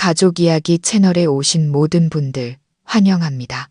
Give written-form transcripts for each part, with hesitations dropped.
가족이야기 채널에 오신 모든 분들 환영합니다.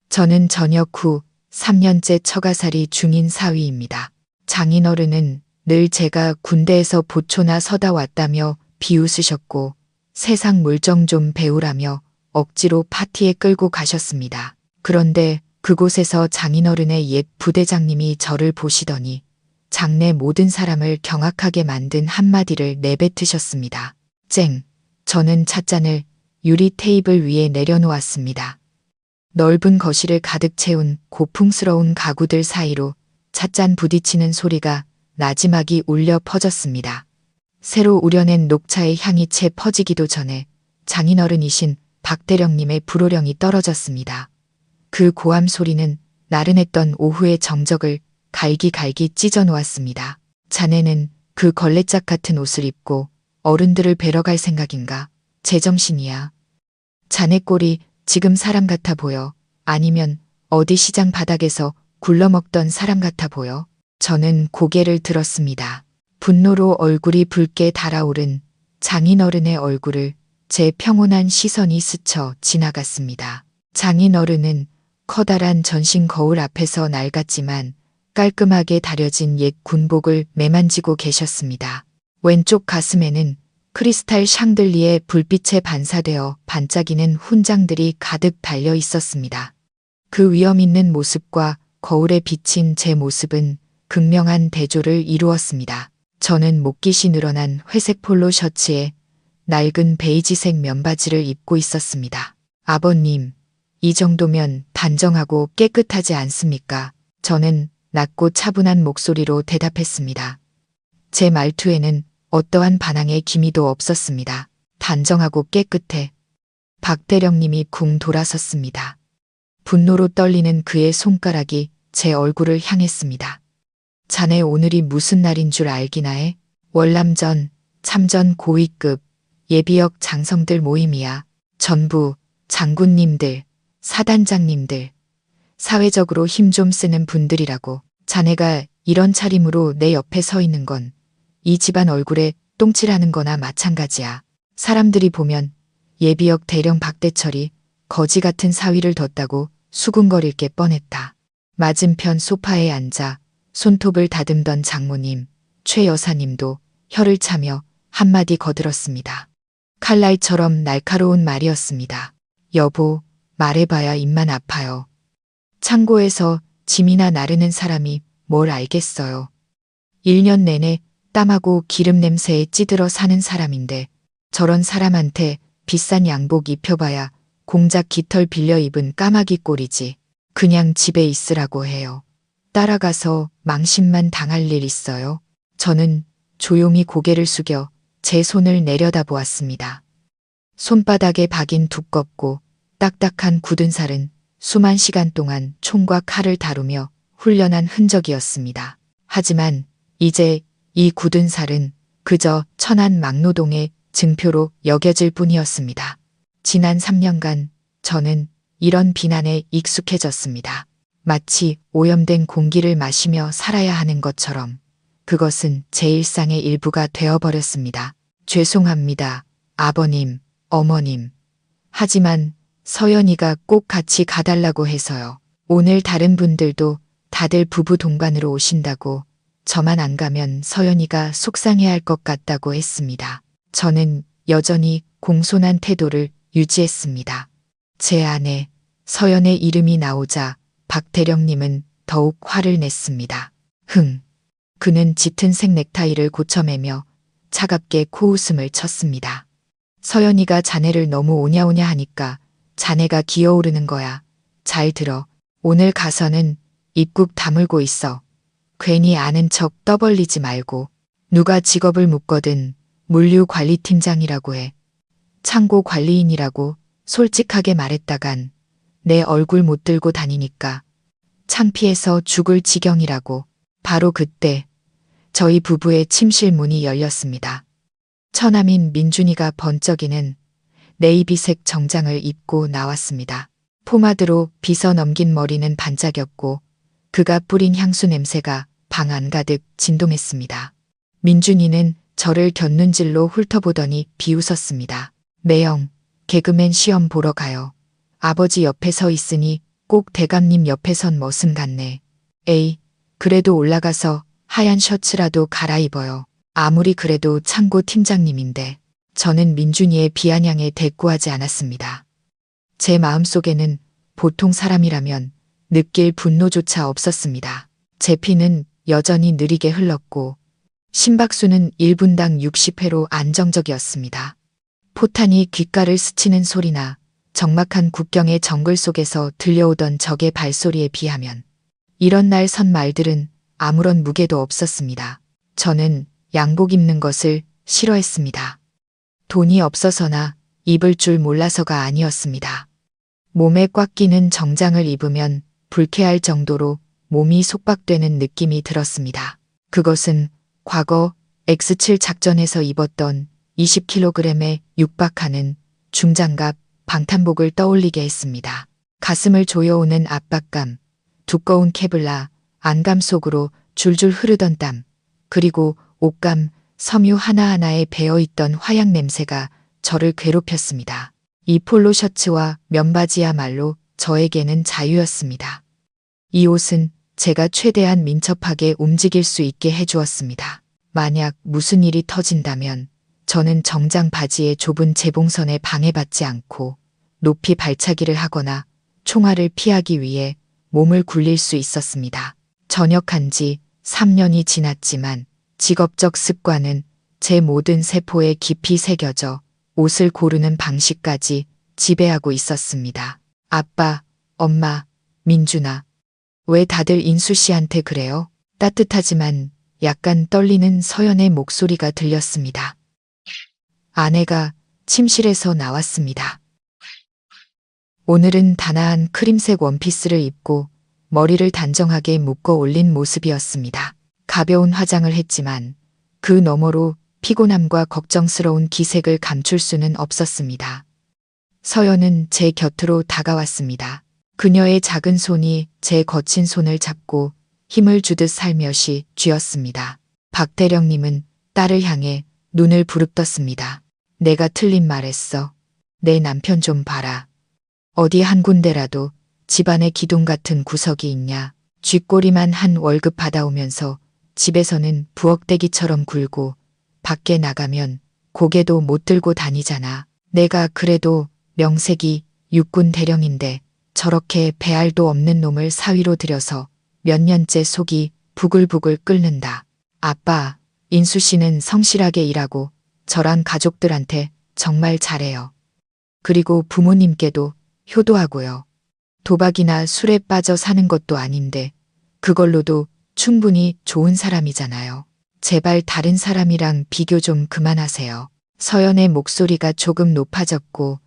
저는 전역 후 3년째 처가살이 중인 사위입니다. 장인어른은 늘 제가 군대에서 보초나 서다 왔다며 비웃으셨고 세상 물정 좀 배우라며 억지로 파티에 끌고 가셨습니다. 그런데 그곳에서 장인어른의 옛 부대장님이 저를 보시더니 장내 모든 사람을 경악하게 만든 한마디를 내뱉으셨습니다. 쨍! 저는 찻잔을 유리 테이블 위에 내려놓았습니다. 넓은 거실을 가득 채운 고풍스러운 가구들 사이로 찻잔 부딪히는 소리가 나지막이 울려 퍼졌습니다. 새로 우려낸 녹차의 향이 채 퍼지기도 전에 장인어른이신 박대령님의 불호령이 떨어졌습니다. 그 고함 소리는 나른했던 오후의 정적을 갈기갈기 찢어 놓았습니다. 자네는 그 걸레짝 같은 옷을 입고 어른들을 뵈러 갈 생각인가? 제정신이야. 자네 꼴이 지금 사람 같아 보여? 아니면 어디 시장 바닥에서 굴러먹던 사람 같아 보여? 저는 고개를 들었습니다. 분노로 얼굴이 붉게 달아오른 장인어른의 얼굴을 제 평온한 시선이 스쳐 지나갔습니다. 장인어른은 커다란 전신 거울 앞에서 낡았지만 깔끔하게 다려진 옛 군복을 매만지고 계셨습니다. 왼쪽 가슴에는 크리스탈 샹들리에 불빛에 반사되어 반짝이는 훈장들이 가득 달려 있었습니다. 그 위엄 있는 모습과 거울에 비친 제 모습은 극명한 대조를 이루었습니다. 저는 목깃이 늘어난 회색 폴로 셔츠에 낡은 베이지색 면바지를 입고 있었습니다. 아버님, 이 정도면 단정하고 깨끗하지 않습니까? 저는 낮고 차분한 목소리로 대답했습니다. 제 말투에는 어떠한 반항의 기미도 없었습니다. 단정하고 깨끗해. 박대령님이 쿵 돌아섰습니다. 분노로 떨리는 그의 손가락이 제 얼굴을 향했습니다. 자네 오늘이 무슨 날인 줄 알기나 해? 월남전, 참전 고위급, 예비역 장성들 모임이야. 전부 장군님들, 사단장님들, 사회적으로 힘 좀 쓰는 분들이라고. 자네가 이런 차림으로 내 옆에 서 있는 건 이 집안 얼굴에 똥칠하는 거나 마찬가지야. 사람들이 보면 예비역 대령 박대철이 거지 같은 사위를 뒀다고 수군거릴 게 뻔했다. 맞은편 소파에 앉아 손톱을 다듬던 장모님, 최 여사님도 혀를 차며 한마디 거들었습니다. 칼날처럼 날카로운 말이었습니다. 여보, 말해봐야 입만 아파요. 창고에서 짐이나 나르는 사람이 뭘 알겠어요. 1년 내내 땀하고 기름 냄새에 찌들어 사는 사람인데 저런 사람한테 비싼 양복 입혀봐야 공작 깃털 빌려 입은 까마귀 꼴이지. 그냥 집에 있으라고 해요. 따라가서 망신만 당할 일 있어요. 저는 조용히 고개를 숙여 제 손을 내려다보았습니다. 손바닥에 박인 두껍고 딱딱한 굳은 살은 수만 시간 동안 총과 칼을 다루며 훈련한 흔적이었습니다. 하지만 이제 이 굳은 살은 그저 천한 막노동의 증표로 여겨질 뿐이었습니다. 지난 3년간 저는 이런 비난에 익숙해졌습니다. 마치 오염된 공기를 마시며 살아야 하는 것처럼 그것은 제 일상의 일부가 되어버렸습니다. 죄송합니다. 아버님, 어머님. 하지만 서연이가 꼭 같이 가달라고 해서요. 오늘 다른 분들도 다들 부부 동반으로 오신다고 저만 안 가면 서연이가 속상해할 것 같다고 했습니다. 저는 여전히 공손한 태도를 유지했습니다. 제 아내 서연의 이름이 나오자 박대령님은 더욱 화를 냈습니다. 그는 짙은 색 넥타이를 고쳐매며 차갑게 코웃음을 쳤습니다. 서연이가 자네를 너무 오냐오냐 하니까 자네가 기어오르는 거야. 잘 들어. 오늘 가서는 입국 다물고 있어. 괜히 아는 척 떠벌리지 말고. 누가 직업을 묻거든 물류관리팀장이라고 해. 창고 관리인이라고 솔직하게 말했다간 내 얼굴 못 들고 다니니까 창피해서 죽을 지경이라고. 바로 그때 저희 부부의 침실 문이 열렸습니다. 처남인 민준이가 번쩍이는 네이비색 정장을 입고 나왔습니다. 포마드로 빗어 넘긴 머리는 반짝였고 그가 뿌린 향수 냄새가 방 안가득 진동했습니다. 민준이는 저를 곁눈질로 훑어보더니 비웃었습니다. 매영, 개그맨 시험 보러 가요. 아버지 옆에 서 있으니 꼭 대감님 옆에 선 머슴 같네. 에이, 그래도 올라가서 하얀 셔츠라도 갈아입어요. 아무리 그래도 창고 팀장님인데 저는 민준이의 비아냥에 대꾸하지 않았습니다. 제 마음속에는 보통 사람이라면 느낄 분노조차 없었습니다. 제 피는 여전히 느리게 흘렀고 심박수는 1분당 60회로 안정적이었습니다. 포탄이 귓가를 스치는 소리나 적막한 국경의 정글 속에서 들려오던 적의 발소리에 비하면 이런 날 선 말들은 아무런 무게도 없었습니다. 저는 양복 입는 것을 싫어했습니다. 돈이 없어서나 입을 줄 몰라서가 아니었습니다. 몸에 꽉 끼는 정장을 입으면 불쾌할 정도로 몸이 속박되는 느낌이 들었습니다. 그것은 과거 X7 작전에서 입었던 20kg에 육박하는 중장갑 방탄복을 떠올리게 했습니다. 가슴을 조여오는 압박감, 두꺼운 케블라, 안감 속으로 줄줄 흐르던 땀, 그리고 옷감, 섬유 하나하나에 배어있던 화약 냄새가 저를 괴롭혔습니다. 이 폴로 셔츠와 면바지야말로 저에게는 자유였습니다. 이 옷은 제가 최대한 민첩하게 움직일 수 있게 해주었습니다. 만약 무슨 일이 터진다면 저는 정장 바지의 좁은 재봉선에 방해받지 않고 높이 발차기를 하거나 총알을 피하기 위해 몸을 굴릴 수 있었습니다. 전역한 지 3년이 지났지만 직업적 습관은 제 모든 세포에 깊이 새겨져 옷을 고르는 방식까지 지배하고 있었습니다. 아빠, 엄마, 민준아, 왜 다들 인수 씨한테 그래요? 따뜻하지만 약간 떨리는 서연의 목소리가 들렸습니다. 아내가 침실에서 나왔습니다. 오늘은 단아한 크림색 원피스를 입고 머리를 단정하게 묶어 올린 모습이었습니다. 가벼운 화장을 했지만 그 너머로 피곤함과 걱정스러운 기색을 감출 수는 없었습니다. 서연은 제 곁으로 다가왔습니다. 그녀의 작은 손이 제 거친 손을 잡고 힘을 주듯 살며시 쥐었습니다. 박 대령님은 딸을 향해 눈을 부릅떴습니다. 내가 틀린 말했어. 내 남편 좀 봐라. 어디 한 군데라도 집안에 기둥 같은 구석이 있냐. 쥐꼬리만 한 월급 받아오면서 집에서는 부엌대기처럼 굴고 밖에 나가면 고개도 못 들고 다니잖아. 내가 그래도 명색이 육군 대령인데 저렇게 배알도 없는 놈을 사위로 들여서 몇 년째 속이 부글부글 끓는다. 아빠, 인수 씨는 성실하게 일하고 저랑 가족들한테 정말 잘해요. 그리고 부모님께도 효도하고요. 도박이나 술에 빠져 사는 것도 아닌데 그걸로도 충분히 좋은 사람이잖아요. 제발 다른 사람이랑 비교 좀 그만하세요. 서연의 목소리가 조금 높아졌고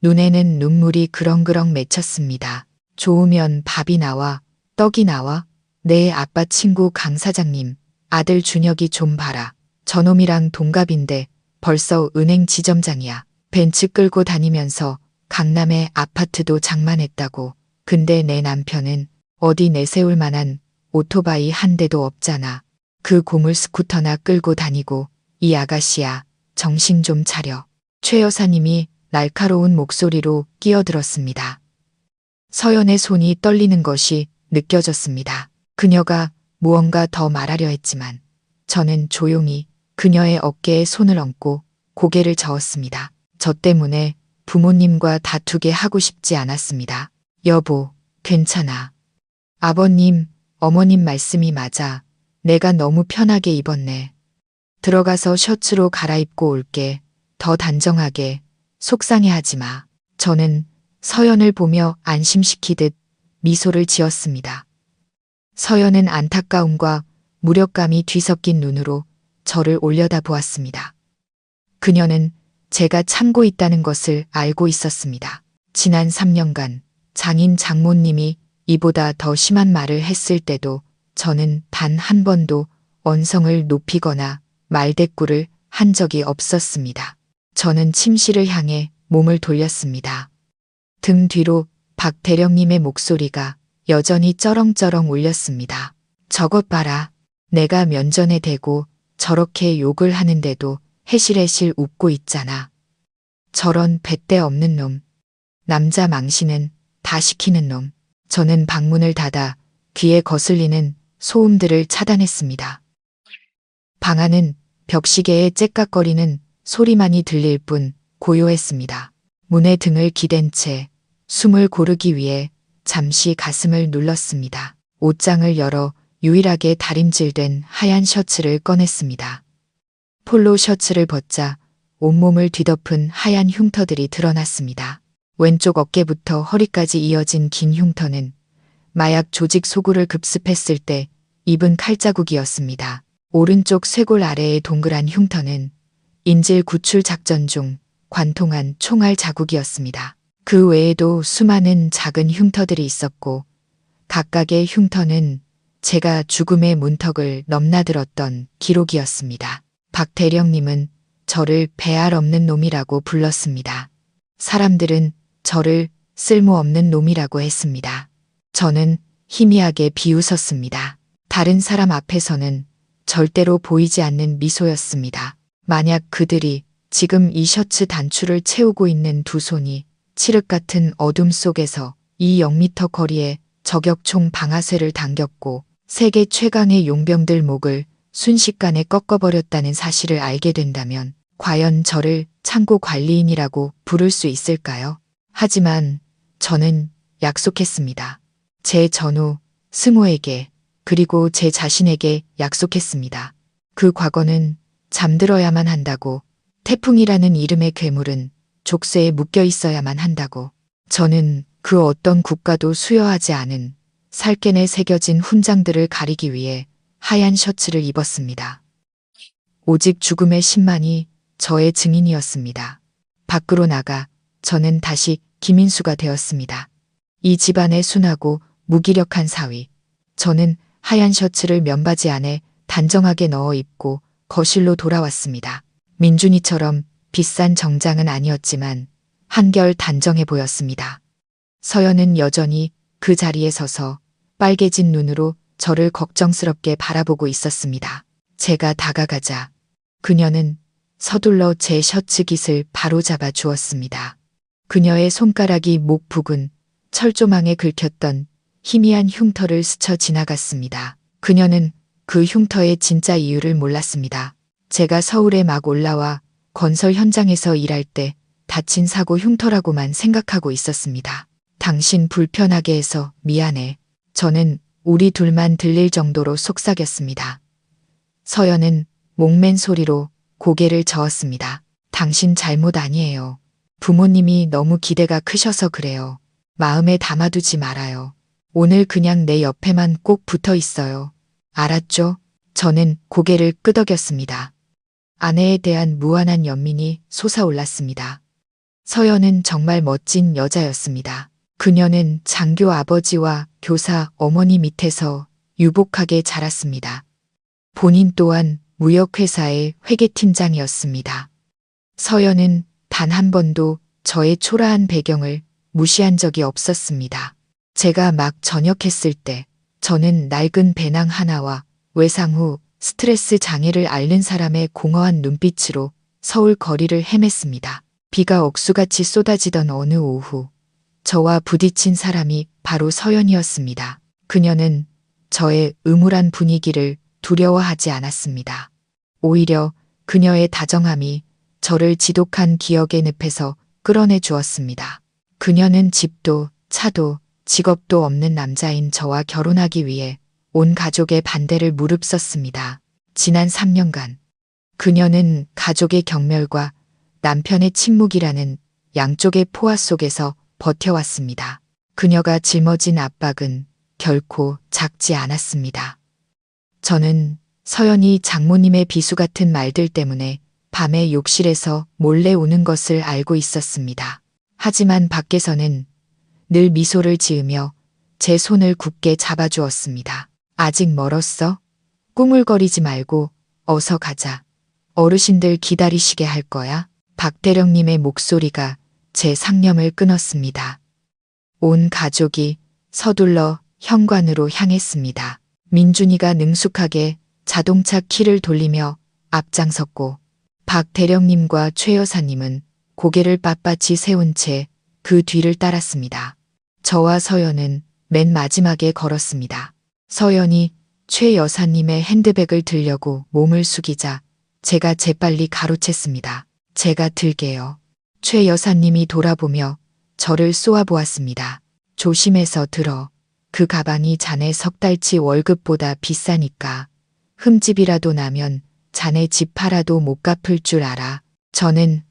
눈에는 눈물이 그렁그렁 맺혔습니다. 좋으면 밥이 나와, 떡이 나와. 내 아빠 친구 강 사장님, 아들 준혁이 좀 봐라. 저놈이랑 동갑인데 벌써 은행 지점장이야. 벤츠 끌고 다니면서 강남에 아파트도 장만했다고. 근데 내 남편은 어디 내세울 만한 오토바이 한 대도 없잖아. 그 고물 스쿠터나 끌고 다니고. 이 아가씨야, 정신 좀 차려. 최 여사님이 날카로운 목소리로 끼어들었습니다. 서연의 손이 떨리는 것이 느껴졌습니다. 그녀가 무언가 더 말하려 했지만 저는 조용히 그녀의 어깨에 손을 얹고 고개를 저었습니다. 저 때문에 부모님과 다투게 하고 싶지 않았습니다. 여보, 괜찮아. 아버님, 어머님 말씀이 맞아. 내가 너무 편하게 입었네. 들어가서 셔츠로 갈아입고 올게. 더 단정하게. 속상해하지 마. 저는 서연을 보며 안심시키듯 미소를 지었습니다. 서연은 안타까움과 무력감이 뒤섞인 눈으로 저를 올려다보았습니다. 그녀는 제가 참고 있다는 것을 알고 있었습니다. 지난 3년간 장인 장모님이 이보다 더 심한 말을 했을 때도 저는 단 한 번도 언성을 높이거나 말대꾸를 한 적이 없었습니다. 저는 침실을 향해 몸을 돌렸습니다. 등 뒤로 박 대령님의 목소리가 여전히 쩌렁쩌렁 울렸습니다. 저것 봐라. 내가 면전에 대고 저렇게 욕을 하는데도 해실해실 웃고 있잖아. 저런 뱃대 없는 놈. 남자 망신은 다 시키는 놈. 저는 방문을 닫아 귀에 거슬리는 소음들을 차단했습니다. 방 안은 벽시계의 째깍거리는 소리만이 들릴 뿐 고요했습니다. 문에 등을 기댄 채 숨을 고르기 위해 잠시 가슴을 눌렀습니다. 옷장을 열어 유일하게 다림질된 하얀 셔츠를 꺼냈습니다. 폴로 셔츠를 벗자 온몸을 뒤덮은 하얀 흉터들이 드러났습니다. 왼쪽 어깨부터 허리까지 이어진 긴 흉터는 마약 조직 소굴을 급습했을 때 입은 칼자국이었습니다. 오른쪽 쇄골 아래의 동그란 흉터는 인질 구출 작전 중 관통한 총알 자국이었습니다. 그 외에도 수많은 작은 흉터들이 있었고 각각의 흉터는 제가 죽음의 문턱을 넘나들었던 기록이었습니다. 박 대령님은 저를 배알 없는 놈이라고 불렀습니다. 사람들은 저를 쓸모없는 놈이라고 했습니다. 저는 희미하게 비웃었습니다. 다른 사람 앞에서는 절대로 보이지 않는 미소였습니다. 만약 그들이 지금 이 셔츠 단추를 채우고 있는 두 손이 칠흑 같은 어둠 속에서 이 0미터 거리에 저격총 방아쇠를 당겼고 세계 최강의 용병들 목을 순식간에 꺾어버렸다는 사실을 알게 된다면 과연 저를 창고 관리인이라고 부를 수 있을까요? 하지만 저는 약속했습니다. 제 전우 스모에게 그리고 제 자신에게 약속했습니다. 그 과거는 잠들어야만 한다고, 태풍이라는 이름의 괴물은 족쇄에 묶여 있어야만 한다고. 저는 그 어떤 국가도 수여하지 않은 살갗에 새겨진 훈장들을 가리기 위해 하얀 셔츠를 입었습니다. 오직 죽음의 신만이 저의 증인이었습니다. 밖으로 나가 저는 다시 김인수가 되었습니다. 이 집안의 순하고 무기력한 사위. 저는 하얀 셔츠를 면바지 안에 단정하게 넣어 입고 거실로 돌아왔습니다. 민준이처럼 비싼 정장은 아니었지만 한결 단정해 보였습니다. 서연은 여전히 그 자리에 서서 빨개진 눈으로 저를 걱정스럽게 바라보고 있었습니다. 제가 다가가자 그녀는 서둘러 제 셔츠 깃을 바로잡아 주었습니다. 그녀의 손가락이 목 부근 철조망에 긁혔던 희미한 흉터를 스쳐 지나갔습니다. 그녀는 그 흉터의 진짜 이유를 몰랐습니다. 제가 서울에 막 올라와 건설 현장에서 일할 때 다친 사고 흉터라고만 생각하고 있었습니다. 당신 불편하게 해서 미안해. 저는 우리 둘만 들릴 정도로 속삭였습니다. 서연은 목맨 소리로 고개를 저었습니다. 당신 잘못 아니에요. 부모님이 너무 기대가 크셔서 그래요. 마음에 담아두지 말아요. 오늘 그냥 내 옆에만 꼭 붙어 있어요. 알았죠? 저는 고개를 끄덕였습니다. 아내에 대한 무한한 연민이 솟아올랐습니다. 서연은 정말 멋진 여자였습니다. 그녀는 장교 아버지와 교사 어머니 밑에서 유복하게 자랐습니다. 본인 또한 무역회사의 회계팀장이었습니다. 서연은 단 한 번도 저의 초라한 배경을 무시한 적이 없었습니다. 제가 막 전역했을 때 저는 낡은 배낭 하나와 외상 후 스트레스 장애를 앓는 사람의 공허한 눈빛으로 서울 거리를 헤맸습니다. 비가 억수같이 쏟아지던 어느 오후 저와 부딪힌 사람이 바로 서연이었습니다. 그녀는 저의 음울한 분위기를 두려워하지 않았습니다. 오히려 그녀의 다정함이 저를 지독한 기억의 늪에서 끌어내 주었습니다. 그녀는 집도 차도 직업도 없는 남자인 저와 결혼하기 위해 온 가족의 반대를 무릅썼습니다. 지난 3년간 그녀는 가족의 경멸과 남편의 침묵이라는 양쪽의 포화 속에서 버텨왔습니다. 그녀가 짊어진 압박은 결코 작지 않았습니다. 저는 서연이 장모님의 비수 같은 말들 때문에 밤에 욕실에서 몰래 우는 것을 알고 있었습니다. 하지만 밖에서는 늘 미소를 지으며 제 손을 굳게 잡아주었습니다. 아직 멀었어? 꾸물거리지 말고 어서 가자. 어르신들 기다리시게 할 거야. 박 대령님의 목소리가 제 상념을 끊었습니다. 온 가족이 서둘러 현관으로 향했습니다. 민준이가 능숙하게 자동차 키를 돌리며 앞장섰고 박 대령님과 최 여사님은 고개를 빳빳이 세운 채 그 뒤를 따랐습니다. 저와 서연은 맨 마지막에 걸었습니다. 서연이 최 여사님의 핸드백을 들려고 몸을 숙이자 제가 재빨리 가로챘습니다. 제가 들게요. 최 여사님이 돌아보며 저를 쏘아보았습니다. 조심해서 들어. 그 가방이 자네 석 달치 월급보다 비싸니까. 흠집이라도 나면 자네 집 팔아도 못 갚을 줄 알아. 저는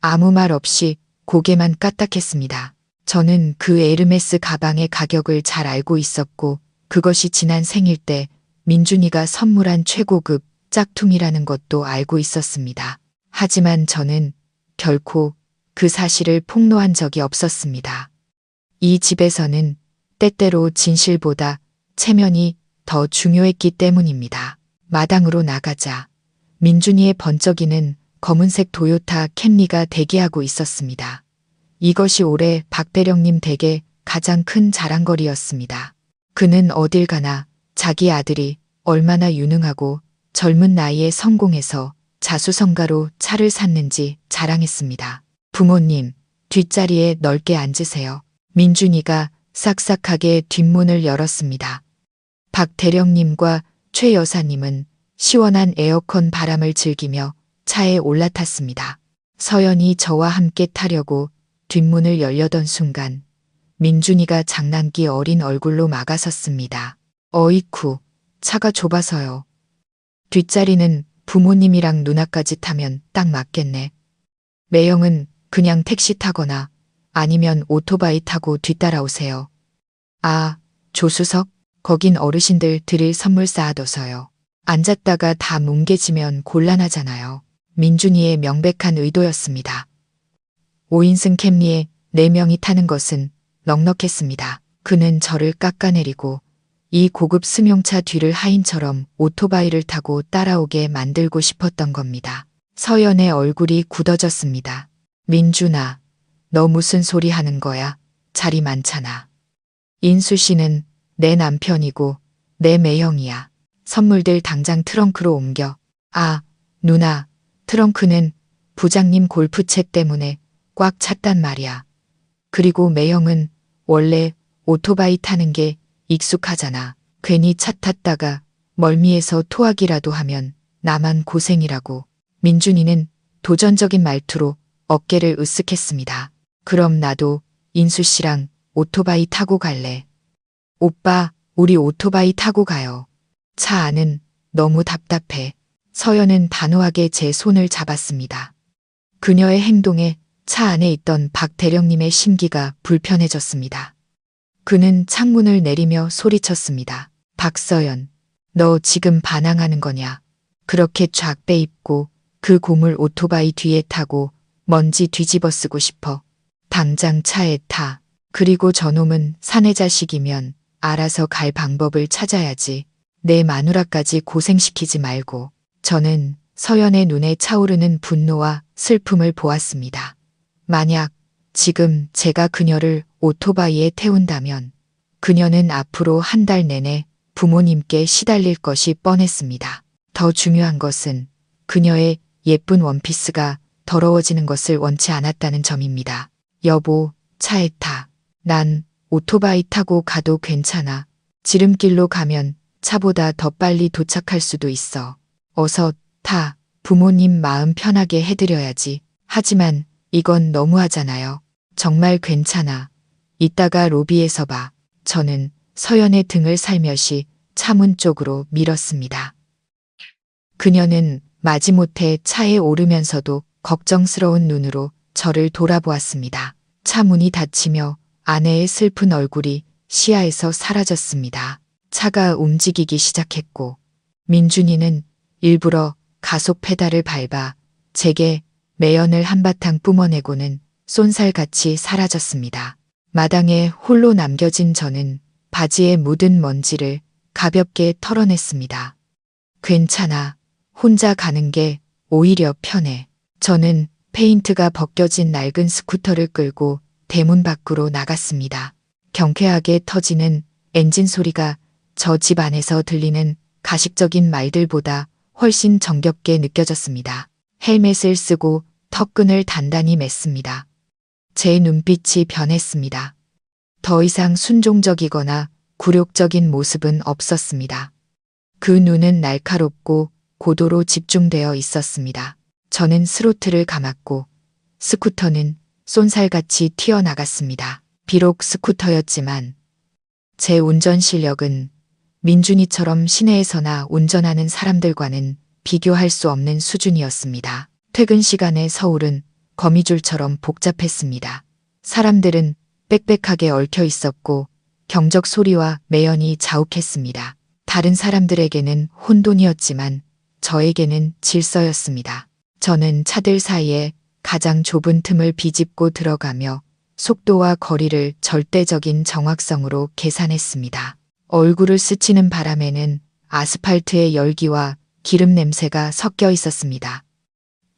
아무 말 없이 고개만 까딱했습니다. 저는 그 에르메스 가방의 가격을 잘 알고 있었고 그것이 지난 생일 때 민준이가 선물한 최고급 짝퉁이라는 것도 알고 있었습니다. 하지만 저는 결코 그 사실을 폭로한 적이 없었습니다. 이 집에서는 때때로 진실보다 체면이 더 중요했기 때문입니다. 마당으로 나가자 민준이의 번쩍이는 검은색 도요타 캠리가 대기하고 있었습니다. 이것이 올해 박 대령님 댁의 가장 큰 자랑거리였습니다. 그는 어딜 가나 자기 아들이 얼마나 유능하고 젊은 나이에 성공해서 자수성가로 차를 샀는지 자랑했습니다. 부모님, 뒷자리에 넓게 앉으세요. 민준이가 싹싹하게 뒷문을 열었습니다. 박 대령님과 최 여사님은 시원한 에어컨 바람을 즐기며 차에 올라탔습니다. 서연이 저와 함께 타려고 뒷문을 열려던 순간 민준이가 장난기 어린 얼굴로 막아섰습니다. 어이쿠, 차가 좁아서요. 뒷자리는 부모님이랑 누나까지 타면 딱 맞겠네. 매형은 그냥 택시 타거나 아니면 오토바이 타고 뒤따라오세요. 아, 조수석? 거긴 어르신들 드릴 선물 쌓아둬서요. 앉았다가 다 뭉개지면 곤란하잖아요. 민준이의 명백한 의도였습니다. 5인승 캠리에 4명이 타는 것은 넉넉했습니다. 그는 저를 깎아내리고 이 고급 승용차 뒤를 하인처럼 오토바이를 타고 따라오게 만들고 싶었던 겁니다. 서연의 얼굴이 굳어졌습니다. 민준아, 너 무슨 소리 하는 거야? 자리 많잖아. 인수 씨는 내 남편이고 내 매형이야. 선물들 당장 트렁크로 옮겨. 아, 누나, 트렁크는 부장님 골프채 때문에 꽉 찼단 말이야. 그리고 매형은 원래 오토바이 타는 게 익숙하잖아. 괜히 차 탔다가 멀미에서 토하기라도 하면 나만 고생이라고. 민준이는 도전적인 말투로 어깨를 으쓱했습니다. 그럼 나도 인수 씨랑 오토바이 타고 갈래. 오빠, 우리 오토바이 타고 가요. 차 안은 너무 답답해. 서연은 단호하게 제 손을 잡았습니다. 그녀의 행동에 차 안에 있던 박 대령님의 심기가 불편해졌습니다. 그는 창문을 내리며 소리쳤습니다. 박서연, 너 지금 반항하는 거냐? 그렇게 쫙 빼입고 그 고물 오토바이 뒤에 타고 먼지 뒤집어 쓰고 싶어. 당장 차에 타. 그리고 저놈은 사내 자식이면 알아서 갈 방법을 찾아야지. 내 마누라까지 고생시키지 말고. 저는 서연의 눈에 차오르는 분노와 슬픔을 보았습니다. 만약 지금 제가 그녀를 오토바이에 태운다면 그녀는 앞으로 한 달 내내 부모님께 시달릴 것이 뻔했습니다. 더 중요한 것은 그녀의 예쁜 원피스가 더러워지는 것을 원치 않았다는 점입니다. 여보, 차에 타. 난 오토바이 타고 가도 괜찮아. 지름길로 가면 차보다 더 빨리 도착할 수도 있어. 어서 타. 부모님 마음 편하게 해드려야지. 하지만 이건 너무하잖아요. 정말 괜찮아. 이따가 로비에서 봐. 저는 서연의 등을 살며시 차문 쪽으로 밀었습니다. 그녀는 마지못해 차에 오르면서도 걱정스러운 눈으로 저를 돌아보았습니다. 차 문이 닫히며 아내의 슬픈 얼굴이 시야에서 사라졌습니다. 차가 움직이기 시작했고 민준이는 일부러 가속 페달을 밟아 제게 매연을 한바탕 뿜어내고는 쏜살같이 사라졌습니다. 마당에 홀로 남겨진 저는 바지에 묻은 먼지를 가볍게 털어냈습니다. 괜찮아. 혼자 가는 게 오히려 편해. 저는 페인트가 벗겨진 낡은 스쿠터를 끌고 대문 밖으로 나갔습니다. 경쾌하게 터지는 엔진 소리가 저 집 안에서 들리는 가식적인 말들보다 훨씬 정겹게 느껴졌습니다. 헬멧을 쓰고 턱끈을 단단히 맸습니다. 제 눈빛이 변했습니다. 더 이상 순종적이거나 굴욕적인 모습은 없었습니다. 그 눈은 날카롭고 고도로 집중되어 있었습니다. 저는 스로틀을 감았고 스쿠터는 쏜살같이 튀어나갔습니다. 비록 스쿠터였지만 제 운전 실력은 민준이처럼 시내에서나 운전하는 사람들과는 비교할 수 없는 수준이었습니다. 퇴근 시간에 서울은 거미줄처럼 복잡했습니다. 사람들은 빽빽하게 얽혀 있었고 경적 소리와 매연이 자욱했습니다. 다른 사람들에게는 혼돈이었지만 저에게는 질서였습니다. 저는 차들 사이에 가장 좁은 틈을 비집고 들어가며 속도와 거리를 절대적인 정확성으로 계산했습니다. 얼굴을 스치는 바람에는 아스팔트의 열기와 기름 냄새가 섞여 있었습니다.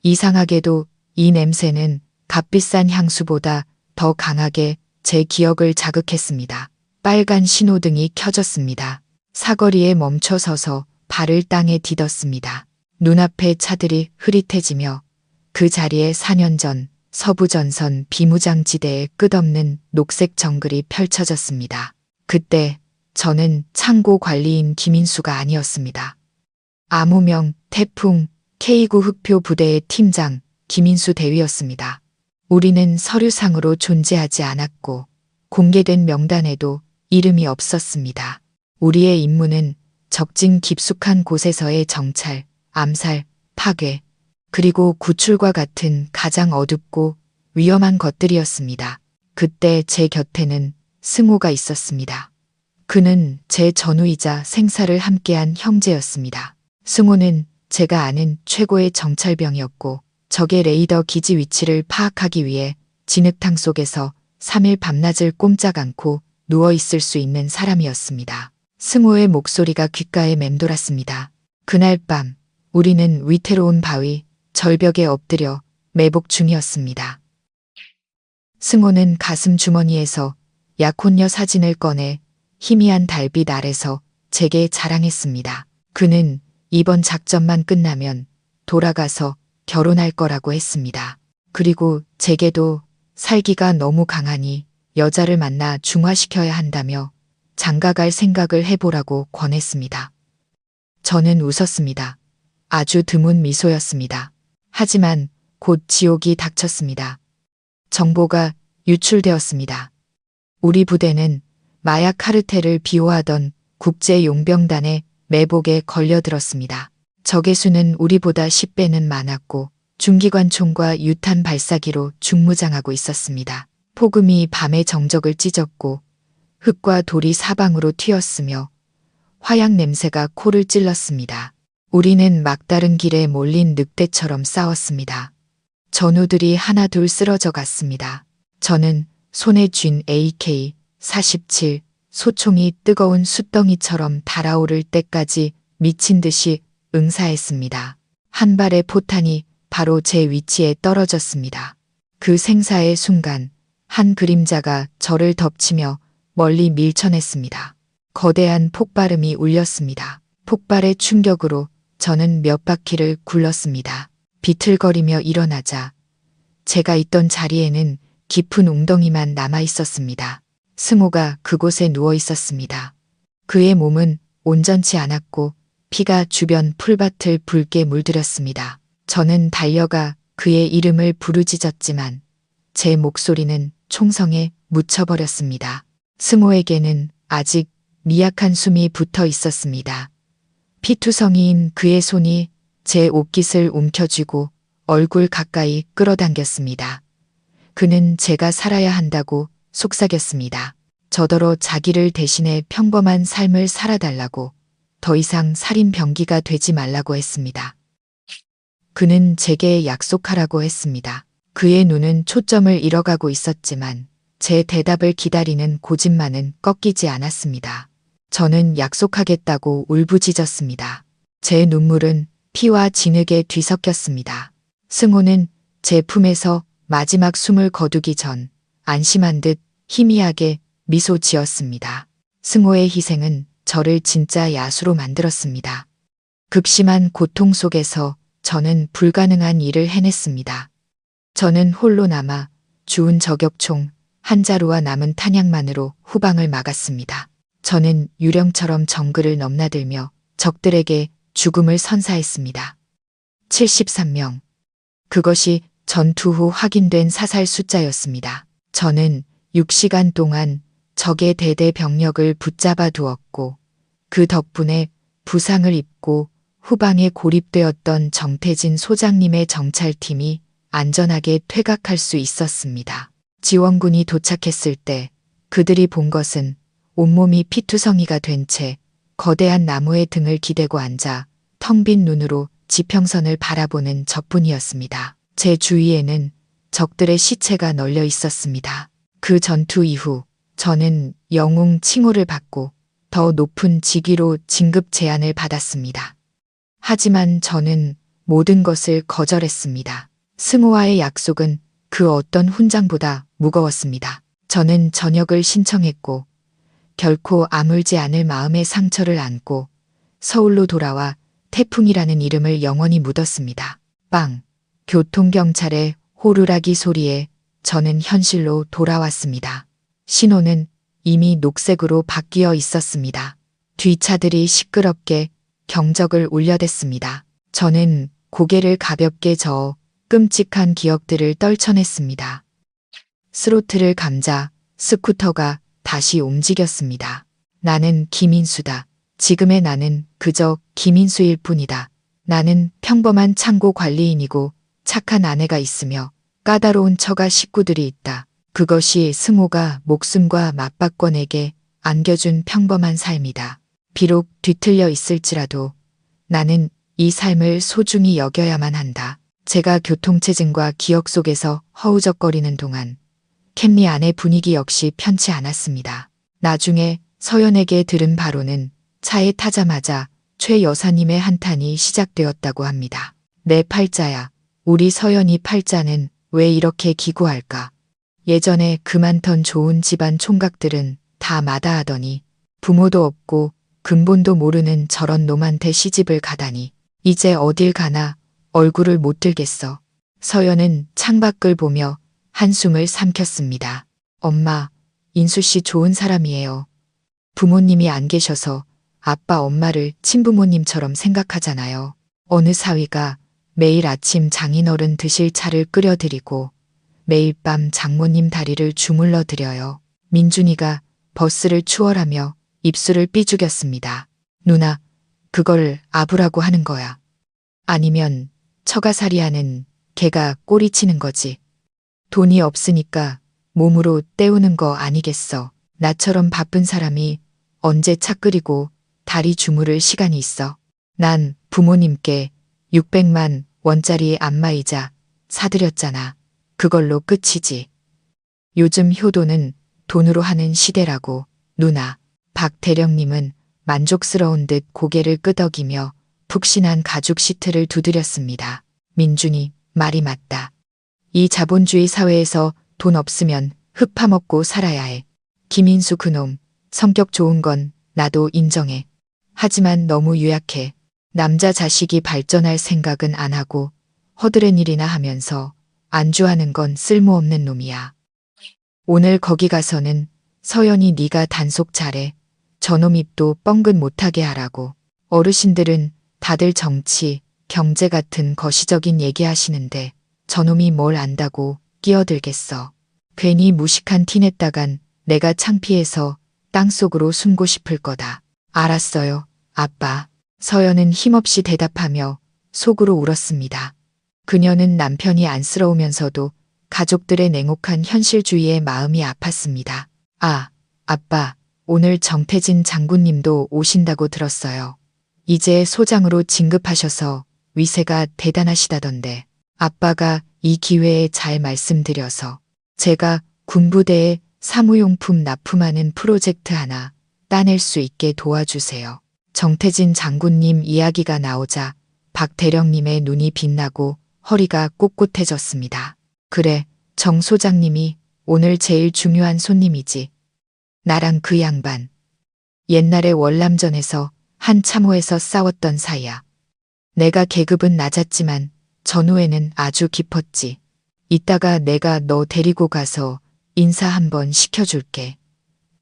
이상하게도 이 냄새는 값비싼 향수보다 더 강하게 제 기억을 자극했습니다. 빨간 신호등이 켜졌습니다. 사거리에 멈춰 서서 발을 땅에 디뎠습니다. 눈앞의 차들이 흐릿해지며 그 자리에 4년 전 서부전선 비무장지대의 끝없는 녹색 정글이 펼쳐졌습니다. 그때 저는 창고 관리인 김인수가 아니었습니다. 암호명 태풍 K9 흑표 부대의 팀장 김인수 대위였습니다. 우리는 서류상으로 존재하지 않았고 공개된 명단에도 이름이 없었습니다. 우리의 임무는 적진 깊숙한 곳에서의 정찰, 암살, 파괴, 그리고 구출과 같은 가장 어둡고 위험한 것들이었습니다. 그때 제 곁에는 승호가 있었습니다. 그는 제 전우이자 생사를 함께한 형제였습니다. 승호는 제가 아는 최고의 정찰병이었고 적의 레이더 기지 위치를 파악하기 위해 진흙탕 속에서 3일 밤낮을 꼼짝 않고 누워 있을 수 있는 사람이었습니다. 승호의 목소리가 귓가에 맴돌았습니다. 그날 밤 우리는 위태로운 바위, 절벽에 엎드려 매복 중이었습니다. 승호는 가슴 주머니에서 약혼녀 사진을 꺼내 희미한 달빛 아래서 제게 자랑했습니다. 그는 이번 작전만 끝나면 돌아가서 결혼할 거라고 했습니다. 그리고 제게도 살기가 너무 강하니 여자를 만나 중화시켜야 한다며 장가갈 생각을 해보라고 권했습니다. 저는 웃었습니다. 아주 드문 미소였습니다. 하지만 곧 지옥이 닥쳤습니다. 정보가 유출되었습니다. 우리 부대는 마약 카르텔을 비호하던 국제용병단의 매복에 걸려들었습니다. 적의 수는 우리보다 10배는 많았고 중기관총과 유탄 발사기로 중무장하고 있었습니다. 폭음이 밤의 정적을 찢었고 흙과 돌이 사방으로 튀었으며 화약 냄새가 코를 찔렀습니다. 우리는 막다른 길에 몰린 늑대처럼 싸웠습니다. 전우들이 하나둘 쓰러져 갔습니다. 저는 손에 쥔 AK-47 소총이 뜨거운 숯덩이처럼 달아오를 때까지 미친 듯이 응사했습니다. 한 발의 포탄이 바로 제 위치에 떨어졌습니다. 그 생사의 순간 한 그림자가 저를 덮치며 멀리 밀쳐냈습니다. 거대한 폭발음이 울렸습니다. 폭발의 충격으로 저는 몇 바퀴를 굴렀습니다. 비틀거리며 일어나자 제가 있던 자리에는 깊은 웅덩이만 남아 있었습니다. 승호가 그곳에 누워 있었습니다. 그의 몸은 온전치 않았고 피가 주변 풀밭을 붉게 물들였습니다. 저는 달려가 그의 이름을 부르짖었지만 제 목소리는 총성에 묻혀버렸습니다. 승호에게는 아직 미약한 숨이 붙어 있었습니다. 피투성이인 그의 손이 제 옷깃을 움켜쥐고 얼굴 가까이 끌어당겼습니다. 그는 제가 살아야 한다고 속삭였습니다. 저더러 자기를 대신해 평범한 삶을 살아달라고, 더 이상 살인 병기가 되지 말라고 했습니다. 그는 제게 약속하라고 했습니다. 그의 눈은 초점을 잃어가고 있었지만 제 대답을 기다리는 고집만은 꺾이지 않았습니다. 저는 약속하겠다고 울부짖었습니다. 제 눈물은 피와 진흙에 뒤섞였습니다. 승호는 제 품에서 마지막 숨을 거두기 전 안심한 듯 희미하게 미소 지었습니다. 승호의 희생은 저를 진짜 야수로 만들었습니다. 극심한 고통 속에서 저는 불가능한 일을 해냈습니다. 저는 홀로 남아 주운 저격총 한 자루와 남은 탄약만으로 후방을 막았습니다. 저는 유령처럼 정글을 넘나들며 적들에게 죽음을 선사했습니다. 73명. 그것이 전투 후 확인된 사살 숫자였습니다. 저는 6시간 동안 적의 대대 병력을 붙잡아 두었고 그 덕분에 부상을 입고 후방에 고립되었던 정태진 소장님의 정찰팀이 안전하게 퇴각할 수 있었습니다. 지원군이 도착했을 때 그들이 본 것은 온몸이 피투성이가 된 채 거대한 나무의 등을 기대고 앉아 텅 빈 눈으로 지평선을 바라보는 저뿐이었습니다. 제 주위에는 적들의 시체가 널려 있었습니다. 그 전투 이후 저는 영웅 칭호를 받고 더 높은 직위로 진급 제안을 받았습니다. 하지만 저는 모든 것을 거절했습니다. 승호와의 약속은 그 어떤 훈장보다 무거웠습니다. 저는 전역을 신청했고 결코 아물지 않을 마음의 상처를 안고 서울로 돌아와 태풍이라는 이름을 영원히 묻었습니다. 빵! 교통경찰의 호루라기 소리에 저는 현실로 돌아왔습니다. 신호는 이미 녹색으로 바뀌어 있었습니다. 뒷차들이 시끄럽게 경적을 울려댔습니다. 저는 고개를 가볍게 저어 끔찍한 기억들을 떨쳐냈습니다. 스로틀을 감자 스쿠터가 다시 움직였습니다. 나는 김인수다. 지금의 나는 그저 김인수일 뿐이다. 나는 평범한 창고 관리인이고 착한 아내가 있으며 까다로운 처가 식구들이 있다. 그것이 승호가 목숨과 맞바꿔 내게 안겨준 평범한 삶이다. 비록 뒤틀려 있을지라도 나는 이 삶을 소중히 여겨야만 한다. 제가 교통체증과 기억 속에서 허우적거리는 동안 캠리 안의 분위기 역시 편치 않았습니다. 나중에 서연에게 들은 바로는 차에 타자마자 최 여사님의 한탄이 시작되었다고 합니다. 내 팔자야. 우리 서연이 팔자는 왜 이렇게 기구할까? 예전에 그 많던 좋은 집안 총각들은 다 마다하더니 부모도 없고 근본도 모르는 저런 놈한테 시집을 가다니 이제 어딜 가나 얼굴을 못 들겠어. 서연은 창밖을 보며 한숨을 삼켰습니다. 엄마, 인수씨 좋은 사람이에요. 부모님이 안 계셔서 아빠 엄마를 친부모님처럼 생각하잖아요. 어느 사위가 매일 아침 장인어른 드실 차를 끓여드리고 매일 밤 장모님 다리를 주물러 드려요. 민준이가 버스를 추월하며 입술을 삐죽였습니다. 누나, 그걸 아부라고 하는 거야. 아니면 처가살이하는 걔가 꼬리치는 거지. 돈이 없으니까 몸으로 때우는 거 아니겠어. 나처럼 바쁜 사람이 언제 차 끓이고 다리 주무를 시간이 있어. 난 부모님께 600만 원짜리 안마의자 사드렸잖아. 그걸로 끝이지. 요즘 효도는 돈으로 하는 시대라고. 누나. 박 대령님은 만족스러운 듯 고개를 끄덕이며 푹신한 가죽 시트를 두드렸습니다. 민준이 말이 맞다. 이 자본주의 사회에서 돈 없으면 흙 파먹고 살아야 해. 김인수 그놈 성격 좋은 건 나도 인정해. 하지만 너무 유약해. 남자 자식이 발전할 생각은 안 하고 허드렛 일이나 하면서 안주하는 건 쓸모없는 놈이야. 오늘 거기 가서는 서연이 네가 단속 잘해. 저놈 입도 뻥긋 못하게 하라고. 어르신들은 다들 정치, 경제 같은 거시적인 얘기하시는데 저놈이 뭘 안다고 끼어들겠어. 괜히 무식한 티 냈다간 내가 창피해서 땅속으로 숨고 싶을 거다. 알았어요, 아빠. 서연은 힘없이 대답하며 속으로 울었습니다. 그녀는 남편이 안쓰러우면서도 가족들의 냉혹한 현실주의에 마음이 아팠습니다. 아, 아빠, 오늘 정태진 장군님도 오신다고 들었어요. 이제 소장으로 진급하셔서 위세가 대단하시다던데. 아빠가 이 기회에 잘 말씀드려서 제가 군부대에 사무용품 납품하는 프로젝트 하나 따낼 수 있게 도와주세요. 정태진 장군님 이야기가 나오자 박 대령님의 눈이 빛나고 허리가 꼿꼿해졌습니다. 그래, 정 소장님이 오늘 제일 중요한 손님이지. 나랑 그 양반. 옛날에 월남전에서 한 참호에서 싸웠던 사이야. 내가 계급은 낮았지만 전후에는 아주 깊었지. 이따가 내가 너 데리고 가서 인사 한번 시켜줄게.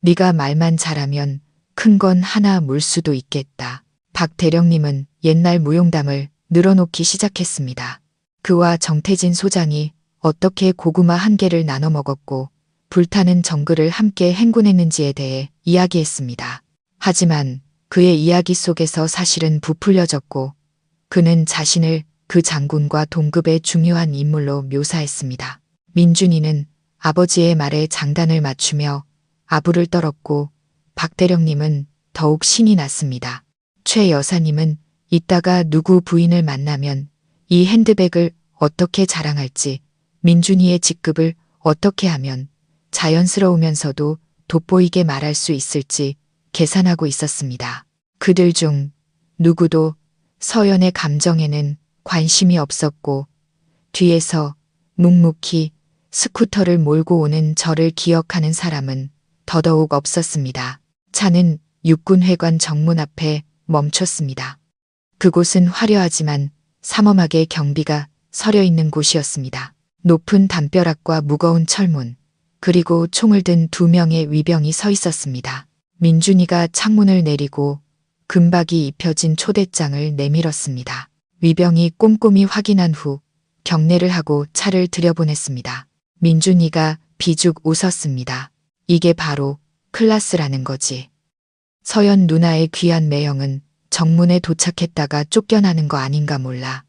네가 말만 잘하면 큰 건 하나 물 수도 있겠다. 박 대령님은 옛날 무용담을 늘어놓기 시작했습니다. 그와 정태진 소장이 어떻게 고구마 한 개를 나눠 먹었고 불타는 정글을 함께 행군했는지에 대해 이야기했습니다. 하지만 그의 이야기 속에서 사실은 부풀려졌고 그는 자신을 그 장군과 동급의 중요한 인물로 묘사했습니다. 민준이는 아버지의 말에 장단을 맞추며 아부를 떨었고 박 대령님은 더욱 신이 났습니다. 최 여사님은 이따가 누구 부인을 만나면 이 핸드백을 어떻게 자랑할지, 민준이의 직급을 어떻게 하면 자연스러우면서도 돋보이게 말할 수 있을지 계산하고 있었습니다. 그들 중 누구도 서연의 감정에는 관심이 없었고 뒤에서 묵묵히 스쿠터를 몰고 오는 저를 기억하는 사람은 더더욱 없었습니다. 차는 육군회관 정문 앞에 멈췄습니다. 그곳은 화려하지만 삼엄하게 경비가 서려 있는 곳이었습니다. 높은 담벼락과 무거운 철문, 그리고 총을 든 2명의 위병이 서 있었습니다. 민준이가 창문을 내리고 금박이 입혀진 초대장을 내밀었습니다. 위병이 꼼꼼히 확인한 후 경례를 하고 차를 들여보냈습니다. 민준이가 비죽 웃었습니다. 이게 바로 클라스라는 거지. 서연 누나의 귀한 매형은 정문에 도착했다가 쫓겨나는 거 아닌가 몰라.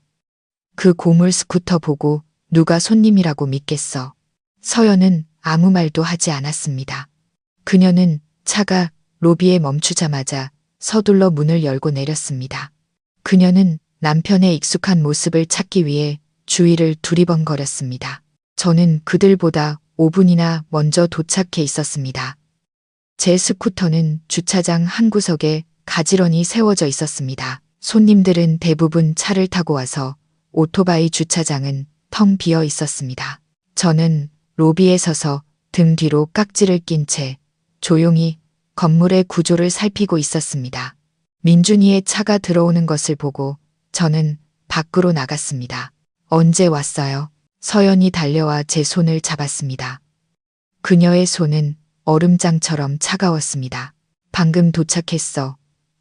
그 고물 스쿠터 보고 누가 손님이라고 믿겠어. 서연은 아무 말도 하지 않았습니다. 그녀는 차가 로비에 멈추자마자 서둘러 문을 열고 내렸습니다. 그녀는 남편의 익숙한 모습을 찾기 위해 주위를 두리번거렸습니다. 저는 그들보다 5분이나 먼저 도착해 있었습니다. 제 스쿠터는 주차장 한 구석에 가지런히 세워져 있었습니다. 손님들은 대부분 차를 타고 와서 오토바이 주차장은 텅 비어 있었습니다. 저는 로비에 서서 등 뒤로 깍지를 낀 채 조용히 건물의 구조를 살피고 있었습니다. 민준이의 차가 들어오는 것을 보고 저는 밖으로 나갔습니다. 언제 왔어요? 서연이 달려와 제 손을 잡았습니다. 그녀의 손은 얼음장처럼 차가웠습니다. 방금 도착했어.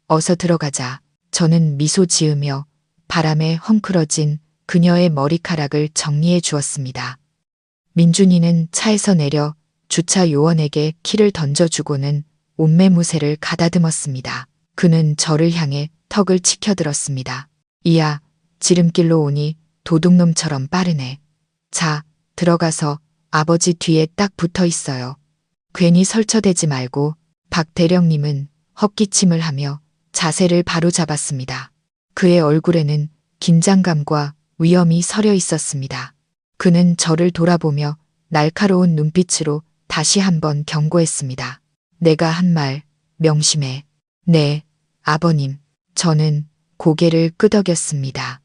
어서 들어가자. 저는 미소 지으며 바람에 헝클어진 그녀의 머리카락을 정리해 주었습니다. 민준이는 차에서 내려 주차 요원에게 키를 던져주고는 옷매무새를 가다듬었습니다. 그는 저를 향해 턱을 치켜들었습니다. 이야, 지름길로 오니 도둑놈처럼 빠르네. 자, 들어가서 아버지 뒤에 딱 붙어 있어요. 괜히 설쳐대지 말고. 박 대령님은 헛기침을 하며 자세를 바로 잡았습니다. 그의 얼굴에는 긴장감과 위험이 서려 있었습니다. 그는 저를 돌아보며 날카로운 눈빛으로 다시 한번 경고했습니다. 내가 한 말 명심해. 네, 아버님. 저는 고개를 끄덕였습니다.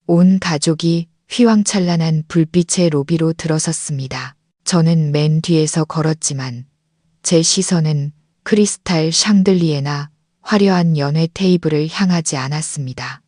온 가족이 휘황찬란한 불빛의 로비로 들어섰습니다. 저는 맨 뒤에서 걸었지만 제 시선은 크리스탈 샹들리에나 화려한 연회 테이블을 향하지 않았습니다.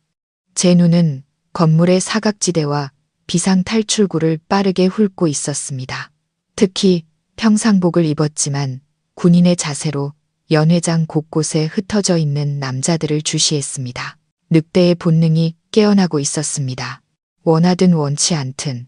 제 눈은 건물의 사각지대와 비상 탈출구를 빠르게 훑고 있었습니다. 특히 평상복을 입었지만 군인의 자세로 연회장 곳곳에 흩어져 있는 남자들을 주시했습니다. 늑대의 본능이 깨어나고 있었습니다. 원하든 원치 않든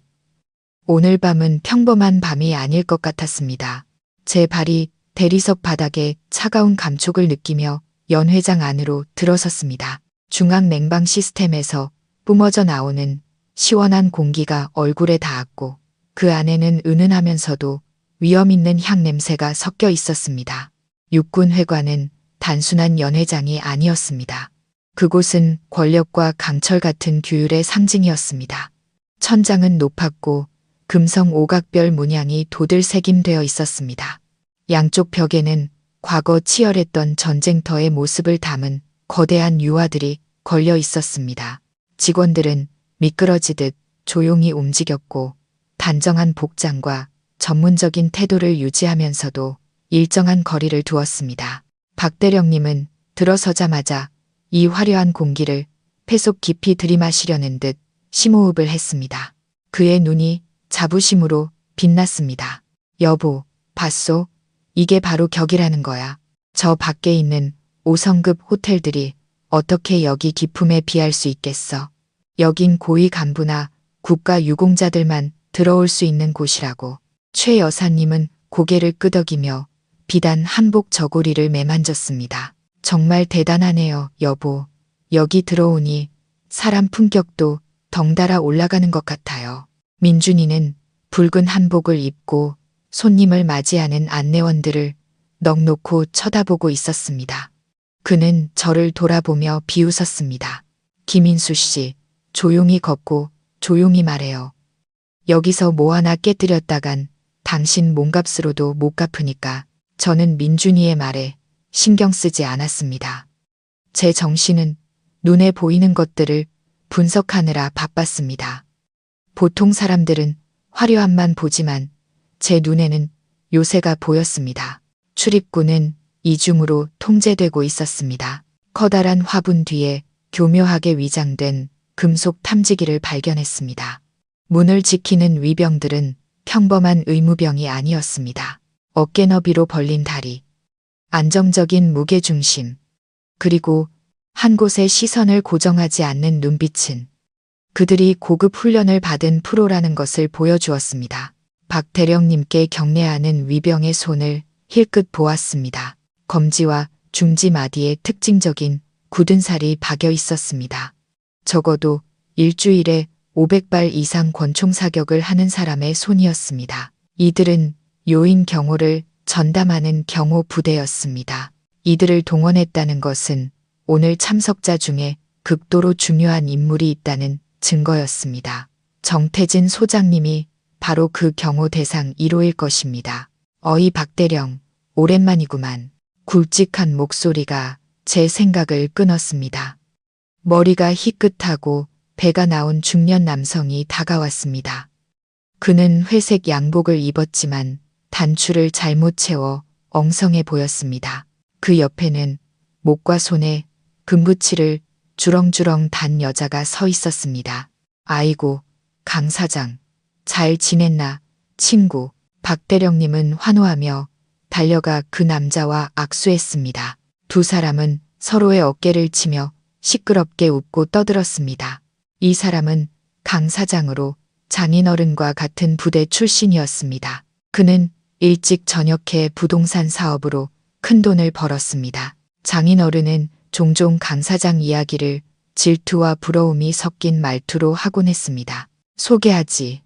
오늘 밤은 평범한 밤이 아닐 것 같았습니다. 제 발이 대리석 바닥에 차가운 감촉을 느끼며 연회장 안으로 들어섰습니다. 중앙 냉방 시스템에서 뿜어져 나오는 시원한 공기가 얼굴에 닿았고 그 안에는 은은하면서도 위험 있는 향 냄새가 섞여 있었습니다. 육군회관은 단순한 연회장이 아니었습니다. 그곳은 권력과 강철 같은 규율의 상징이었습니다. 천장은 높았고 금성 오각별 문양이 도들새김되어 있었습니다. 양쪽 벽에는 과거 치열했던 전쟁터의 모습을 담은 거대한 유화들이 걸려 있었습니다. 직원들은 미끄러지듯 조용히 움직였고 단정한 복장과 전문적인 태도를 유지하면서도 일정한 거리를 두었습니다. 박 대령님은 들어서자마자 이 화려한 공기를 폐속 깊이 들이마시려는 듯 심호흡을 했습니다. 그의 눈이 자부심으로 빛났습니다. 여보, 봤소? 이게 바로 격이라는 거야. 저 밖에 있는 5성급 호텔들이 어떻게 여기 기품에 비할 수 있겠어. 여긴 고위 간부나 국가 유공자들만 들어올 수 있는 곳이라고. 최 여사님은 고개를 끄덕이며 비단 한복 저고리를 매만졌습니다. 정말 대단하네요, 여보. 여기 들어오니 사람 품격도 덩달아 올라가는 것 같아요. 민준이는 붉은 한복을 입고 손님을 맞이하는 안내원들을 넋놓고 쳐다보고 있었습니다. 그는 저를 돌아보며 비웃었습니다. 김인수 씨, 조용히 걷고 조용히 말해요. 여기서 뭐 하나 깨뜨렸다간 당신 몸값으로도 못 갚으니까. 저는 민준이의 말에 신경 쓰지 않았습니다. 제 정신은 눈에 보이는 것들을 분석하느라 바빴습니다. 보통 사람들은 화려함만 보지만 제 눈에는 요새가 보였습니다. 출입구는 이중으로 통제되고 있었습니다. 커다란 화분 뒤에 교묘하게 위장된 금속 탐지기를 발견했습니다. 문을 지키는 위병들은 평범한 의무병이 아니었습니다. 어깨 너비로 벌린 다리, 안정적인 무게중심, 그리고 한 곳에 시선을 고정하지 않는 눈빛은 그들이 고급 훈련을 받은 프로라는 것을 보여주었습니다. 박 대령님께 경례하는 위병의 손을 힐끗 보았습니다. 검지와 중지 마디에 특징적인 굳은 살이 박여 있었습니다. 적어도 일주일에 500발 이상 권총 사격을 하는 사람의 손이었습니다. 이들은 요인 경호를 전담하는 경호 부대였습니다. 이들을 동원했다는 것은 오늘 참석자 중에 극도로 중요한 인물이 있다는 증거였습니다. 정태진 소장님이 바로 그 경호 대상 1호일 것입니다. 어이 박대령, 오랜만이구만. 굵직한 목소리가 제 생각을 끊었습니다. 머리가 희끗하고 배가 나온 중년 남성이 다가왔습니다. 그는 회색 양복을 입었지만 단추를 잘못 채워 엉성해 보였습니다. 그 옆에는 목과 손에 금붙이를 주렁주렁 단 여자가 서 있었습니다. 아이고, 강 사장. 잘 지냈나, 친구. 박 대령님은 환호하며 달려가 그 남자와 악수했습니다. 두 사람은 서로의 어깨를 치며 시끄럽게 웃고 떠들었습니다. 이 사람은 강 사장으로 장인어른과 같은 부대 출신이었습니다. 그는 일찍 전역해 부동산 사업으로 큰 돈을 벌었습니다. 장인어른은 종종 강 사장 이야기를 질투와 부러움이 섞인 말투로 하곤 했습니다. 소개하지.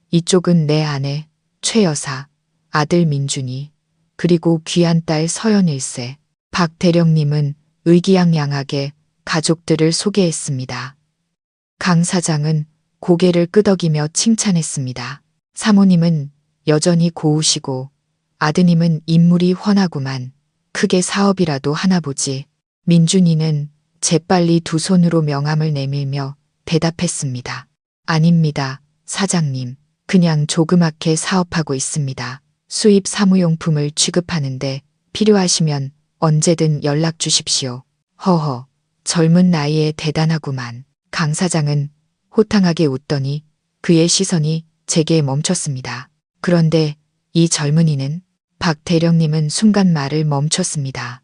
이쪽은 내 아내 최 여사, 아들 민준이, 그리고 귀한 딸 서연일세. 박 대령님은 의기양양하게 가족들을 소개했습니다. 강 사장은 고개를 끄덕이며 칭찬했습니다. 사모님은 여전히 고우시고 아드님은 인물이 훤하구만. 크게 사업이라도 하나 보지. 민준이는 재빨리 두 손으로 명함을 내밀며 대답했습니다. 아닙니다, 사장님. 그냥 조그맣게 사업하고 있습니다. 수입 사무용품을 취급하는데 필요하시면 언제든 연락 주십시오. 허허, 젊은 나이에 대단하구만. 강 사장은 호탕하게 웃더니 그의 시선이 제게 멈췄습니다. 그런데 이 젊은이는? 박 대령님은 순간 말을 멈췄습니다.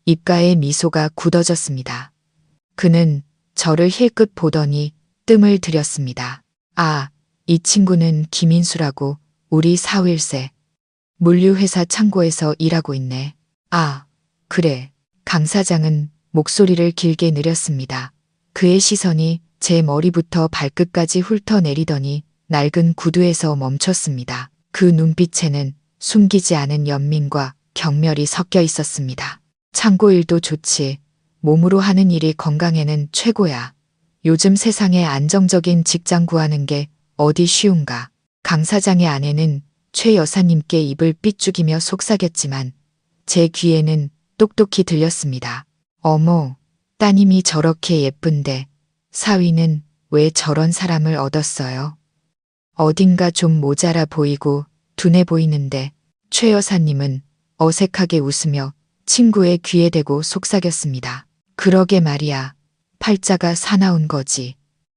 입가에 미소가 굳어졌습니다. 그는 저를 힐끗 보더니 뜸을 들였습니다. 아, 이 친구는 김인수라고 우리 사위일세. 물류회사 창고에서 일하고 있네. 아, 그래. 강 사장은 목소리를 길게 느렸습니다. 그의 시선이 제 머리부터 발끝까지 훑어내리더니 낡은 구두에서 멈췄습니다. 그 눈빛에는 숨기지 않은 연민과 경멸이 섞여 있었습니다. 창고 일도 좋지. 몸으로 하는 일이 건강에는 최고야. 요즘 세상에 안정적인 직장 구하는 게 어디 쉬운가. 강 사장의 아내는 최 여사님께 입을 삐죽이며 속삭였지만 제 귀에는 똑똑히 들렸습니다. 어머, 따님이 저렇게 예쁜데 사위는 왜 저런 사람을 얻었어요? 어딘가 좀 모자라 보이고 둔해 보이는데. 최 여사님은 어색하게 웃으며 친구의 귀에 대고 속삭였습니다. 그러게 말이야. 팔자가 사나운 거지.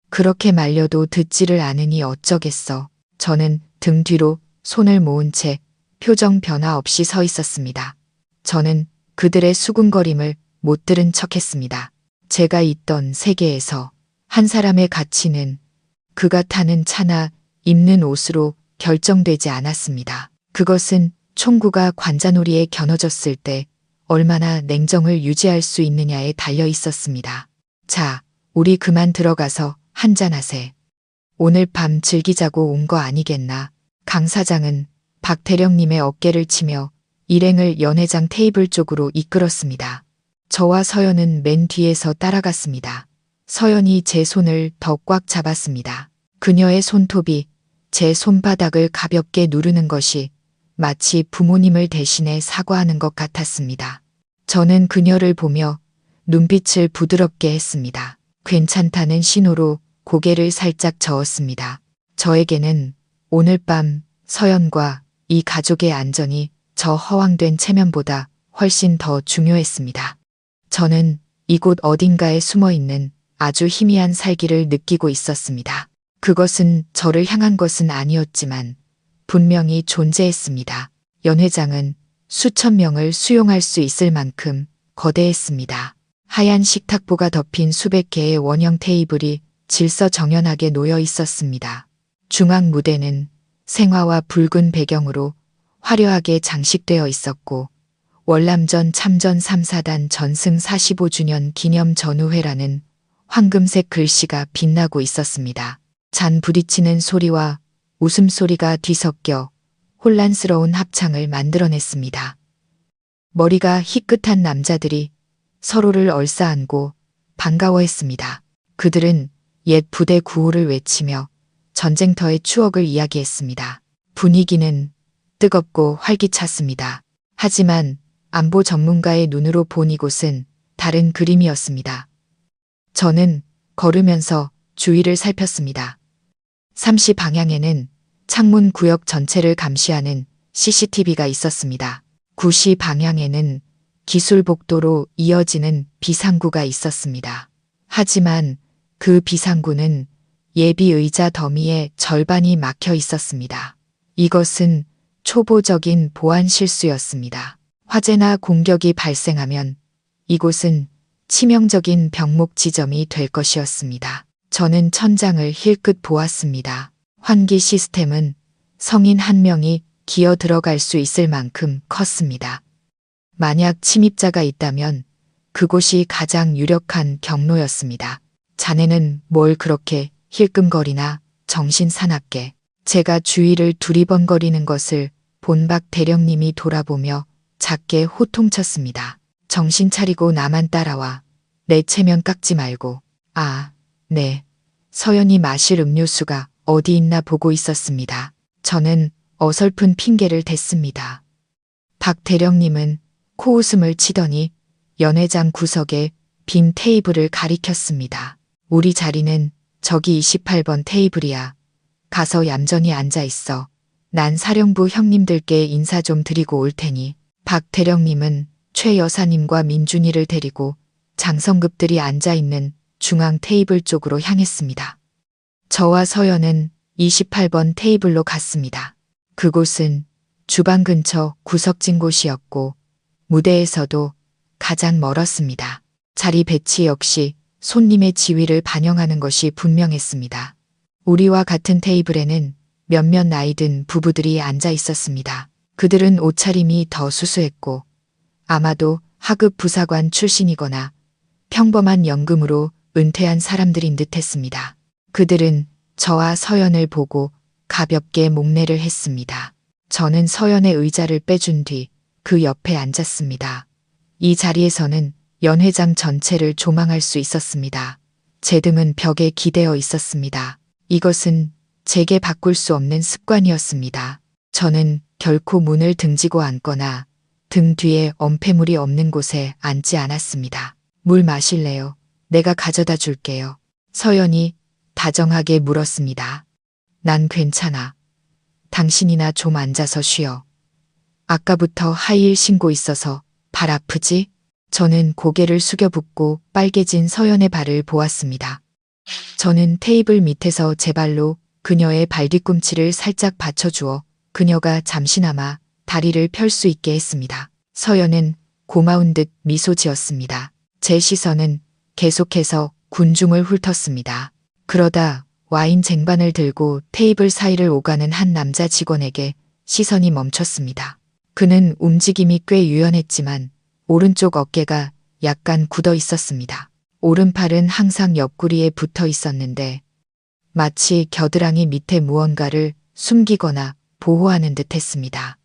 그렇게 말려도 듣지를 않으니 어쩌겠어. 저는 등 뒤로 손을 모은 채 표정 변화 없이 서 있었습니다. 저는 그들의 수군거림을 못 들은 척했습니다. 제가 있던 세계에서 한 사람의 가치는 그가 타는 차나 입는 옷으로 결정되지 않았습니다. 그것은 총구가 관자놀이에 겨눠졌을 때 얼마나 냉정을 유지할 수 있느냐에 달려 있었습니다. 자, 우리 그만 들어가서 한잔하세. 오늘 밤 즐기자고 온 거 아니겠나. 강 사장은 박 대령님의 어깨를 치며 일행을 연회장 테이블 쪽으로 이끌었습니다. 저와 서연은 맨 뒤에서 따라갔습니다. 서연이 제 손을 더 꽉 잡았습니다. 그녀의 손톱이 제 손바닥을 가볍게 누르는 것이 마치 부모님을 대신해 사과하는 것 같았습니다. 저는 그녀를 보며 눈빛을 부드럽게 했습니다. 괜찮다는 신호로 고개를 살짝 저었습니다. 저에게는 오늘 밤 서연과 이 가족의 안전이 저 허황된 체면보다 훨씬 더 중요했습니다. 저는 이곳 어딘가에 숨어 있는 아주 희미한 살기를 느끼고 있었습니다. 그것은 저를 향한 것은 아니었지만 분명히 존재했습니다. 연회장은 수천 명을 수용할 수 있을 만큼 거대했습니다. 하얀 식탁보가 덮인 수백 개의 원형 테이블이 질서정연하게 놓여 있었습니다. 중앙 무대는 생화와 붉은 배경으로 화려하게 장식되어 있었고 월남전 참전 3사단 전승 45주년 기념 전우회라는 황금색 글씨가 빛나고 있었습니다. 잔 부딪히는 소리와 웃음소리가 뒤섞여 혼란스러운 합창을 만들어냈습니다. 머리가 희끗한 남자들이 서로를 얼싸안고 반가워했습니다. 그들은 옛 부대 구호를 외치며 전쟁터의 추억을 이야기했습니다. 분위기는 뜨겁고 활기찼습니다. 하지만 안보 전문가의 눈으로 본 이곳은 다른 그림이었습니다. 저는 걸으면서 주위를 살폈습니다. 3시 방향에는 창문 구역 전체를 감시하는 CCTV가 있었습니다. 9시 방향에는 기술복도로 이어지는 비상구가 있었습니다. 하지만 그 비상구는 예비 의자 더미의 절반이 막혀 있었습니다. 이것은 초보적인 보안 실수였습니다. 화재나 공격이 발생하면 이곳은 치명적인 병목 지점이 될 것이었습니다. 저는 천장을 힐끗 보았습니다. 환기 시스템은 성인 한 명이 기어 들어갈 수 있을 만큼 컸습니다. 만약 침입자가 있다면 그곳이 가장 유력한 경로였습니다. 자네는 뭘 그렇게 힐끔거리나 정신 사납게. 제가 주위를 두리번거리는 것을 본 박 대령님이 돌아보며 작게 호통쳤습니다. 정신 차리고 나만 따라와. 내 체면 깎지 말고. 아, 네. 서연이 마실 음료수가 어디 있나 보고 있었습니다. 저는 어설픈 핑계를 댔습니다. 박 대령님은 코웃음을 치더니 연회장 구석에 빈 테이블을 가리켰습니다. 우리 자리는 저기 28번 테이블이야. 가서 얌전히 앉아 있어. 난 사령부 형님들께 인사 좀 드리고 올 테니. 박 대령님은 최 여사님과 민준이를 데리고 장성급들이 앉아 있는 중앙 테이블 쪽으로 향했습니다. 저와 서연은 28번 테이블로 갔습니다. 그곳은 주방 근처 구석진 곳이었고 무대에서도 가장 멀었습니다. 자리 배치 역시 손님의 지위를 반영하는 것이 분명했습니다. 우리와 같은 테이블에는 몇몇 나이 든 부부들이 앉아 있었습니다. 그들은 옷차림이 더 수수했고 아마도 하급 부사관 출신이거나 평범한 연금으로 은퇴한 사람들인 듯했습니다. 그들은 저와 서연을 보고 가볍게 목례를 했습니다. 저는 서연의 의자를 빼준 뒤 그 옆에 앉았습니다. 이 자리에서는 연회장 전체를 조망할 수 있었습니다. 제 등은 벽에 기대어 있었습니다. 이것은 제게 바꿀 수 없는 습관이었습니다. 저는 결코 문을 등지고 앉거나 등 뒤에 엄폐물이 없는 곳에 앉지 않았습니다. 물 마실래요? 내가 가져다 줄게요. 서연이 다정하게 물었습니다. 난 괜찮아. 당신이나 좀 앉아서 쉬어. 아까부터 하이힐 신고 있어서 발 아프지? 저는 고개를 숙여붓고 빨개진 서연의 발을 보았습니다. 저는 테이블 밑에서 제 발로 그녀의 발뒤꿈치를 살짝 받쳐주어 그녀가 잠시나마 다리를 펼 수 있게 했습니다. 서연은 고마운 듯 미소 지었습니다. 제 시선은 계속해서 군중을 훑었습니다. 그러다 와인 쟁반을 들고 테이블 사이를 오가는 한 남자 직원에게 시선이 멈췄습니다. 그는 움직임이 꽤 유연했지만 오른쪽 어깨가 약간 굳어 있었습니다. 오른팔은 항상 옆구리에 붙어 있었는데 마치 겨드랑이 밑에 무언가를 숨기거나 보호하는 듯 했습니다.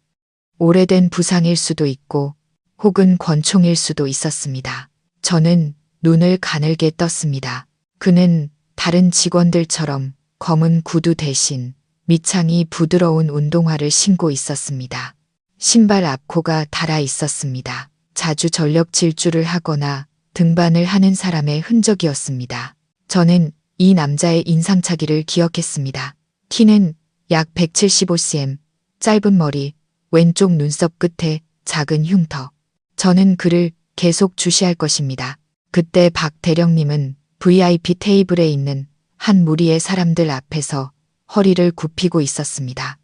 오래된 부상일 수도 있고 혹은 권총일 수도 있었습니다. 저는 눈을 가늘게 떴습니다. 그는 다른 직원들처럼 검은 구두 대신 밑창이 부드러운 운동화를 신고 있었습니다. 신발 앞코가 닳아 있었습니다. 자주 전력 질주를 하거나 등반을 하는 사람의 흔적이었습니다. 저는 이 남자의 인상차기를 기억했습니다. 키는 약 175cm, 짧은 머리, 왼쪽 눈썹 끝에 작은 흉터. 저는 그를 계속 주시할 것입니다. 그때 박 대령님은 VIP 테이블에 있는 한 무리의 사람들 앞에서 허리를 굽히고 있었습니다.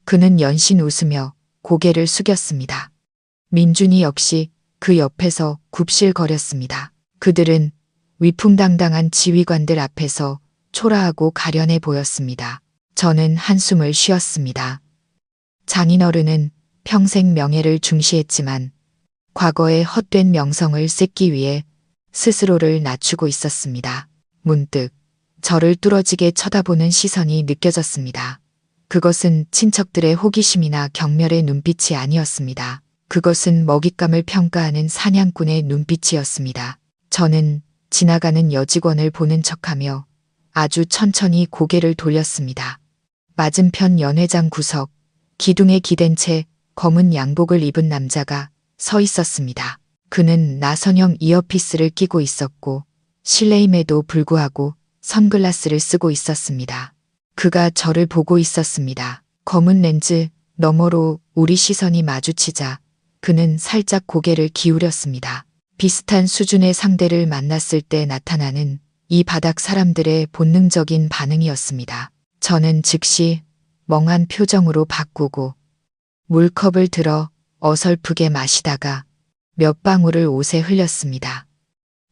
그는 연신 웃으며 고개를 숙였습니다. 민준이 역시 그 옆에서 굽실거렸습니다. 그들은 위풍당당한 지휘관들 앞에서 초라하고 가련해 보였습니다. 저는 한숨을 쉬었습니다. 장인어른은 평생 명예를 중시했지만 과거의 헛된 명성을 씻기 위해 스스로를 낮추고 있었습니다. 문득 저를 뚫어지게 쳐다보는 시선이 느껴졌습니다. 그것은 친척들의 호기심이나 경멸의 눈빛이 아니었습니다. 그것은 먹잇감을 평가하는 사냥꾼의 눈빛이었습니다. 저는 지나가는 여직원을 보는 척하며 아주 천천히 고개를 돌렸습니다. 맞은편 연회장 구석, 기둥에 기댄 채 검은 양복을 입은 남자가 서 있었습니다. 그는 나선형 이어피스를 끼고 있었고 실내임에도 불구하고 선글라스를 쓰고 있었습니다. 그가 저를 보고 있었습니다. 검은 렌즈 너머로 우리 시선이 마주치자 그는 살짝 고개를 기울였습니다. 비슷한 수준의 상대를 만났을 때 나타나는 이 바닥 사람들의 본능적인 반응이었습니다. 저는 즉시 멍한 표정으로 바꾸고 물컵을 들어 어설프게 마시다가 몇 방울을 옷에 흘렸습니다.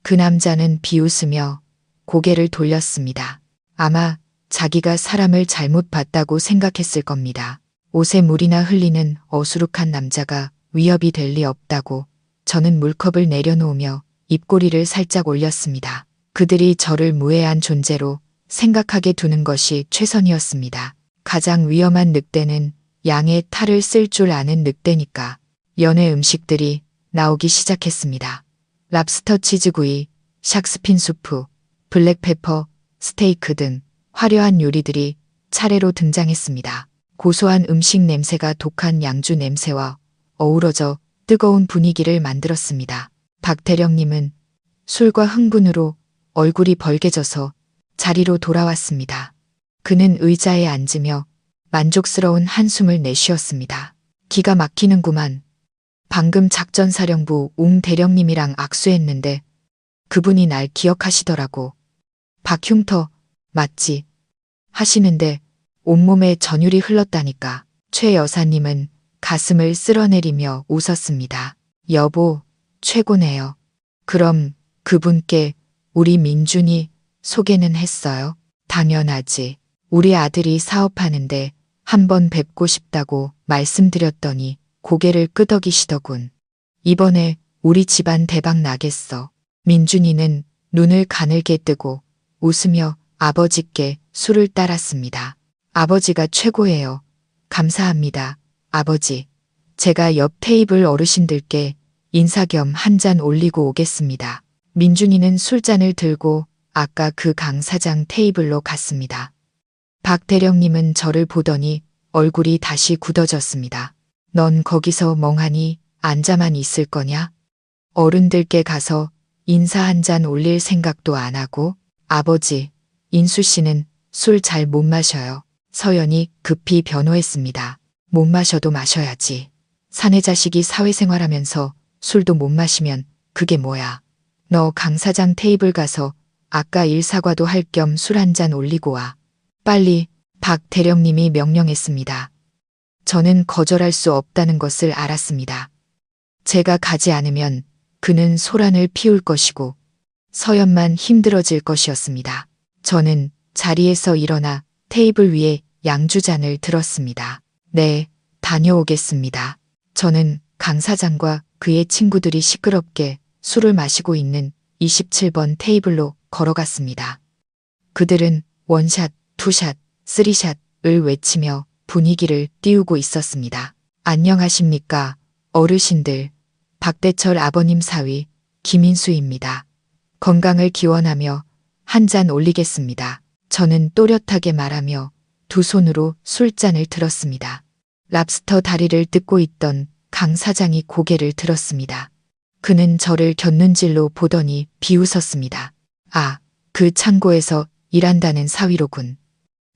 그 남자는 비웃으며 고개를 돌렸습니다. 아마 자기가 사람을 잘못 봤다고 생각했을 겁니다. 옷에 물이나 흘리는 어수룩한 남자가 위협이 될 리 없다고 저는 물컵을 내려놓으며 입꼬리를 살짝 올렸습니다. 그들이 저를 무해한 존재로 생각하게 두는 것이 최선이었습니다. 가장 위험한 늑대는 양의 탈을 쓸 줄 아는 늑대니까. 연회 음식들이 나오기 시작했습니다. 랍스터 치즈구이, 샥스핀 수프, 블랙페퍼, 스테이크 등 화려한 요리들이 차례로 등장했습니다. 고소한 음식 냄새가 독한 양주 냄새와 어우러져 뜨거운 분위기를 만들었습니다. 박 대령님은 술과 흥분으로 얼굴이 벌개져서 자리로 돌아왔습니다. 그는 의자에 앉으며 만족스러운 한숨을 내쉬었습니다. 기가 막히는구만. 방금 작전사령부 웅 대령님이랑 악수했는데 그분이 날 기억하시더라고. 박흉터 맞지? 하시는데 온몸에 전율이 흘렀다니까. 최 여사님은 가슴을 쓸어내리며 웃었습니다. 여보, 최고네요. 그럼 그분께 우리 민준이 소개는 했어요? 당연하지. 우리 아들이 사업하는데 한번 뵙고 싶다고 말씀드렸더니 고개를 끄덕이시더군. 이번에 우리 집안 대박 나겠어. 민준이는 눈을 가늘게 뜨고 웃으며 아버지께 술을 따랐습니다. 아버지가 최고예요. 감사합니다. 아버지, 제가 옆 테이블 어르신들께 인사 겸 한 잔 올리고 오겠습니다. 민준이는 술잔을 들고 아까 그 강 사장 테이블로 갔습니다. 박 대령님은 저를 보더니 얼굴이 다시 굳어졌습니다. 넌 거기서 멍하니 앉아만 있을 거냐? 어른들께 가서 인사 한 잔 올릴 생각도 안 하고? 아버지, 인수 씨는 술 잘 못 마셔요. 서연이 급히 변호했습니다. 못 마셔도 마셔야지. 사내 자식이 사회생활하면서 술도 못 마시면 그게 뭐야. 너 강 사장 테이블 가서 아까 일 사과도 할 겸 술 한 잔 올리고 와. 빨리. 박 대령님이 명령했습니다. 저는 거절할 수 없다는 것을 알았습니다. 제가 가지 않으면 그는 소란을 피울 것이고 서연만 힘들어질 것이었습니다. 저는 자리에서 일어나 테이블 위에 양주잔을 들었습니다. 네, 다녀오겠습니다. 저는 강 사장과 그의 친구들이 시끄럽게 술을 마시고 있는 27번 테이블로 걸어갔습니다. 그들은 원샷, 투샷, 쓰리샷을 외치며 분위기를 띄우고 있었습니다. 안녕하십니까, 어르신들. 박대철 아버님 사위 김인수입니다. 건강을 기원하며 한 잔 올리겠습니다. 저는 또렷하게 말하며 두 손으로 술잔을 들었습니다. 랍스터 다리를 뜯고 있던 강 사장이 고개를 들었습니다. 그는 저를 곁눈질로 보더니 비웃었습니다. 아, 그 창고에서 일한다는 사위로군.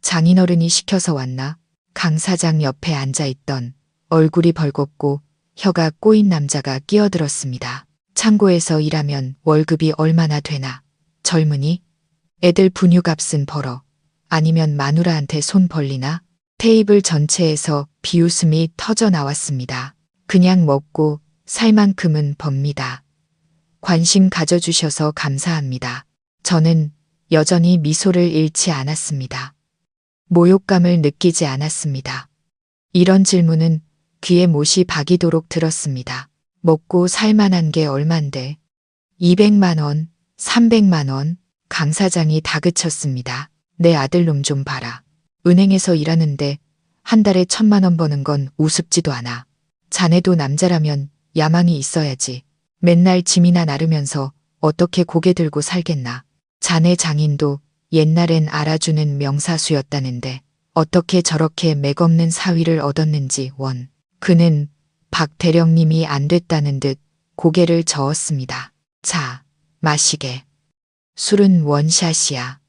장인어른이 시켜서 왔나? 강 사장 옆에 앉아있던 얼굴이 벌겋고 혀가 꼬인 남자가 끼어들었습니다. 창고에서 일하면 월급이 얼마나 되나? 젊은이? 애들 분유값은 벌어. 아니면 마누라한테 손 벌리나? 테이블 전체에서 비웃음이 터져 나왔습니다. 그냥 먹고 살 만큼은 법니다. 관심 가져주셔서 감사합니다. 저는 여전히 미소를 잃지 않았습니다. 모욕감을 느끼지 않았습니다. 이런 질문은 귀에 못이 박이도록 들었습니다. 먹고 살만한 게 얼만데? 200만 원, 300만 원, 강 사장이 다그쳤습니다. 내 아들놈 좀 봐라. 은행에서 일하는데 한 달에 1,000만 원 버는 건 우습지도 않아. 자네도 남자라면 야망이 있어야지. 맨날 짐이나 나르면서 어떻게 고개 들고 살겠나. 자네 장인도 옛날엔 알아주는 명사수였다는데 어떻게 저렇게 맥없는 사위를 얻었는지 원. 그는 박 대령님이 안 됐다는 듯 고개를 저었습니다. 자, 마시게. 술은 원샷이야.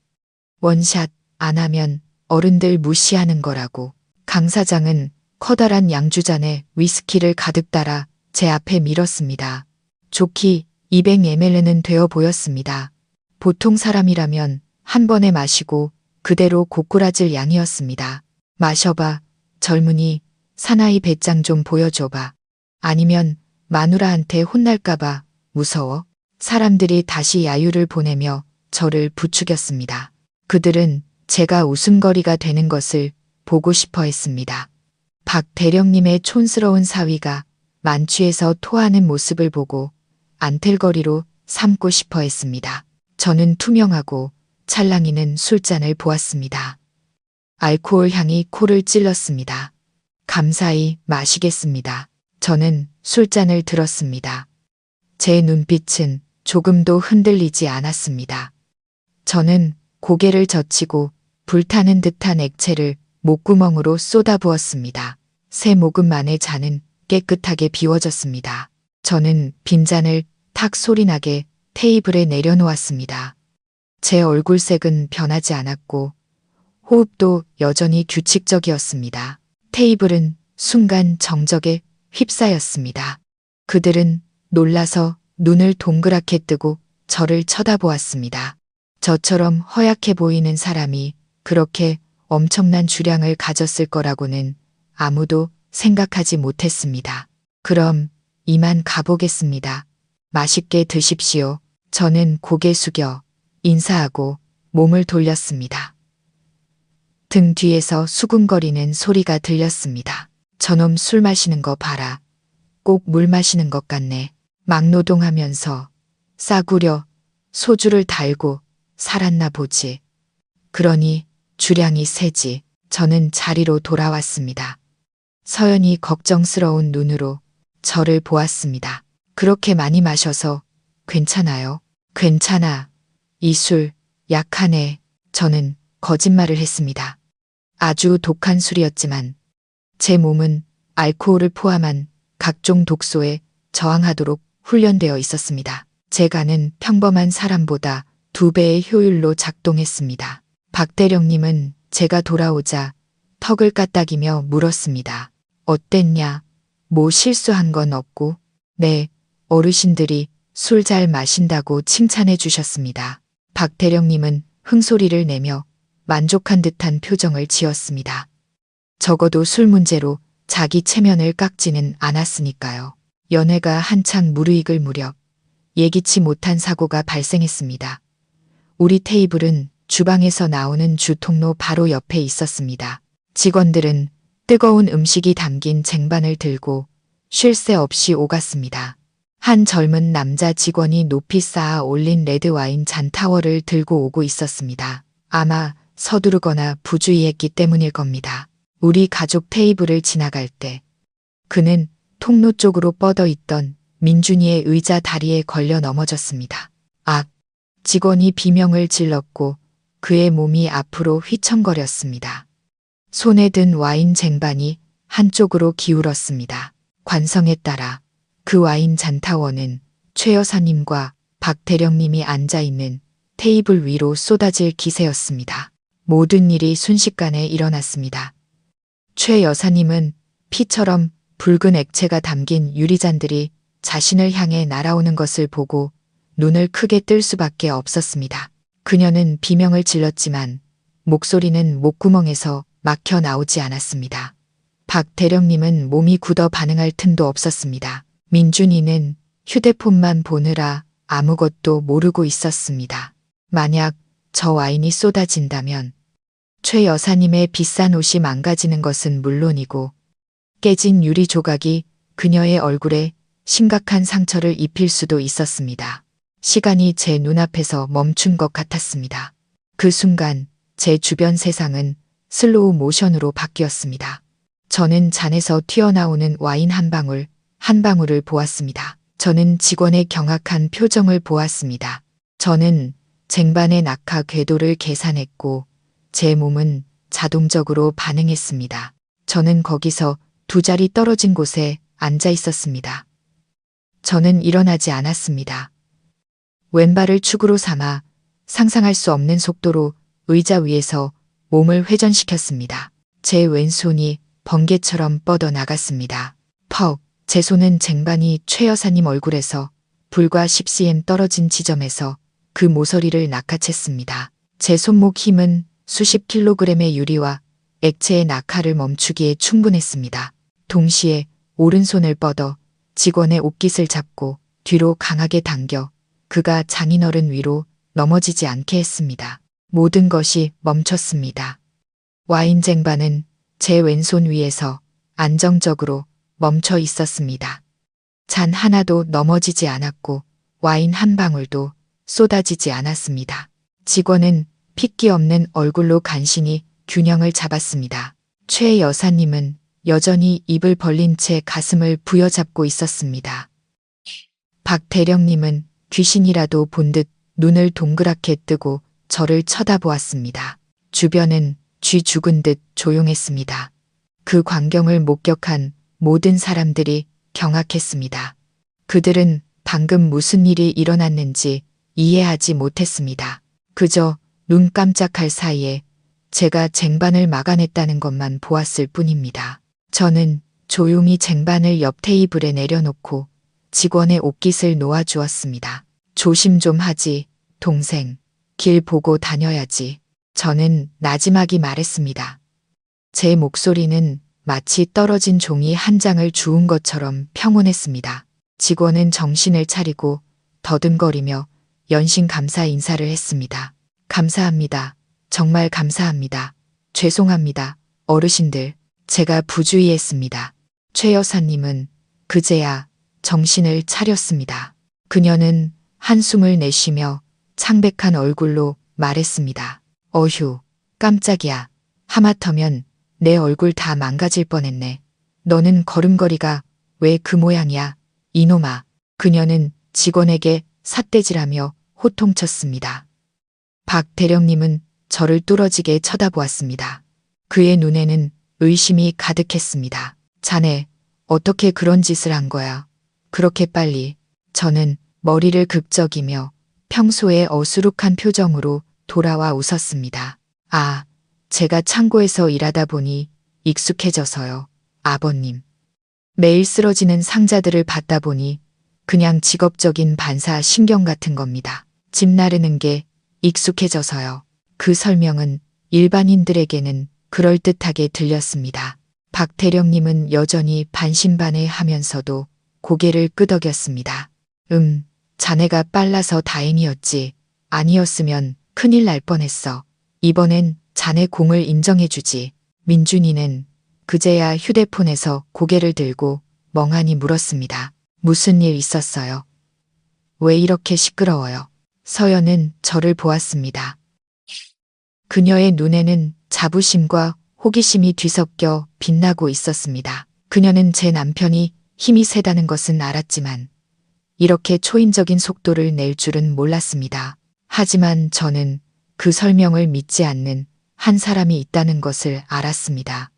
원샷 안 하면 어른들 무시하는 거라고. 강 사장은 커다란 양주잔에 위스키를 가득 따라 제 앞에 밀었습니다. 좋기 200ml는 되어 보였습니다. 보통 사람이라면 한 번에 마시고 그대로 고꾸라질 양이었습니다. 마셔봐, 젊은이. 사나이 배짱 좀 보여줘봐. 아니면 마누라한테 혼날까봐 무서워? 사람들이 다시 야유를 보내며 저를 부추겼습니다. 그들은 제가 웃음거리가 되는 것을 보고 싶어 했습니다. 박 대령님의 촌스러운 사위가 만취해서 토하는 모습을 보고 안틀거리로 삼고 싶어 했습니다. 저는 투명하고 찰랑이는 술잔을 보았습니다. 알코올 향이 코를 찔렀습니다. 감사히 마시겠습니다. 저는 술잔을 들었습니다. 제 눈빛은 조금도 흔들리지 않았습니다. 저는 고개를 젖히고 불타는 듯한 액체를 목구멍으로 쏟아부었습니다. 세 모금 만에 잔은 깨끗하게 비워졌습니다. 저는 빈잔을 탁 소리나게 테이블에 내려놓았습니다. 제 얼굴색은 변하지 않았고 호흡도 여전히 규칙적이었습니다. 테이블은 순간 정적에 휩싸였습니다. 그들은 놀라서 눈을 동그랗게 뜨고 저를 쳐다보았습니다. 저처럼 허약해 보이는 사람이 그렇게 엄청난 주량을 가졌을 거라고는 아무도 생각하지 못했습니다. 그럼 이만 가보겠습니다. 맛있게 드십시오. 저는 고개 숙여 인사하고 몸을 돌렸습니다. 등 뒤에서 수군거리는 소리가 들렸습니다. 저놈 술 마시는 거 봐라. 꼭 물 마시는 것 같네. 막노동하면서 싸구려 소주를 달고 살았나 보지. 그러니 주량이 세지. 저는 자리로 돌아왔습니다. 서연이 걱정스러운 눈으로 저를 보았습니다. 그렇게 많이 마셔서 괜찮아요? 괜찮아. 이 술 약하네. 저는 거짓말을 했습니다. 아주 독한 술이었지만 제 몸은 알코올을 포함한 각종 독소에 저항하도록 훈련되어 있었습니다. 제 간은 평범한 사람보다 2배의 효율로 작동했습니다. 박 대령님은 제가 돌아오자 턱을 까딱이며 물었습니다. 어땠냐? 뭐 실수한 건 없고? 네, 어르신들이 술 잘 마신다고 칭찬해 주셨습니다. 박 대령님은 흥소리를 내며 만족한 듯한 표정을 지었습니다. 적어도 술 문제로 자기 체면을 깎지는 않았으니까요. 연회가 한창 무르익을 무렵 예기치 못한 사고가 발생했습니다. 우리 테이블은 주방에서 나오는 주통로 바로 옆에 있었습니다. 직원들은 뜨거운 음식이 담긴 쟁반을 들고 쉴 새 없이 오갔습니다. 한 젊은 남자 직원이 높이 쌓아 올린 레드와인 잔타워를 들고 오고 있었습니다. 아마 서두르거나 부주의했기 때문일 겁니다. 우리 가족 테이블을 지나갈 때 그는 통로 쪽으로 뻗어 있던 민준이의 의자 다리에 걸려 넘어졌습니다. 악! 직원이 비명을 질렀고 그의 몸이 앞으로 휘청거렸습니다. 손에 든 와인 쟁반이 한쪽으로 기울었습니다. 관성에 따라 그 와인 잔타워는 최 여사님과 박 대령님이 앉아있는 테이블 위로 쏟아질 기세였습니다. 모든 일이 순식간에 일어났습니다. 최 여사님은 피처럼 붉은 액체가 담긴 유리잔들이 자신을 향해 날아오는 것을 보고 눈을 크게 뜰 수밖에 없었습니다. 그녀는 비명을 질렀지만 목소리는 목구멍에서 막혀 나오지 않았습니다. 박 대령님은 몸이 굳어 반응할 틈도 없었습니다. 민준이는 휴대폰만 보느라 아무것도 모르고 있었습니다. 만약 저 와인이 쏟아진다면 최 여사님의 비싼 옷이 망가지는 것은 물론이고 깨진 유리 조각이 그녀의 얼굴에 심각한 상처를 입힐 수도 있었습니다. 시간이 제 눈앞에서 멈춘 것 같았습니다. 그 순간 제 주변 세상은 슬로우 모션으로 바뀌었습니다. 저는 잔에서 튀어나오는 와인 한 방울 한 방울을 보았습니다. 저는 직원의 경악한 표정을 보았습니다. 저는 쟁반의 낙하 궤도를 계산했고 제 몸은 자동적으로 반응했습니다. 저는 거기서 두 자리 떨어진 곳에 앉아 있었습니다. 저는 일어나지 않았습니다. 왼발을 축으로 삼아 상상할 수 없는 속도로 의자 위에서 몸을 회전시켰습니다. 제 왼손이 번개처럼 뻗어 나갔습니다. 퍽! 제 손은 쟁반이 최 여사님 얼굴에서 불과 10cm 떨어진 지점에서 그 모서리를 낚아챘습니다. 제 손목 힘은 수십 킬로그램의 유리와 액체의 낙하를 멈추기에 충분했습니다. 동시에 오른손을 뻗어 직원의 옷깃을 잡고 뒤로 강하게 당겨 그가 장인어른 위로 넘어지지 않게 했습니다. 모든 것이 멈췄습니다. 와인 쟁반은 제 왼손 위에서 안정적으로 멈춰 있었습니다. 잔 하나도 넘어지지 않았고 와인 한 방울도 쏟아지지 않았습니다. 직원은 핏기 없는 얼굴로 간신히 균형을 잡았습니다. 최 여사님은 여전히 입을 벌린 채 가슴을 부여잡고 있었습니다. 박 대령님은 귀신이라도 본 듯 눈을 동그랗게 뜨고 저를 쳐다보았습니다. 주변은 쥐 죽은 듯 조용했습니다. 그 광경을 목격한 모든 사람들이 경악했습니다. 그들은 방금 무슨 일이 일어났는지 이해하지 못했습니다. 그저 눈 깜짝할 사이에 제가 쟁반을 막아냈다는 것만 보았을 뿐입니다. 저는 조용히 쟁반을 옆 테이블에 내려놓고 직원의 옷깃을 놓아주었습니다. 조심 좀 하지, 동생. 길 보고 다녀야지. 저는 나지막이 말했습니다. 제 목소리는 마치 떨어진 종이 한 장을 주운 것처럼 평온했습니다. 직원은 정신을 차리고 더듬거리며 연신 감사 인사를 했습니다. 감사합니다. 정말 감사합니다. 죄송합니다. 어르신들, 제가 부주의했습니다. 최 여사님은 그제야 정신을 차렸습니다. 그녀는 한숨을 내쉬며 창백한 얼굴로 말했습니다. 어휴, 깜짝이야. 하마터면 내 얼굴 다 망가질 뻔했네. 너는 걸음걸이가 왜 그 모양이야? 이놈아. 그녀는 직원에게 삿대질하며 호통쳤습니다. 박 대령님은 저를 뚫어지게 쳐다보았습니다. 그의 눈에는 의심이 가득했습니다. 자네, 어떻게 그런 짓을 한 거야? 그렇게 빨리. 저는 머리를 극적이며 평소의 어수룩한 표정으로 돌아와 웃었습니다. 아, 제가 창고에서 일하다 보니 익숙해져서요. 아버님. 매일 쓰러지는 상자들을 받다 보니 그냥 직업적인 반사 신경 같은 겁니다. 집 나르는 게 익숙해져서요. 그 설명은 일반인들에게는 그럴듯하게 들렸습니다. 박 대령님은 여전히 반신반의 하면서도 고개를 끄덕였습니다. 자네가 빨라서 다행이었지. 아니었으면 큰일 날 뻔했어. 이번엔 자네 공을 인정해주지. 민준이는 그제야 휴대폰에서 고개를 들고 멍하니 물었습니다. 무슨 일 있었어요? 왜 이렇게 시끄러워요? 서연은 저를 보았습니다. 그녀의 눈에는 자부심과 호기심이 뒤섞여 빛나고 있었습니다. 그녀는 제 남편이 힘이 세다는 것은 알았지만 이렇게 초인적인 속도를 낼 줄은 몰랐습니다. 하지만 저는 그 설명을 믿지 않는 한 사람이 있다는 것을 알았습니다.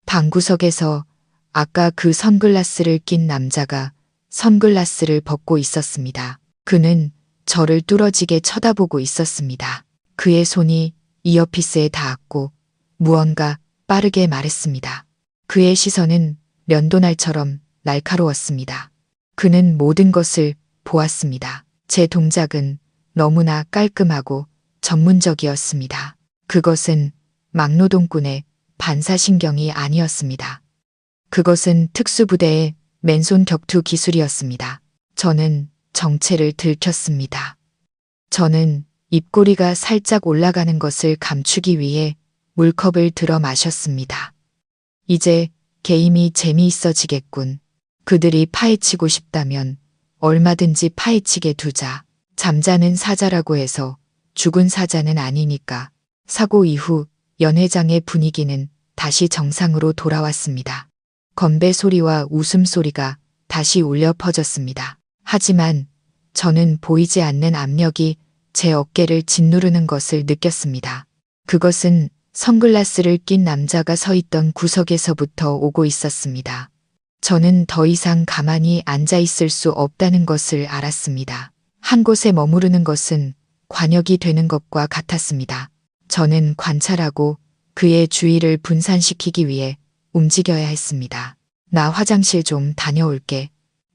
방구석에서 아까 그 선글라스를 낀 남자가 선글라스를 벗고 있었습니다. 그는 저를 뚫어지게 쳐다보고 있었습니다. 그의 손이 이어피스에 닿았고 무언가 빠르게 말했습니다. 그의 시선은 면도날처럼 날카로웠습니다. 그는 모든 것을 보았습니다. 제 동작은 너무나 깔끔하고 전문적이었습니다. 그것은 막노동꾼의 반사신경이 아니었습니다. 그것은 특수부대의 맨손 격투 기술이었습니다. 저는 정체를 들켰습니다. 저는 입꼬리가 살짝 올라가는 것을 감추기 위해 물컵을 들어 마셨습니다. 이제 게임이 재미있어지겠군. 그들이 파헤치고 싶다면 얼마든지 파헤치게 두자. 잠자는 사자라고 해서 죽은 사자는 아니니까. 사고 이후 연회장의 분위기는 다시 정상으로 돌아왔습니다. 건배 소리와 웃음소리가 다시 울려 퍼졌습니다. 하지만 저는 보이지 않는 압력이 제 어깨를 짓누르는 것을 느꼈습니다. 그것은 선글라스를 낀 남자가 서 있던 구석에서부터 오고 있었습니다. 저는 더 이상 가만히 앉아 있을 수 없다는 것을 알았습니다. 한 곳에 머무르는 것은 관역이 되는 것과 같았습니다. 저는 관찰하고 그의 주의를 분산시키기 위해 움직여야 했습니다. 나 화장실 좀 다녀올게.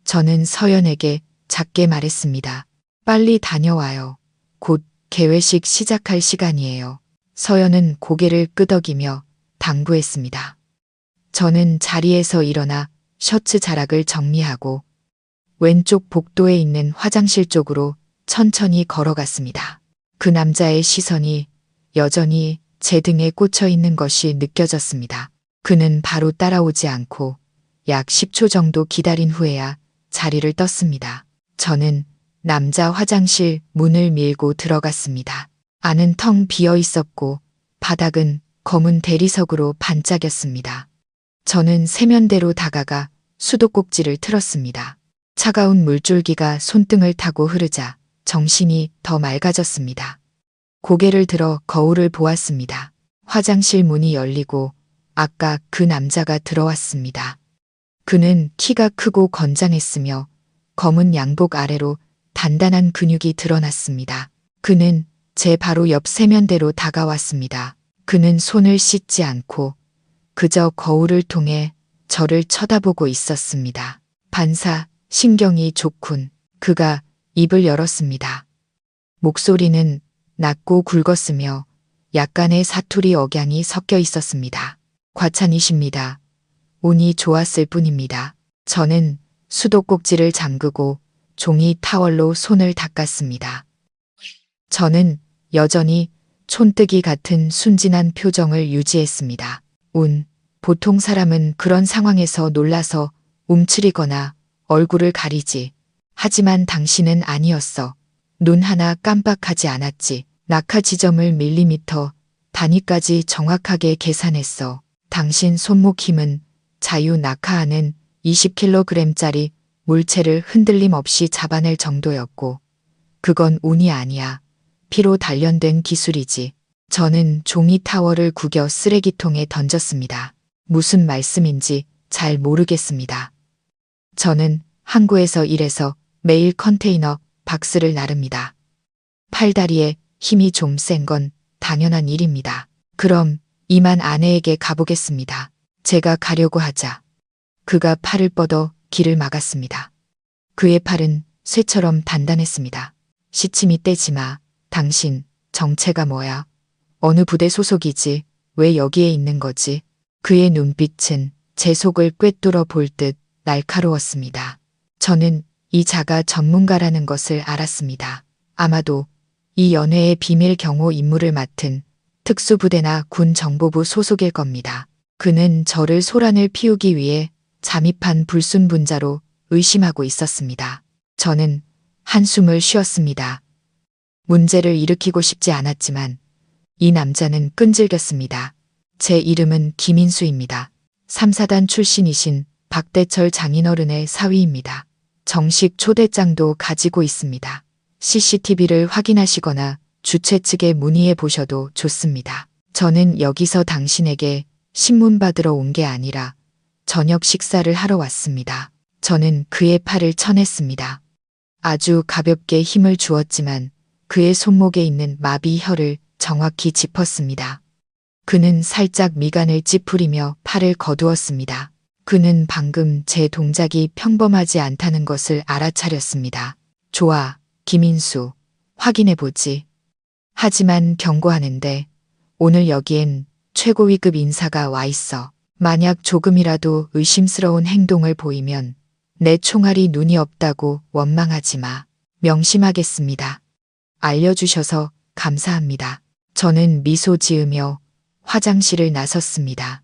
저는 서연에게 작게 말했습니다. 빨리 다녀와요. 곧 개회식 시작할 시간이에요. 서연은 고개를 끄덕이며 당부했습니다. 저는 자리에서 일어나 셔츠 자락을 정리하고 왼쪽 복도에 있는 화장실 쪽으로 천천히 걸어갔습니다. 그 남자의 시선이 여전히 제 등에 꽂혀 있는 것이 느껴졌습니다. 그는 바로 따라오지 않고 약 10초 정도 기다린 후에야 자리를 떴습니다. 저는 남자 화장실 문을 밀고 들어갔습니다. 안은 텅 비어 있었고 바닥은 검은 대리석으로 반짝였습니다. 저는 세면대로 다가가 수도꼭지를 틀었습니다. 차가운 물줄기가 손등을 타고 흐르자 정신이 더 맑아졌습니다. 고개를 들어 거울을 보았습니다. 화장실 문이 열리고 아까 그 남자가 들어왔습니다. 그는 키가 크고 건장했으며 검은 양복 아래로 단단한 근육이 드러났습니다. 그는 제 바로 옆 세면대로 다가왔습니다. 그는 손을 씻지 않고 그저 거울을 통해 저를 쳐다보고 있었습니다. 반사, 신경이 좋군. 그가 입을 열었습니다. 목소리는 낮고 굵었으며 약간의 사투리 억양이 섞여 있었습니다. 과찬이십니다. 운이 좋았을 뿐입니다. 저는 수도꼭지를 잠그고 종이 타월로 손을 닦았습니다. 저는 여전히 촌뜨기 같은 순진한 표정을 유지했습니다. 보통 사람은 그런 상황에서 놀라서 움츠리거나 얼굴을 가리지. 하지만 당신은 아니었어. 눈 하나 깜빡하지 않았지. 낙하 지점을 밀리미터 단위까지 정확하게 계산했어. 당신 손목 힘은 자유 낙하하는 20kg짜리 물체를 흔들림 없이 잡아낼 정도였고 그건 운이 아니야. 피로 단련된 기술이지. 저는 종이 타월을 구겨 쓰레기통에 던졌습니다. 무슨 말씀인지 잘 모르겠습니다. 저는 항구에서 일해서 매일 컨테이너 박스를 나릅니다. 팔다리에 힘이 좀 센 건 당연한 일입니다. 그럼 이만 아내에게 가보겠습니다. 제가 가려고 하자 그가 팔을 뻗어 길을 막았습니다. 그의 팔은 쇠처럼 단단했습니다. 시침이 떼지 마. 당신 정체가 뭐야? 어느 부대 소속이지? 왜 여기에 있는 거지? 그의 눈빛은 제 속을 꿰뚫어 볼 듯 날카로웠습니다. 저는 이 자가 전문가라는 것을 알았습니다. 아마도 이 연회의 비밀 경호 임무를 맡은 특수부대나 군 정보부 소속일 겁니다. 그는 저를 소란을 피우기 위해 잠입한 불순분자로 의심하고 있었습니다. 저는 한숨을 쉬었습니다. 문제를 일으키고 싶지 않았지만 이 남자는 끈질겼습니다. 제 이름은 김인수입니다. 3사단 출신이신 박대철 장인어른의 사위입니다. 정식 초대장도 가지고 있습니다. CCTV를 확인하시거나 주최 측에 문의해 보셔도 좋습니다. 저는 여기서 당신에게 신문 받으러 온 게 아니라 저녁 식사를 하러 왔습니다. 저는 그의 팔을 쳐냈습니다. 아주 가볍게 힘을 주었지만 그의 손목에 있는 마비혈을 정확히 짚었습니다. 그는 살짝 미간을 찌푸리며 팔을 거두었습니다. 그는 방금 제 동작이 평범하지 않다는 것을 알아차렸습니다. 좋아, 김인수. 확인해보지. 하지만 경고하는데 오늘 여기엔 최고위급 인사가 와 있어. 만약 조금이라도 의심스러운 행동을 보이면 내 총알이 눈이 없다고 원망하지 마. 명심하겠습니다. 알려주셔서 감사합니다. 저는 미소 지으며 화장실을 나섰습니다.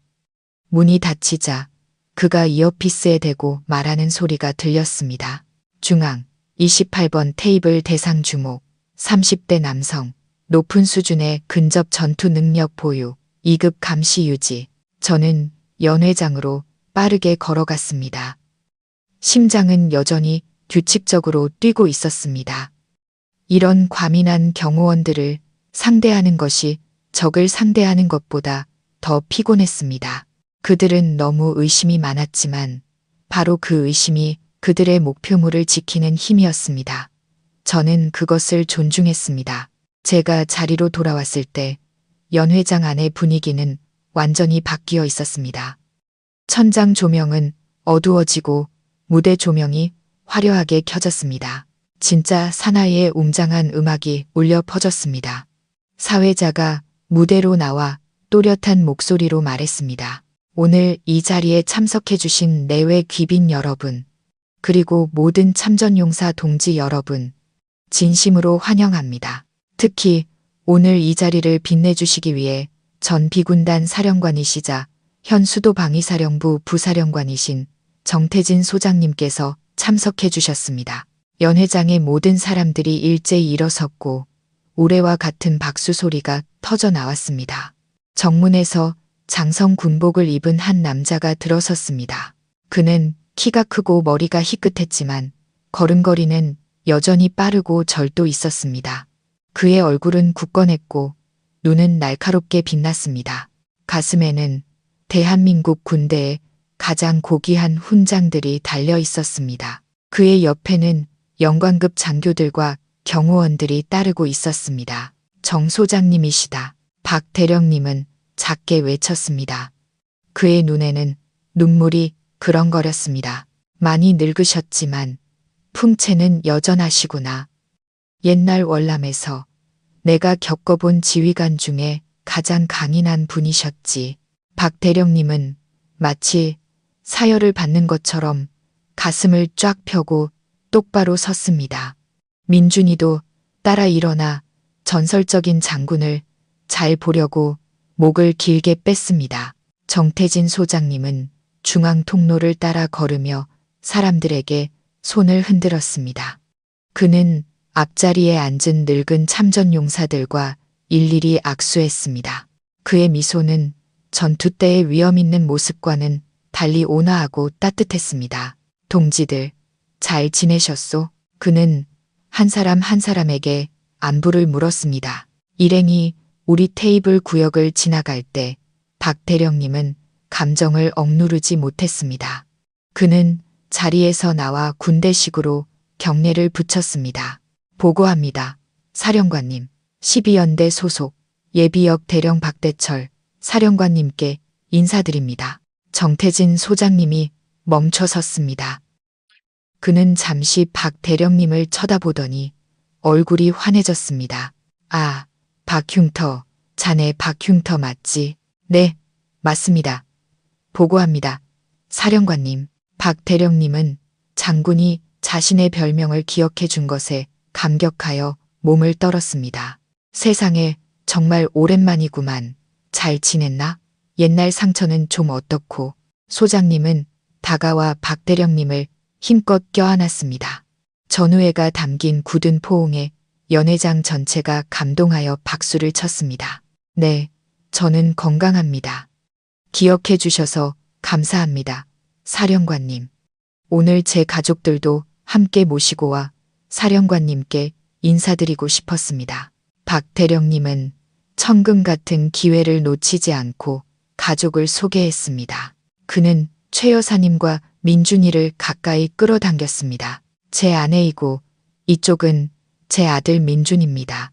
문이 닫히자 그가 이어피스에 대고 말하는 소리가 들렸습니다. 중앙 28번 테이블 대상 주목 30대 남성 높은 수준의 근접 전투 능력 보유 2급 감시 유지. 저는 연회장으로 빠르게 걸어갔습니다. 심장은 여전히 규칙적으로 뛰고 있었습니다. 이런 과민한 경호원들을 상대하는 것이 적을 상대하는 것보다 더 피곤했습니다. 그들은 너무 의심이 많았지만 바로 그 의심이 그들의 목표물을 지키는 힘이었습니다. 저는 그것을 존중했습니다. 제가 자리로 돌아왔을 때 연회장 안의 분위기는 완전히 바뀌어 있었습니다. 천장 조명은 어두워지고 무대 조명이 화려하게 켜졌습니다. 진짜 사나이의 웅장한 음악이 울려 퍼졌습니다. 사회자가 무대로 나와 또렷한 목소리로 말했습니다. 오늘 이 자리에 참석해 주신 내외 귀빈 여러분, 그리고 모든 참전용사 동지 여러분, 진심으로 환영합니다. 특히 오늘 이 자리를 빛내주시기 위해 전 비군단 사령관이시자 현 수도방위사령부 부사령관이신 정태진 소장님께서 참석해 주셨습니다. 연회장의 모든 사람들이 일제히 일어섰고 우레와 같은 박수 소리가 터져 나왔습니다. 정문에서 장성 군복을 입은 한 남자가 들어섰습니다. 그는 키가 크고 머리가 희끗했지만 걸음걸이는 여전히 빠르고 절도 있었습니다. 그의 얼굴은 굳건했고 눈은 날카롭게 빛났습니다. 가슴에는 대한민국 군대의 가장 고귀한 훈장들이 달려 있었습니다. 그의 옆에는 영관급 장교들과 경호원들이 따르고 있었습니다. 정 소장님이시다. 박 대령님은 작게 외쳤습니다. 그의 눈에는 눈물이 그렁거렸습니다. 많이 늙으셨지만 풍채는 여전하시구나. 옛날 월남에서 내가 겪어본 지휘관 중에 가장 강인한 분이셨지. 박 대령님은 마치 사열을 받는 것처럼 가슴을 쫙 펴고 똑바로 섰습니다. 민준이도 따라 일어나 전설적인 장군을 잘 보려고 목을 길게 뺐습니다. 정태진 소장님은 중앙 통로를 따라 걸으며 사람들에게 손을 흔들었습니다. 그는 앞자리에 앉은 늙은 참전용사들과 일일이 악수했습니다. 그의 미소는 전투 때의 위험 있는 모습과는 달리 온화하고 따뜻했습니다. 동지들, 잘 지내셨소? 그는 한 사람 한 사람에게 안부를 물었습니다. 일행이 우리 테이블 구역을 지나갈 때 박 대령님은 감정을 억누르지 못했습니다. 그는 자리에서 나와 군대식으로 경례를 붙였습니다. 보고합니다. 사령관님, 12연대 소속 예비역 대령 박대철 사령관님께 인사드립니다. 정태진 소장님이 멈춰 섰습니다. 그는 잠시 박 대령님을 쳐다보더니 얼굴이 환해졌습니다. 아, 박 흉터, 자네 박흉터 맞지? 네, 맞습니다. 보고합니다. 사령관님, 박 대령님은 장군이 자신의 별명을 기억해 준 것에 감격하여 몸을 떨었습니다. 세상에 정말 오랜만이구만. 잘 지냈나? 옛날 상처는 좀 어떻고? 소장님은 다가와 박 대령님을 힘껏 껴안았습니다. 전우회가 담긴 굳은 포옹에 연회장 전체가 감동하여 박수를 쳤습니다. 네, 저는 건강합니다. 기억해 주셔서 감사합니다. 사령관님. 오늘 제 가족들도 함께 모시고 와 사령관님께 인사드리고 싶었습니다. 박 대령님은 천금 같은 기회를 놓치지 않고 가족을 소개했습니다. 그는 최 여사님과 민준이를 가까이 끌어당겼습니다. 제 아내이고 이쪽은 제 아들 민준입니다.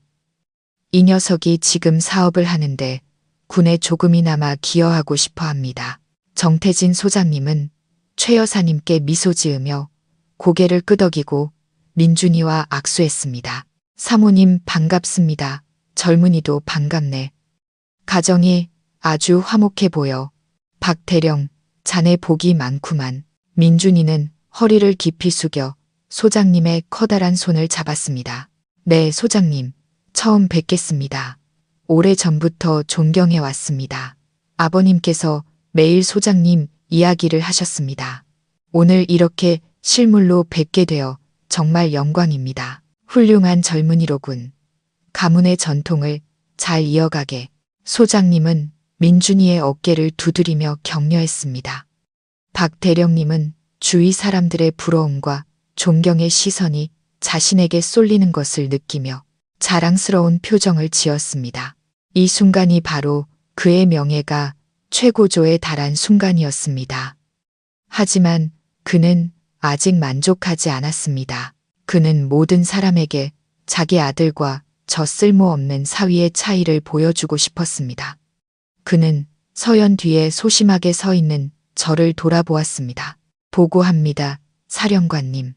이 녀석이 지금 사업을 하는데 군에 조금이나마 기여하고 싶어 합니다. 정태진 소장님은 최 여사님께 미소 지으며 고개를 끄덕이고 민준이와 악수했습니다. 사모님 반갑습니다. 젊은이도 반갑네. 가정이 아주 화목해 보여. 박 대령, 자네 복이 많구만. 민준이는 허리를 깊이 숙여 소장님의 커다란 손을 잡았습니다. 네, 소장님. 처음 뵙겠습니다. 오래전부터 존경해 왔습니다. 아버님께서 매일 소장님 이야기를 하셨습니다. 오늘 이렇게 실물로 뵙게 되어 정말 영광입니다. 훌륭한 젊은이로군. 가문의 전통을 잘 이어가게. 소장님은 민준이의 어깨를 두드리며 격려했습니다. 박 대령님은 주위 사람들의 부러움과 존경의 시선이 자신에게 쏠리는 것을 느끼며 자랑스러운 표정을 지었습니다. 이 순간이 바로 그의 명예가 최고조에 달한 순간이었습니다. 하지만 그는 아직 만족하지 않았습니다. 그는 모든 사람에게 자기 아들과 저 쓸모없는 사위의 차이를 보여주고 싶었습니다. 그는 서연 뒤에 소심하게 서 있는 저를 돌아보았습니다. 보고합니다, 사령관님.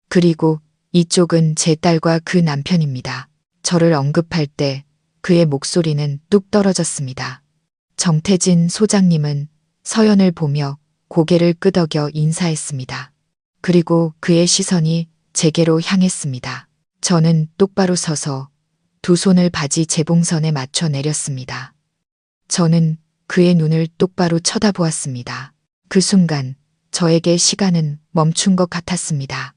그리고 이쪽은 제 딸과 그 남편입니다. 저를 언급할 때 그의 목소리는 뚝 떨어졌습니다. 정태진 소장님은 서연을 보며 고개를 끄덕여 인사했습니다. 그리고 그의 시선이 제게로 향했습니다. 저는 똑바로 서서 두 손을 바지 재봉선에 맞춰 내렸습니다. 저는 그의 눈을 똑바로 쳐다보았습니다. 그 순간 저에게 시간은 멈춘 것 같았습니다.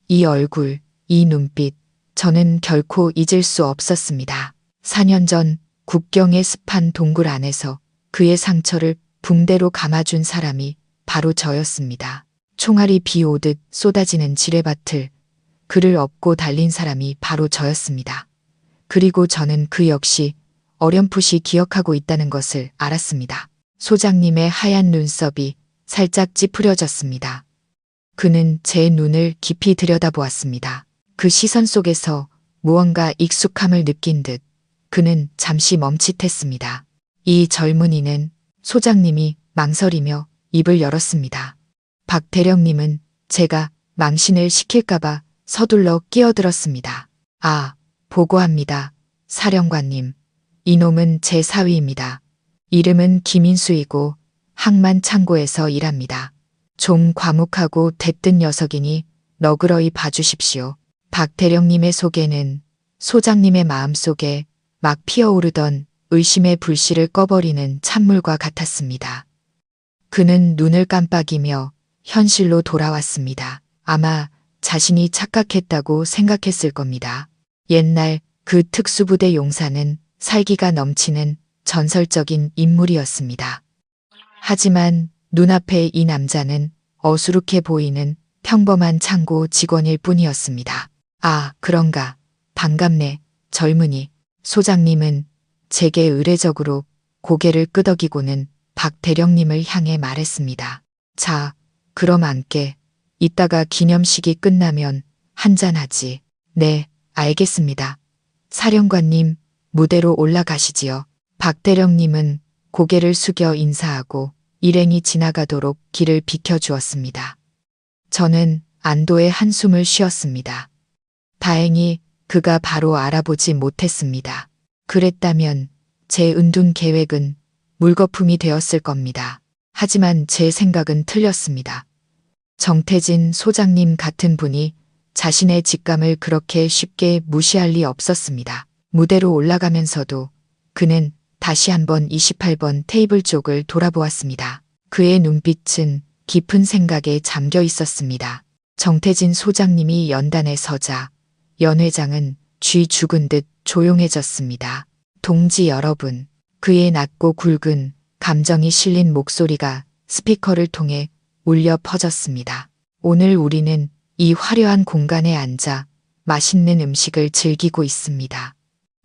이 얼굴, 이 눈빛, 저는 결코 잊을 수 없었습니다. 4년 전 국경의 습한 동굴 안에서 그의 상처를 붕대로 감아준 사람이 바로 저였습니다. 총알이 비 오듯 쏟아지는 지뢰밭을 그를 업고 달린 사람이 바로 저였습니다. 그리고 저는 그 역시 어렴풋이 기억하고 있다는 것을 알았습니다. 소장님의 하얀 눈썹이 살짝 찌푸려졌습니다. 그는 제 눈을 깊이 들여다보았습니다. 그 시선 속에서 무언가 익숙함을 느낀 듯 그는 잠시 멈칫했습니다. 이 젊은이는 소장님이 망설이며 입을 열었습니다. 박 대령님은 제가 망신을 시킬까봐 서둘러 끼어들었습니다. 아, 보고합니다. 사령관님. 이놈은 제 사위입니다. 이름은 김인수이고 항만 창고에서 일합니다. 좀 과묵하고 대뜬 녀석이니 너그러이 봐주십시오. 박 대령님의 속에는 소장님의 마음속에 막 피어오르던 의심의 불씨를 꺼버리는 찬물과 같았습니다. 그는 눈을 깜빡이며 현실로 돌아왔습니다. 아마 자신이 착각했다고 생각했을 겁니다. 옛날 그 특수부대 용사는 살기가 넘치는 전설적인 인물이었습니다. 하지만 눈앞의 이 남자는 어수룩해 보이는 평범한 창고 직원일 뿐이었습니다. 아, 그런가. 반갑네, 젊은이. 소장님은 제게 의례적으로 고개를 끄덕이고는 박 대령님을 향해 말했습니다. 자, 그럼 앉게. 이따가 기념식이 끝나면 한잔하지. 네, 알겠습니다. 사령관님, 무대로 올라가시지요. 박 대령님은 고개를 숙여 인사하고 일행이 지나가도록 길을 비켜주었습니다. 저는 안도의 한숨을 쉬었습니다. 다행히 그가 바로 알아보지 못했습니다. 그랬다면 제 은둔 계획은 물거품이 되었을 겁니다. 하지만 제 생각은 틀렸습니다. 정태진 소장님 같은 분이 자신의 직감을 그렇게 쉽게 무시할 리 없었습니다. 무대로 올라가면서도 그는 다시 한번 28번 테이블 쪽을 돌아보았습니다. 그의 눈빛은 깊은 생각에 잠겨 있었습니다. 정태진 소장님이 연단에 서자 연 회장은 쥐 죽은 듯 조용해졌습니다. 동지 여러분, 그의 낮고 굵은 감정이 실린 목소리가 스피커를 통해 울려 퍼졌습니다. 오늘 우리는 이 화려한 공간에 앉아 맛있는 음식을 즐기고 있습니다.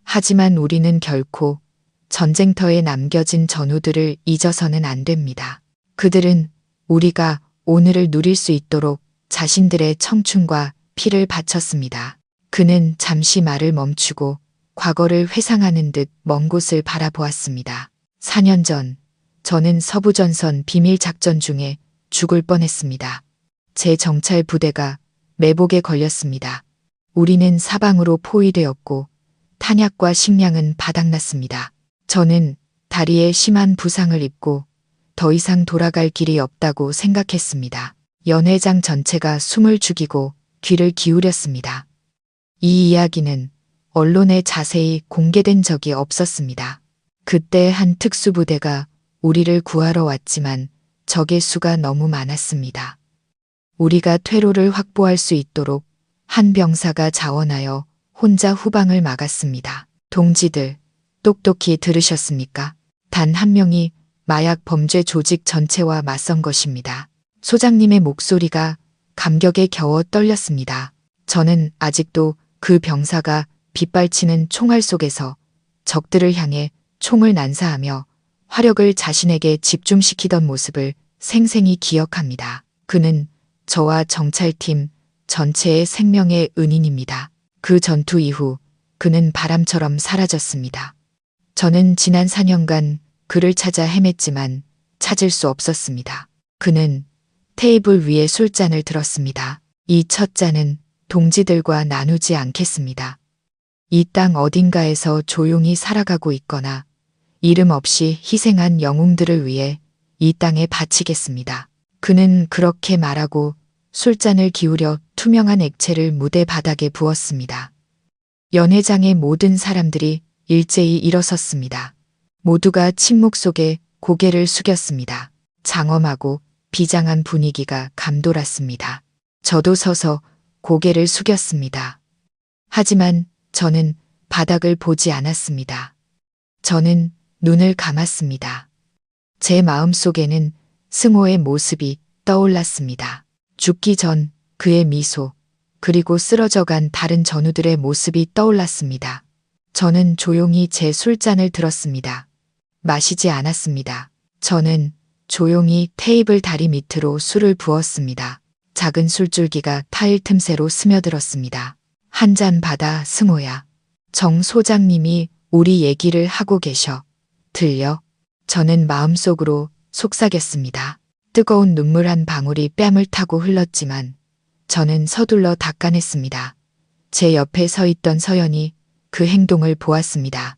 하지만 우리는 결코 전쟁터에 남겨진 전우들을 잊어서는 안 됩니다. 그들은 우리가 오늘을 누릴 수 있도록 자신들의 청춘과 피를 바쳤습니다. 그는 잠시 말을 멈추고 과거를 회상하는 듯 먼 곳을 바라보았습니다. 4년 전, 저는 서부전선 비밀작전 중에 죽을 뻔했습니다. 제 정찰 부대가 매복에 걸렸습니다. 우리는 사방으로 포위되었고 탄약과 식량은 바닥났습니다. 저는 다리에 심한 부상을 입고 더 이상 돌아갈 길이 없다고 생각했습니다. 연회장 전체가 숨을 죽이고 귀를 기울였습니다. 이 이야기는 언론에 자세히 공개된 적이 없었습니다. 그때 한 특수부대가 우리를 구하러 왔지만 적의 수가 너무 많았습니다. 우리가 퇴로를 확보할 수 있도록 한 병사가 자원하여 혼자 후방을 막았습니다. 동지들, 똑똑히 들으셨습니까? 단 한 명이 마약 범죄 조직 전체와 맞선 것입니다. 소장님의 목소리가 감격에 겨워 떨렸습니다. 저는 아직도 그 병사가 빗발치는 총알 속에서 적들을 향해 총을 난사하며 화력을 자신에게 집중시키던 모습을 생생히 기억합니다. 그는 저와 정찰팀 전체의 생명의 은인입니다. 그 전투 이후 그는 바람처럼 사라졌습니다. 저는 지난 4년간 그를 찾아 헤맸지만 찾을 수 없었습니다. 그는 테이블 위에 술잔을 들었습니다. 이 첫 잔은 동지들과 나누지 않겠습니다. 이 땅 어딘가에서 조용히 살아가고 있거나 이름 없이 희생한 영웅들을 위해 이 땅에 바치겠습니다. 그는 그렇게 말하고 술잔을 기울여 투명한 액체를 무대 바닥에 부었습니다. 연회장의 모든 사람들이 일제히 일어섰습니다. 모두가 침묵 속에 고개를 숙였습니다. 장엄하고 비장한 분위기가 감돌았습니다. 저도 서서 고개를 숙였습니다. 하지만 저는 바닥을 보지 않았습니다. 저는 눈을 감았습니다. 제 마음속에는 승호의 모습이 떠올랐습니다. 죽기 전 그의 미소, 그리고 쓰러져간 다른 전우들의 모습이 떠올랐습니다. 저는 조용히 제 술잔을 들었습니다. 마시지 않았습니다. 저는 조용히 테이블 다리 밑으로 술을 부었습니다. 작은 술줄기가 타일 틈새로 스며들었습니다. 한 잔 받아, 승호야. 정 소장님이 우리 얘기를 하고 계셔. 들려? 저는 마음속으로 속삭였습니다. 뜨거운 눈물 한 방울이 뺨을 타고 흘렀지만 저는 서둘러 닦아냈습니다. 제 옆에 서 있던 서연이 그 행동을 보았습니다.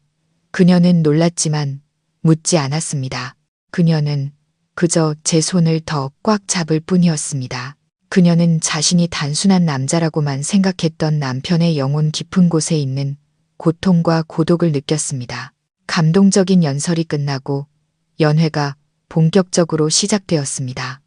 그녀는 놀랐지만 묻지 않았습니다. 그녀는 그저 제 손을 더 꽉 잡을 뿐이었습니다. 그녀는 자신이 단순한 남자라고만 생각했던 남편의 영혼 깊은 곳에 있는 고통과 고독을 느꼈습니다. 감동적인 연설이 끝나고 연회가 본격적으로 시작되었습니다.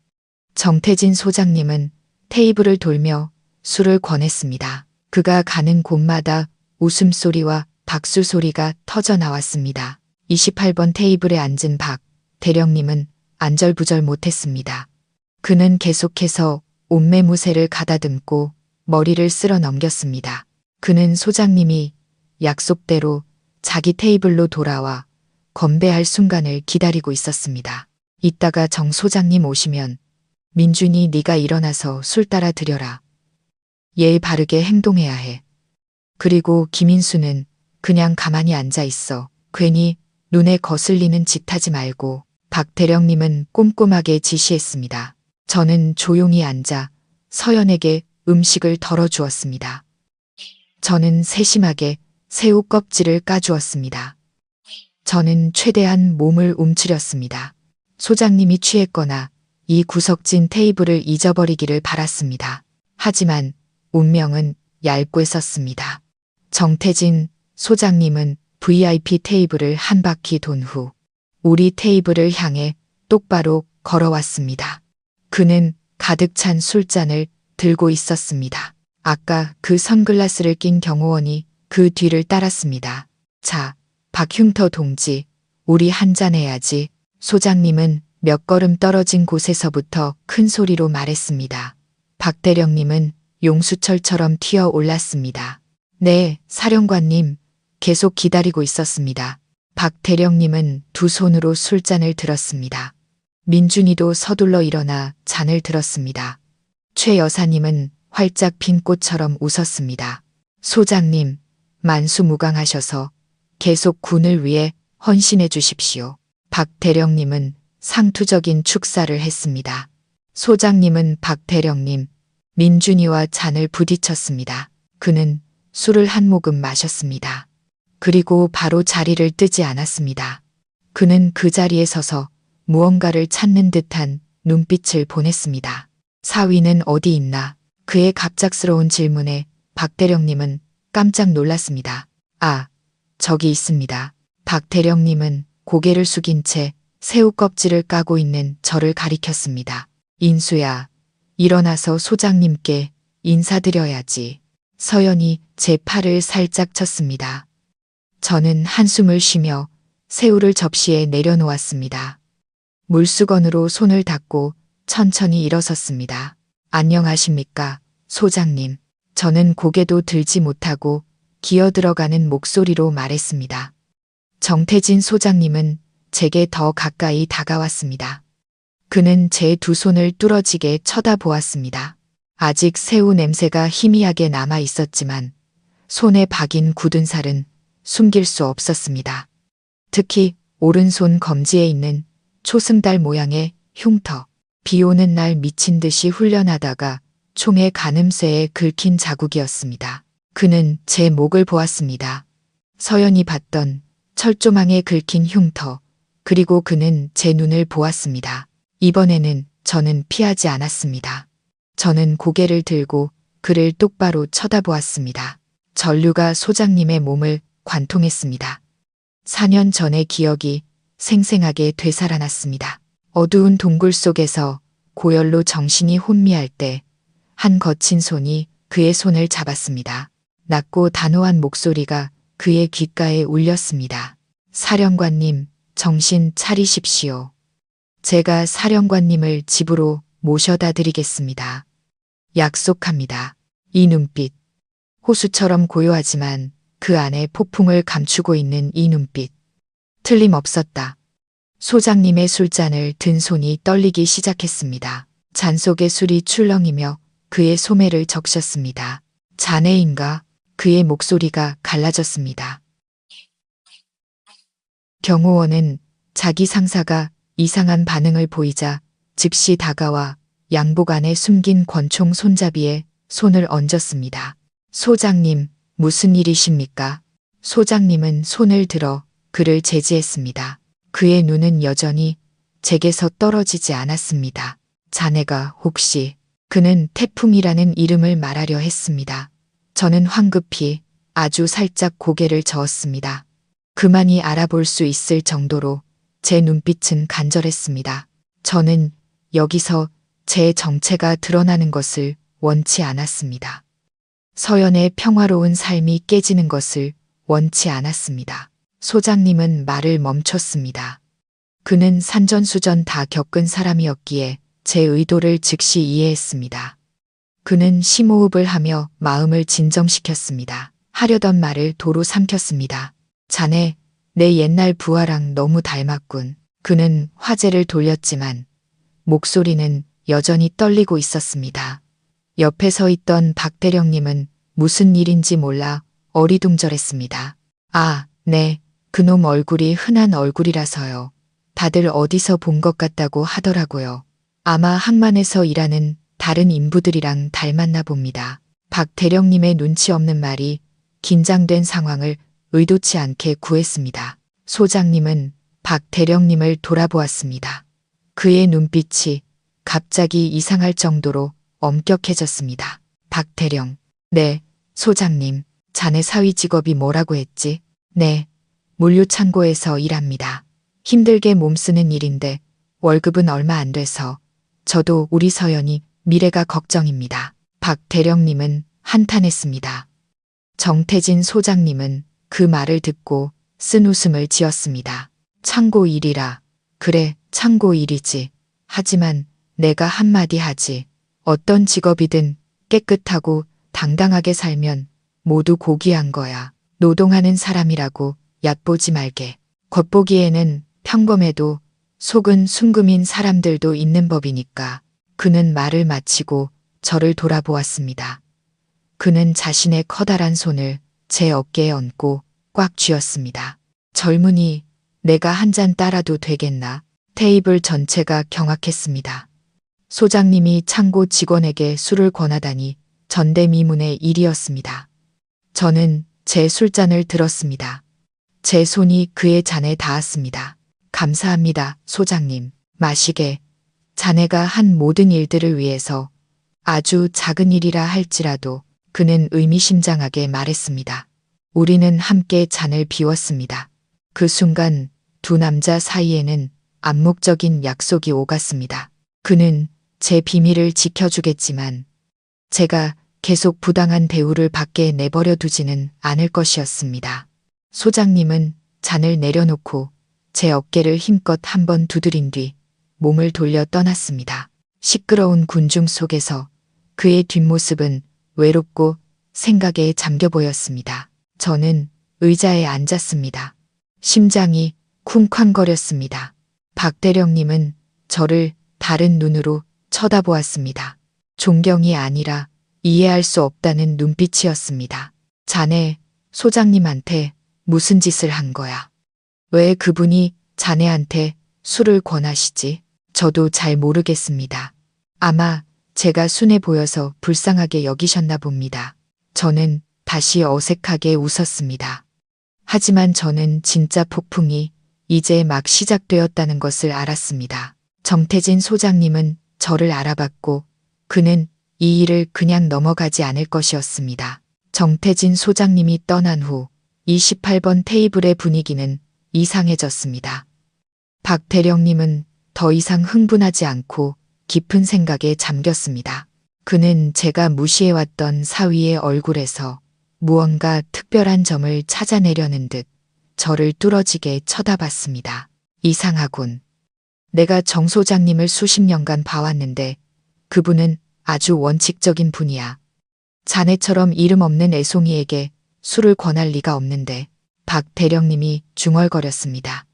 정태진 소장님은 테이블을 돌며 술을 권했습니다. 그가 가는 곳마다 웃음소리와 박수소리가 터져 나왔습니다. 28번 테이블에 앉은 박 대령님은 안절부절 못했습니다. 그는 계속해서 옷매무새를 가다듬고 머리를 쓸어 넘겼습니다. 그는 소장님이 약속대로 자기 테이블로 돌아와 건배할 순간을 기다리고 있었습니다. 이따가 정 소장님 오시면 민준이 네가 일어나서 술 따라 드려라. 예의 바르게 행동해야 해. 그리고 김인수는 그냥 가만히 앉아 있어. 괜히 눈에 거슬리는 짓 하지 말고. 박 대령님은 꼼꼼하게 지시했습니다. 저는 조용히 앉아 서연에게 음식을 덜어주었습니다. 저는 세심하게 새우 껍질을 까주었습니다. 저는 최대한 몸을 움츠렸습니다. 소장님이 취했거나 이 구석진 테이블을 잊어버리기를 바랐습니다. 하지만 운명은 얄궂 었습니다. 정태진 소장님은 VIP 테이블을 한 바퀴 돈 후 우리 테이블을 향해 똑바로 걸어왔습니다. 그는 가득 찬 술잔을 들고 있었습니다. 아까 그 선글라스를 낀 경호원이 그 뒤를 따랐습니다. 자, 박흉터 동지, 우리 한잔 해야지. 소장님은 몇 걸음 떨어진 곳에서부터 큰 소리로 말했습니다. 박 대령님은 용수철처럼 튀어 올랐습니다. 네, 사령관님. 계속 기다리고 있었습니다. 박 대령님은 두 손으로 술잔을 들었습니다. 민준이도 서둘러 일어나 잔을 들었습니다. 최 여사님은 활짝 핀 꽃처럼 웃었습니다. 소장님, 만수무강하셔서 계속 군을 위해 헌신해 주십시오. 박 대령님은 상투적인 축사를 했습니다. 소장님은 박 대령님, 민준이와 잔을 부딪혔습니다. 그는 술을 한 모금 마셨습니다. 그리고 바로 자리를 뜨지 않았습니다. 그는 그 자리에 서서 무언가를 찾는 듯한 눈빛을 보냈습니다. 사위는 어디 있나? 그의 갑작스러운 질문에 박 대령님은 깜짝 놀랐습니다. 아, 저기 있습니다. 박 대령님은 고개를 숙인 채 새우 껍질을 까고 있는 저를 가리켰습니다. 인수야, 일어나서 소장님께 인사드려야지. 서연이 제 팔을 살짝 쳤습니다. 저는 한숨을 쉬며 새우를 접시에 내려놓았습니다. 물수건으로 손을 닦고 천천히 일어섰습니다. 안녕하십니까, 소장님. 저는 고개도 들지 못하고 기어 들어가는 목소리로 말했습니다. 정태진 소장님은 제게 더 가까이 다가왔습니다. 그는 제 두 손을 뚫어지게 쳐다보았습니다. 아직 새우 냄새가 희미하게 남아 있었지만 손에 박인 굳은 살은 숨길 수 없었습니다. 특히 오른손 검지에 있는 초승달 모양의 흉터. 비 오는 날 미친 듯이 훈련하다가 총의 가늠쇠에 긁힌 자국이었습니다. 그는 제 목을 보았습니다. 서연이 봤던 철조망에 긁힌 흉터, 그리고 그는 제 눈을 보았습니다. 이번에는 저는 피하지 않았습니다. 저는 고개를 들고 그를 똑바로 쳐다보았습니다. 전류가 소장님의 몸을 관통했습니다. 4년 전의 기억이 생생하게 되살아났습니다. 어두운 동굴 속에서 고열로 정신이 혼미할 때 한 거친 손이 그의 손을 잡았습니다. 낮고 단호한 목소리가 그의 귓가에 울렸습니다. 사령관님, 정신 차리십시오. 제가 사령관님을 집으로 모셔다 드리겠습니다. 약속합니다. 이 눈빛, 호수처럼 고요하지만 그 안에 폭풍을 감추고 있는 이 눈빛. 틀림없었다. 소장님의 술잔을 든 손이 떨리기 시작했습니다. 잔 속의 술이 출렁이며 그의 소매를 적셨습니다. 자네인가? 그의 목소리가 갈라졌습니다. 경호원은 자기 상사가 이상한 반응을 보이자 즉시 다가와 양복 안에 숨긴 권총 손잡이에 손을 얹었습니다. 소장님, 무슨 일이십니까? 소장님은 손을 들어 그를 제지했습니다. 그의 눈은 여전히 제게서 떨어지지 않았습니다. 자네가 혹시... 그는 태풍이라는 이름을 말하려 했습니다. 저는 황급히 아주 살짝 고개를 저었습니다. 그만이 알아볼 수 있을 정도로 제 눈빛은 간절했습니다. 저는 여기서 제 정체가 드러나는 것을 원치 않았습니다. 서연의 평화로운 삶이 깨지는 것을 원치 않았습니다. 소장님은 말을 멈췄습니다. 그는 산전수전 다 겪은 사람이었기에 제 의도를 즉시 이해했습니다. 그는 심호흡을 하며 마음을 진정시켰습니다. 하려던 말을 도로 삼켰습니다. 자네, 내 옛날 부하랑 너무 닮았군. 그는 화제를 돌렸지만 목소리는 여전히 떨리고 있었습니다. 옆에 서 있던 박 대령님은 무슨 일인지 몰라 어리둥절했습니다. 아, 네, 그놈 얼굴이 흔한 얼굴이라서요. 다들 어디서 본 것 같다고 하더라고요. 아마 항만에서 일하는 다른 인부들이랑 닮았나 봅니다. 박 대령님의 눈치 없는 말이 긴장된 상황을 의도치 않게 구했습니다. 소장님은 박 대령님을 돌아보았습니다. 그의 눈빛이 갑자기 이상할 정도로 엄격해졌습니다. 박 대령. 네, 소장님. 자네 사위 직업이 뭐라고 했지? 네, 물류창고에서 일합니다. 힘들게 몸쓰는 일인데 월급은 얼마 안 돼서 저도 우리 서연이 미래가 걱정입니다. 박 대령님은 한탄했습니다. 정태진 소장님은 그 말을 듣고 쓴 웃음을 지었습니다. 창고 일이라. 그래, 창고 일이지. 하지만 내가 한마디 하지. 어떤 직업이든 깨끗하고 당당하게 살면 모두 고귀한 거야. 노동하는 사람이라고 얕보지 말게. 겉보기에는 평범해도 속은 순금인 사람들도 있는 법이니까. 그는 말을 마치고 저를 돌아보았습니다. 그는 자신의 커다란 손을 제 어깨에 얹고 꽉 쥐었습니다. 젊은이, 내가 한 잔 따라도 되겠나? 테이블 전체가 경악했습니다. 소장님이 창고 직원에게 술을 권하다니 전대미문의 일이었습니다. 저는 제 술잔을 들었습니다. 제 손이 그의 잔에 닿았습니다. 감사합니다, 소장님. 마시게. 자네가 한 모든 일들을 위해서 아주 작은 일이라 할지라도 그는 의미심장하게 말했습니다. 우리는 함께 잔을 비웠습니다. 그 순간 두 남자 사이에는 암묵적인 약속이 오갔습니다. 그는 제 비밀을 지켜주겠지만 제가 계속 부당한 대우를 받게 내버려 두지는 않을 것이었습니다. 소장님은 잔을 내려놓고 제 어깨를 힘껏 한번 두드린 뒤 몸을 돌려 떠났습니다. 시끄러운 군중 속에서 그의 뒷모습은 외롭고 생각에 잠겨 보였습니다. 저는 의자에 앉았습니다. 심장이 쿵쾅거렸습니다. 박 대령님은 저를 다른 눈으로 쳐다보았습니다. 존경이 아니라 이해할 수 없다는 눈빛이었습니다. 자네, 소장님한테 무슨 짓을 한 거야? 왜 그분이 자네한테 술을 권하시지? 저도 잘 모르겠습니다. 아마 제가 순해 보여서 불쌍하게 여기셨나 봅니다. 저는 다시 어색하게 웃었습니다. 하지만 저는 진짜 폭풍이 이제 막 시작되었다는 것을 알았습니다. 정태진 소장님은 저를 알아봤고 그는 이 일을 그냥 넘어가지 않을 것이었습니다. 정태진 소장님이 떠난 후 28번 테이블의 분위기는 이상해졌습니다. 박 대령님은 더 이상 흥분하지 않고 깊은 생각에 잠겼습니다. 그는 제가 무시해왔던 사위의 얼굴에서 무언가 특별한 점을 찾아내려는 듯 저를 뚫어지게 쳐다봤습니다. 이상하군. 내가 정 소장님을 수십 년간 봐왔는데 그분은 아주 원칙적인 분이야. 자네처럼 이름 없는 애송이에게 술을 권할 리가 없는데. 박 대령님이 중얼거렸습니다.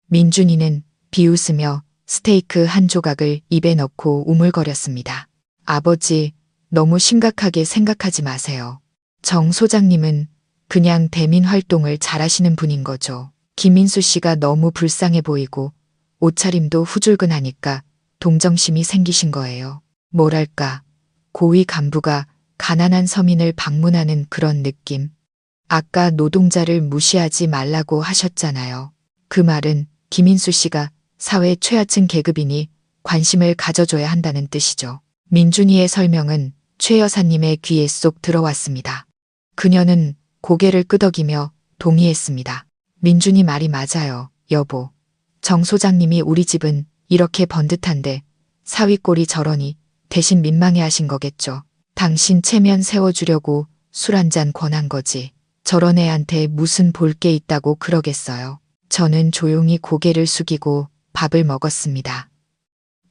민준이는 비웃으며 스테이크 한 조각을 입에 넣고 우물거렸습니다. 아버지, 너무 심각하게 생각하지 마세요. 정 소장님은 그냥 대민 활동을 잘하시는 분인 거죠. 김인수 씨가 너무 불쌍해 보이고 옷차림도 후줄근하니까 동정심이 생기신 거예요. 뭐랄까, 고위 간부가 가난한 서민을 방문하는 그런 느낌. 아까 노동자를 무시하지 말라고 하셨잖아요. 그 말은 김인수 씨가 사회 최하층 계급이니 관심을 가져줘야 한다는 뜻이죠. 민준이의 설명은 최 여사님의 귀에 쏙 들어왔습니다. 그녀는 고개를 끄덕이며 동의했습니다. 민준이 말이 맞아요, 여보. 정 소장님이 우리 집은 이렇게 번듯한데 사위 꼴이 저러니 대신 민망해 하신 거겠죠. 당신 체면 세워주려고 술 한 잔 권한 거지. 저런 애한테 무슨 볼 게 있다고 그러겠어요. 저는 조용히 고개를 숙이고 밥을 먹었습니다.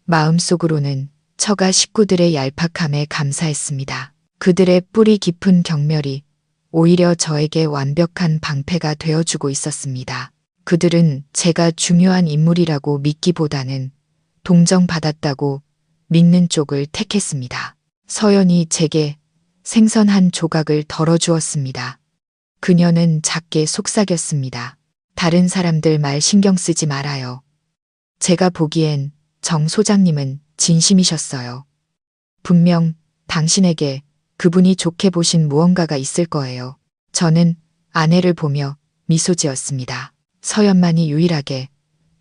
마음속으로는 처가 식구들의 얄팍함에 감사했습니다. 그들의 뿌리 깊은 경멸이 오히려 저에게 완벽한 방패가 되어주고 있었습니다. 그들은 제가 중요한 인물이라고 믿기보다는 동정받았다고 믿는 쪽을 택했습니다. 서연이 제게 생선 한 조각을 덜어주었습니다. 그녀는 작게 속삭였습니다. 다른 사람들 말 신경 쓰지 말아요. 제가 보기엔 정 소장님은 진심이셨어요. 분명 당신에게 그분이 좋게 보신 무언가가 있을 거예요. 저는 아내를 보며 미소 지었습니다. 서연만이 유일하게,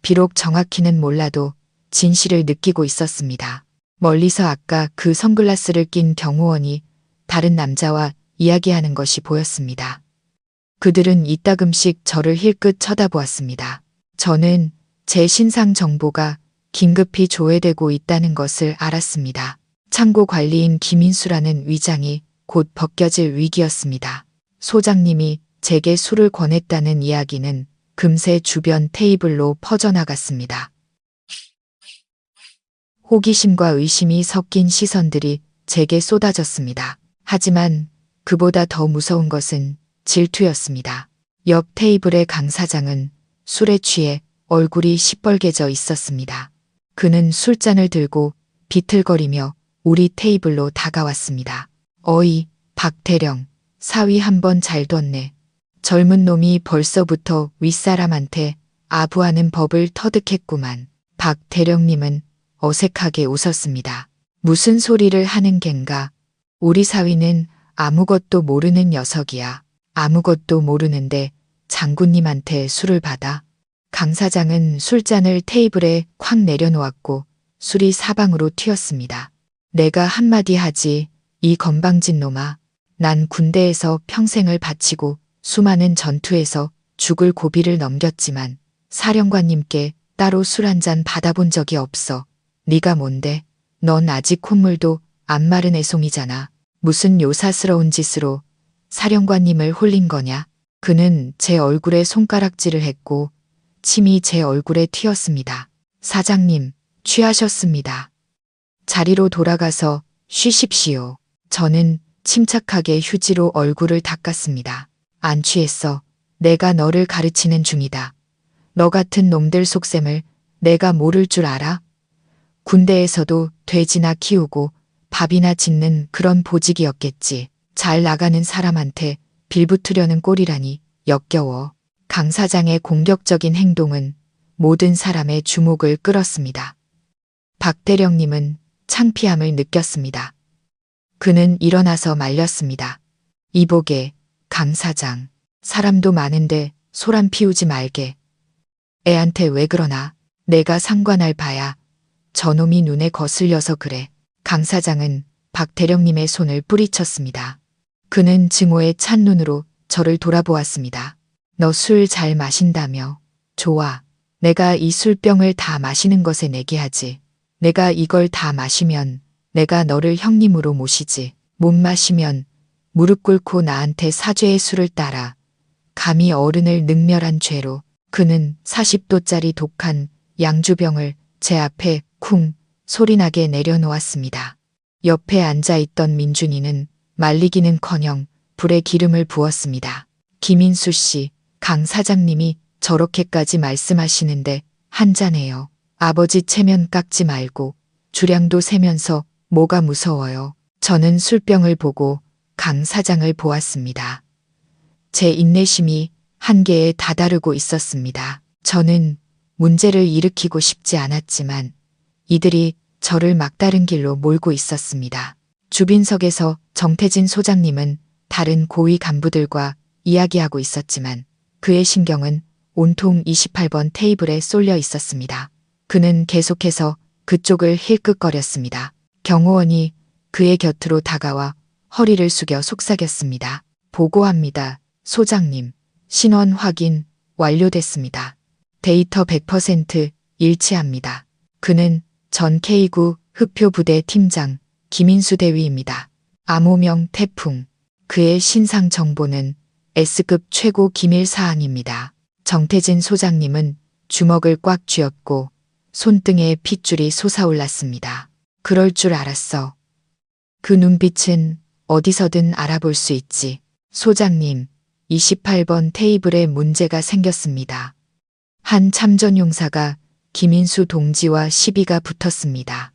비록 정확히는 몰라도 진실을 느끼고 있었습니다. 멀리서 아까 그 선글라스를 낀 경호원이 다른 남자와 이야기하는 것이 보였습니다. 그들은 이따금씩 저를 힐끗 쳐다보았습니다. 저는 제 신상 정보가 긴급히 조회되고 있다는 것을 알았습니다. 창고 관리인 김인수라는 위장이 곧 벗겨질 위기였습니다. 소장님이 제게 술을 권했다는 이야기는 금세 주변 테이블로 퍼져나갔습니다. 호기심과 의심이 섞인 시선들이 제게 쏟아졌습니다. 하지만 그보다 더 무서운 것은 질투였습니다. 옆 테이블의 강 사장은 술에 취해 얼굴이 시뻘개져 있었습니다. 그는 술잔을 들고 비틀거리며 우리 테이블로 다가왔습니다. 어이, 박대령, 사위 한번 잘 뒀네. 젊은 놈이 벌써부터 윗사람한테 아부하는 법을 터득했구만. 박대령님은 어색하게 웃었습니다. 무슨 소리를 하는 겐가? 우리 사위는 아무것도 모르는 녀석이야. 아무것도 모르는데 장군님한테 술을 받아? 강 사장은 술잔을 테이블에 콱 내려놓았고 술이 사방으로 튀었습니다. 내가 한마디 하지, 이 건방진 놈아. 난 군대에서 평생을 바치고 수많은 전투에서 죽을 고비를 넘겼지만 사령관님께 따로 술 한 잔 받아본 적이 없어. 네가 뭔데? 넌 아직 콧물도 안 마른 애송이잖아. 무슨 요사스러운 짓으로 사령관님을 홀린 거냐? 그는 제 얼굴에 손가락질을 했고 침이 제 얼굴에 튀었습니다. 사장님, 취하셨습니다. 자리로 돌아가서 쉬십시오. 저는 침착하게 휴지로 얼굴을 닦았습니다. 안 취했어. 내가 너를 가르치는 중이다. 너 같은 놈들 속셈을 내가 모를 줄 알아? 군대에서도 돼지나 키우고 밥이나 짓는 그런 보직이었겠지. 잘 나가는 사람한테 빌붙으려는 꼴이라니 역겨워. 강 사장의 공격적인 행동은 모든 사람의 주목을 끌었습니다. 박 대령님은 창피함을 느꼈습니다. 그는 일어나서 말렸습니다. 이보게, 강 사장. 사람도 많은데 소란 피우지 말게. 애한테 왜 그러나? 내가 상관할 바야. 저놈이 눈에 거슬려서 그래. 강 사장은 박 대령님의 손을 뿌리쳤습니다. 그는 증오에 찬 눈으로 저를 돌아보았습니다. 너 술 잘 마신다며. 좋아. 내가 이 술병을 다 마시는 것에 내게 하지. 내가 이걸 다 마시면 내가 너를 형님으로 모시지. 못 마시면 무릎 꿇고 나한테 사죄의 술을 따라. 감히 어른을 능멸한 죄로. 그는 40도짜리 독한 양주병을 제 앞에 쿵 소리나게 내려놓았습니다. 옆에 앉아있던 민준이는 말리기는커녕 불에 기름을 부었습니다. 김인수 씨, 강 사장님이 저렇게까지 말씀하시는데 한잔해요. 아버지 체면 깎지 말고 주량도 세면서 뭐가 무서워요. 저는 술병을 보고 강 사장을 보았습니다. 제 인내심이 한계에 다다르고 있었습니다. 저는 문제를 일으키고 싶지 않았지만 이들이 저를 막다른 길로 몰고 있었습니다. 주빈석에서 정태진 소장님은 다른 고위 간부들과 이야기하고 있었지만 그의 신경은 온통 28번 테이블에 쏠려 있었습니다. 그는 계속해서 그쪽을 힐끗거렸습니다. 경호원이 그의 곁으로 다가와 허리를 숙여 속삭였습니다. 보고합니다. 소장님, 신원 확인 완료됐습니다. 데이터 100% 일치합니다. 그는 전 K9 흑표부대 팀장 김인수 대위입니다. 암호명 태풍. 그의 신상 정보는 S급 최고 기밀 사안입니다. 정태진 소장님은 주먹을 꽉 쥐었고 손등에 핏줄이 솟아올랐습니다. 그럴 줄 알았어. 그 눈빛은 어디서든 알아볼 수 있지. 소장님, 28번 테이블에 문제가 생겼습니다. 한 참전용사가 김인수 동지와 시비가 붙었습니다.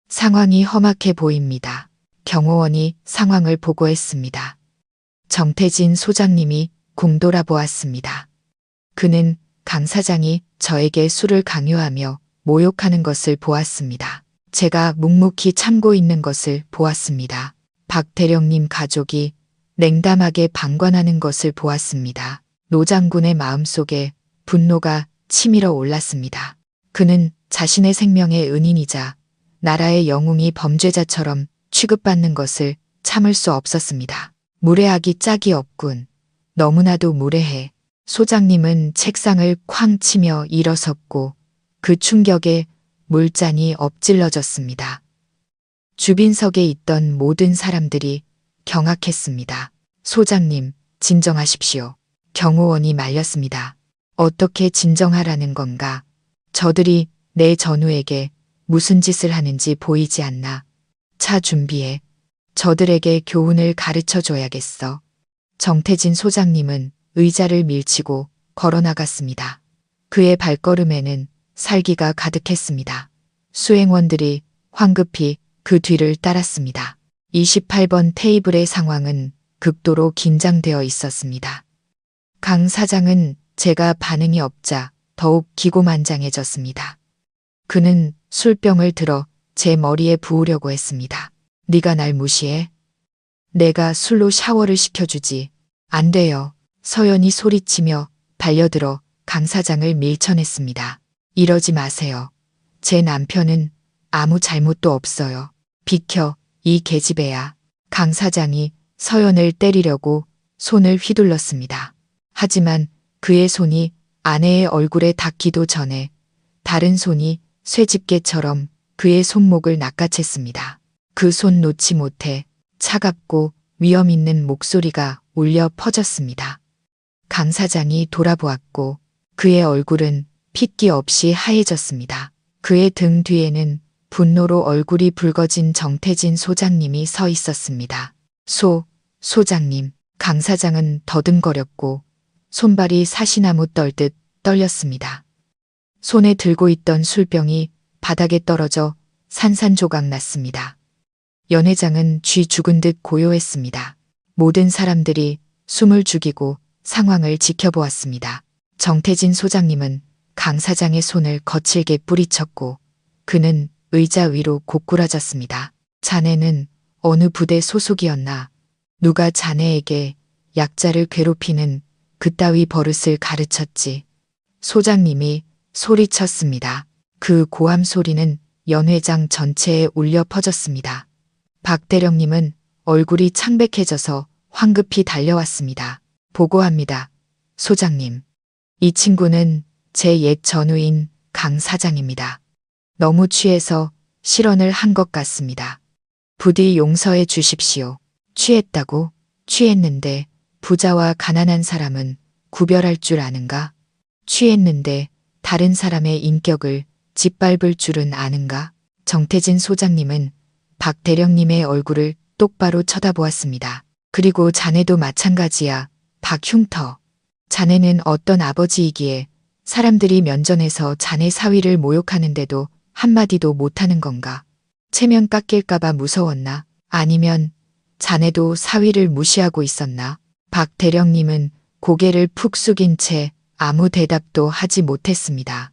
상황이 험악해 보입니다. 경호원이 상황을 보고했습니다. 정태진 소장님이 공돌아보았습니다. 그는 강 사장이 저에게 술을 강요하며 모욕하는 것을 보았습니다. 제가 묵묵히 참고 있는 것을 보았습니다. 박 대령님 가족이 냉담하게 방관하는 것을 보았습니다. 노 장군의 마음속에 분노가 치밀어 올랐습니다. 그는 자신의 생명의 은인이자 나라의 영웅이 범죄자처럼 취급받는 것을 참을 수 없었습니다. 무례하기 짝이 없군. 너무나도 무례해. 소장님은 책상을 쾅 치며 일어섰고 그 충격에 물잔이 엎질러졌습니다. 주빈석에 있던 모든 사람들이 경악했습니다. 소장님, 진정하십시오. 경호원이 말렸습니다. 어떻게 진정하라는 건가? 저들이 내 전우에게 무슨 짓을 하는지 보이지 않나? 차 준비해. 저들에게 교훈을 가르쳐 줘야겠어. 정태진 소장님은 의자를 밀치고 걸어 나갔습니다. 그의 발걸음에는 살기가 가득했습니다. 수행원들이 황급히 그 뒤를 따랐습니다. 28번 테이블의 상황은 극도로 긴장되어 있었습니다. 강 사장은 제가 반응이 없자 더욱 기고만장해졌습니다. 그는 술병을 들어 제 머리에 부으려고 했습니다. 네가 날 무시해? 내가 술로 샤워를 시켜주지. 안 돼요. 서연이 소리치며 달려들어 강 사장을 밀쳐냈습니다. 이러지 마세요. 제 남편은 아무 잘못도 없어요. 비켜, 이 계집애야. 강 사장이 서연을 때리려고 손을 휘둘렀습니다. 하지만 그의 손이 아내의 얼굴에 닿기도 전에 다른 손이 쇠집게처럼 그의 손목을 낚아챘습니다. 그 손 놓지 못해 차갑고 위험 있는 목소리가 울려 퍼졌습니다. 강 사장이 돌아보았고 그의 얼굴은 핏기 없이 하얘졌습니다. 그의 등 뒤에는 분노로 얼굴이 붉어진 정태진 소장님이 서 있었습니다. 소장님. 강 사장은 더듬거렸고 손발이 사시나무 떨듯 떨렸습니다. 손에 들고 있던 술병이 바닥에 떨어져 산산조각 났습니다. 연 회장은 쥐 죽은 듯 고요했습니다. 모든 사람들이 숨을 죽이고 상황을 지켜보았습니다. 정태진 소장님은 강 사장의 손을 거칠게 뿌리쳤고 그는 의자 위로 고꾸라졌습니다. 자네는 어느 부대 소속이었나? 누가 자네에게 약자를 괴롭히는 그따위 버릇을 가르쳤지? 소장님이 소리쳤습니다. 그 고함 소리는 연 회장 전체에 울려 퍼졌습니다. 박 대령님은 얼굴이 창백해져서 황급히 달려왔습니다. 보고합니다. 소장님. 이 친구는 제 옛 전우인 강 사장입니다. 너무 취해서 실언을 한 것 같습니다. 부디 용서해 주십시오. 취했다고? 취했는데 부자와 가난한 사람은 구별할 줄 아는가? 취했는데 다른 사람의 인격을 짓밟을 줄은 아는가? 정태진 소장님은 박 대령님의 얼굴을 똑바로 쳐다보았습니다. 그리고 자네도 마찬가지야. 박 흉터. 자네는 어떤 아버지이기에 사람들이 면전에서 자네 사위를 모욕하는데도 한마디도 못하는 건가? 체면 깎일까봐 무서웠나? 아니면 자네도 사위를 무시하고 있었나? 박 대령님은 고개를 푹 숙인 채 아무 대답도 하지 못했습니다.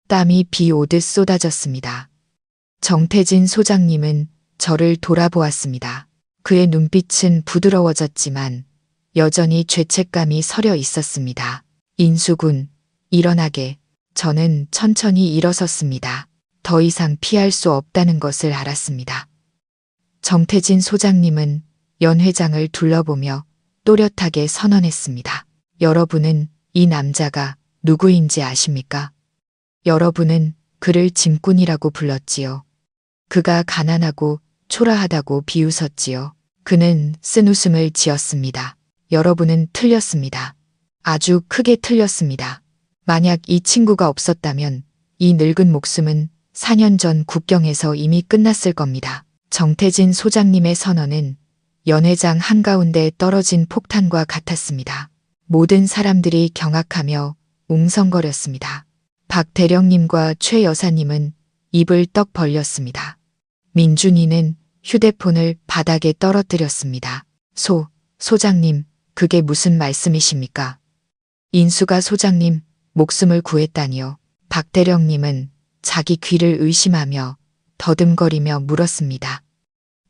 땀이 비 오듯 쏟아졌습니다. 정태진 소장님은 저를 돌아보았습니다. 그의 눈빛은 부드러워졌지만 여전히 죄책감이 서려 있었습니다. 인수군, 일어나게. 저는 천천히 일어섰습니다. 더 이상 피할 수 없다는 것을 알았습니다. 정태진 소장님은 연 회장을 둘러보며 또렷하게 선언했습니다. 여러분은 이 남자가 누구인지 아십니까? 여러분은 그를 짐꾼이라고 불렀지요. 그가 가난하고 초라하다고 비웃었지요. 그는 쓴웃음을 지었습니다. 여러분은 틀렸습니다. 아주 크게 틀렸습니다. 만약 이 친구가 없었다면 이 늙은 목숨은 4년 전 국경에서 이미 끝났을 겁니다. 정태진 소장님의 선언은 연 회장 한가운데 떨어진 폭탄과 같았습니다. 모든 사람들이 경악하며 웅성거렸습니다. 박 대령님과 최 여사님은 입을 떡 벌렸습니다. 민준이는 휴대폰을 바닥에 떨어뜨렸습니다. 소장님, 그게 무슨 말씀이십니까? 인수가 소장님 목숨을 구했다니요. 박 대령님은 자기 귀를 의심하며 더듬거리며 물었습니다.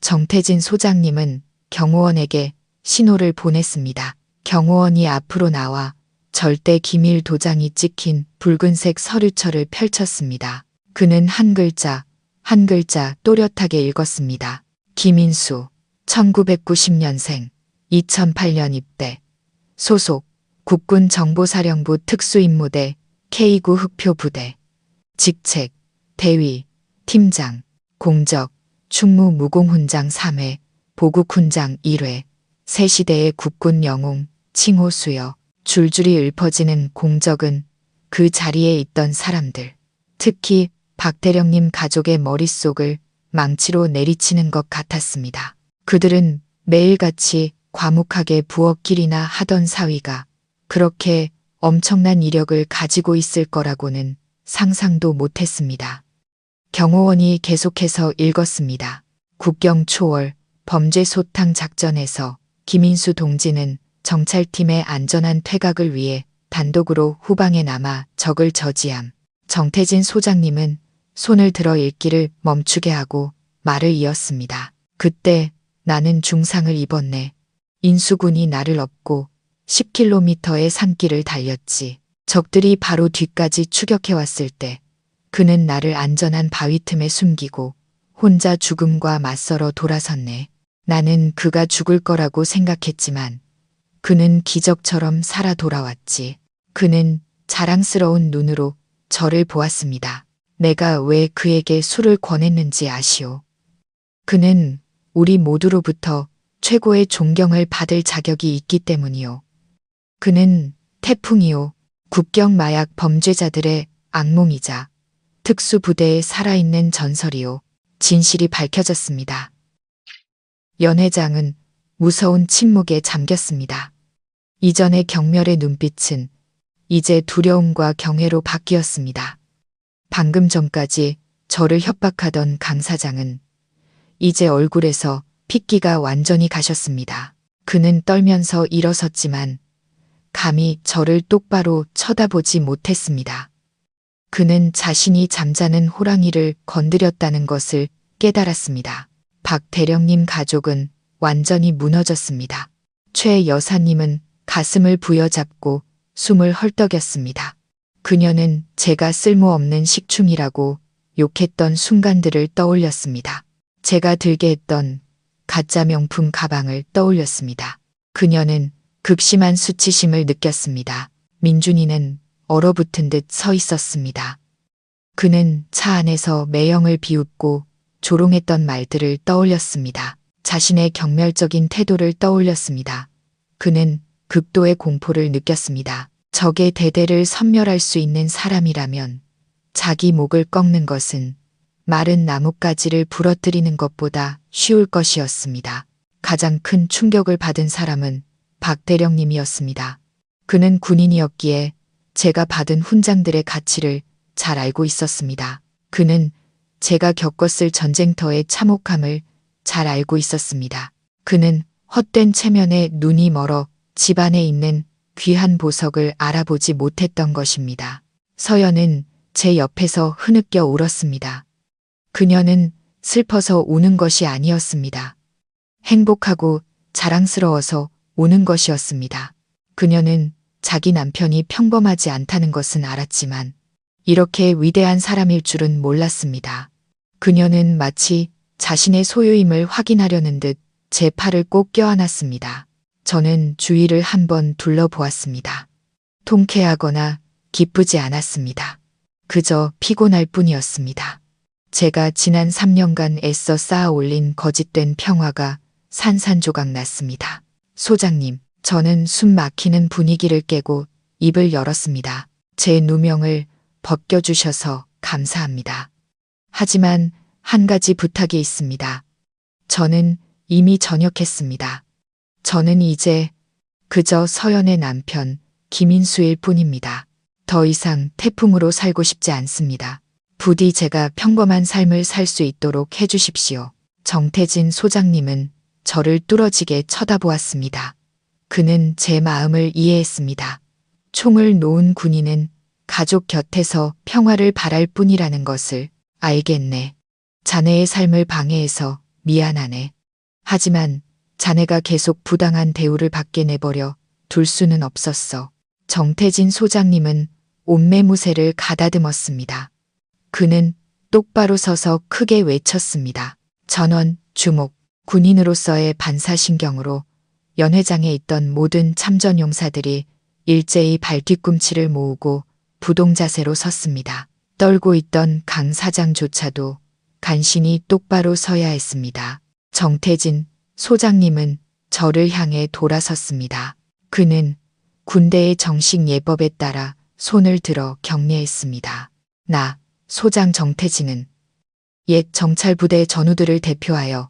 정태진 소장님은 경호원에게 신호를 보냈습니다. 경호원이 앞으로 나와 절대 기밀 도장이 찍힌 붉은색 서류철을 펼쳤습니다. 그는 한 글자 또렷하게 읽었습니다. 김인수, 1990년생, 2008년 입대, 소속, 국군정보사령부 특수임무대 K9 흑표부대, 직책, 대위, 팀장, 공적, 충무무공훈장 3회, 보국훈장 1회, 새 시대의 국군 영웅, 칭호 수여, 줄줄이 읊어지는 공적은 그 자리에 있던 사람들, 특히 박대령님 가족의 머릿속을 망치로 내리치는 것 같았습니다. 그들은 매일같이 과묵하게 부엌길이나 하던 사위가 그렇게 엄청난 이력을 가지고 있을 거라고는 상상도 못했습니다. 경호원이 계속해서 읽었습니다. 국경 초월 범죄 소탕 작전에서 김인수 동지는 정찰팀의 안전한 퇴각을 위해 단독으로 후방에 남아 적을 저지함. 정태진 소장님은 손을 들어 읽기를 멈추게 하고 말을 이었습니다. 그때 나는 중상을 입었네. 인수군이 나를 업고 10km의 산길을 달렸지. 적들이 바로 뒤까지 추격해왔을 때 그는 나를 안전한 바위 틈에 숨기고 혼자 죽음과 맞서러 돌아섰네. 나는 그가 죽을 거라고 생각했지만 그는 기적처럼 살아 돌아왔지. 그는 자랑스러운 눈으로 저를 보았습니다. 내가 왜 그에게 술을 권했는지 아시오? 그는 우리 모두로부터 최고의 존경을 받을 자격이 있기 때문이요. 그는 태풍이요. 국경 마약 범죄자들의 악몽이자 특수부대의 살아있는 전설이요. 진실이 밝혀졌습니다. 연 회장은 무서운 침묵에 잠겼습니다. 이전의 경멸의 눈빛은 이제 두려움과 경외로 바뀌었습니다. 방금 전까지 저를 협박하던 강 사장은 이제 얼굴에서 핏기가 완전히 가셨습니다. 그는 떨면서 일어섰지만 감히 저를 똑바로 쳐다보지 못했습니다. 그는 자신이 잠자는 호랑이를 건드렸다는 것을 깨달았습니다. 박 대령님 가족은 완전히 무너졌습니다. 최 여사님은 가슴을 부여잡고 숨을 헐떡였습니다. 그녀는 제가 쓸모없는 식충이라고 욕했던 순간들을 떠올렸습니다. 제가 들게 했던 가짜 명품 가방을 떠올렸습니다. 그녀는 극심한 수치심을 느꼈습니다. 민준이는 얼어붙은 듯 서 있었습니다. 그는 차 안에서 매형을 비웃고 조롱했던 말들을 떠올렸습니다. 자신의 경멸적인 태도를 떠올렸습니다. 그는 극도의 공포를 느꼈습니다. 적의 대대를 섬멸할 수 있는 사람이라면 자기 목을 꺾는 것은 마른 나뭇가지를 부러뜨리는 것보다 쉬울 것이었습니다. 가장 큰 충격을 받은 사람은 박 대령님이었습니다. 그는 군인이었기에 제가 받은 훈장들의 가치를 잘 알고 있었습니다. 그는 제가 겪었을 전쟁터의 참혹함을 잘 알고 있었습니다. 그는 헛된 체면에 눈이 멀어 집안에 있는 귀한 보석을 알아보지 못했던 것입니다. 서연은 제 옆에서 흐느껴 울었습니다. 그녀는 슬퍼서 우는 것이 아니었습니다. 행복하고 자랑스러워서 우는 것이었습니다. 그녀는 자기 남편이 평범하지 않다는 것은 알았지만 이렇게 위대한 사람일 줄은 몰랐습니다. 그녀는 마치 자신의 소유임을 확인하려는 듯 제 팔을 꼭 껴안았습니다. 저는 주위를 한번 둘러보았습니다. 통쾌하거나 기쁘지 않았습니다. 그저 피곤할 뿐이었습니다. 제가 지난 3년간 애써 쌓아 올린 거짓된 평화가 산산조각 났습니다. 소장님, 저는 숨 막히는 분위기를 깨고 입을 열었습니다. 제 누명을 벗겨주셔서 감사합니다. 하지만 한 가지 부탁이 있습니다. 저는 이미 전역했습니다. 저는 이제 그저 서연의 남편 김인수일 뿐입니다. 더 이상 태풍으로 살고 싶지 않습니다. 부디 제가 평범한 삶을 살 수 있도록 해주십시오. 정태진 소장님은 저를 뚫어지게 쳐다보았습니다. 그는 제 마음을 이해했습니다. 총을 놓은 군인은 가족 곁에서 평화를 바랄 뿐이라는 것을 알겠네. 자네의 삶을 방해해서 미안하네. 하지만 자네가 계속 부당한 대우를 받게 내버려 둘 수는 없었어. 정태진 소장님은 옷매무새를 가다듬었습니다. 그는 똑바로 서서 크게 외쳤습니다. 전원, 주목, 군인으로서의 반사신경으로 연회장에 있던 모든 참전용사들이 일제히 발뒤꿈치를 모으고 부동자세로 섰습니다. 떨고 있던 강 사장조차도 간신히 똑바로 서야 했습니다. 정태진 소장님은 저를 향해 돌아섰습니다. 그는 군대의 정식 예법에 따라 손을 들어 격려했습니다. 나, 소장 정태진은 옛 정찰부대 전우들을 대표하여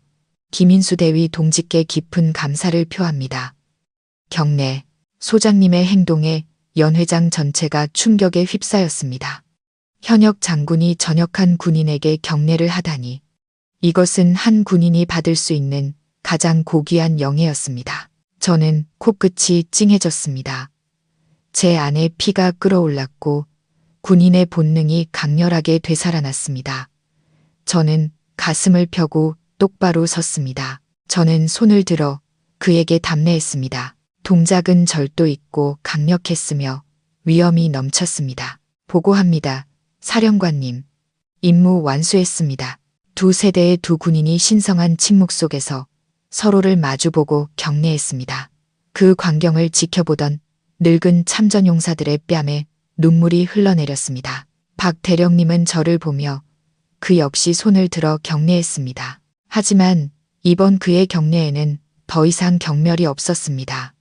김인수 대위 동지께 깊은 감사를 표합니다. 경례, 소장님의 행동에 연회장 전체가 충격에 휩싸였습니다. 현역 장군이 전역한 군인에게 경례를 하다니 이것은 한 군인이 받을 수 있는 가장 고귀한 영예였습니다. 저는 코끝이 찡해졌습니다. 제 안에 피가 끓어올랐고 군인의 본능이 강렬하게 되살아났습니다. 저는 가슴을 펴고 똑바로 섰습니다. 저는 손을 들어 그에게 답례했습니다. 동작은 절도 있고 강력했으며 위엄이 넘쳤습니다. 보고합니다. 사령관님, 임무 완수했습니다. 두 세대의 두 군인이 신성한 침묵 속에서 서로를 마주보고 경례했습니다. 그 광경을 지켜보던 늙은 참전용사들의 뺨에 눈물이 흘러내렸습니다. 박 대령님은 저를 보며 그 역시 손을 들어 경례했습니다. 하지만 이번 그의 경례에는 더 이상 경멸이 없었습니다.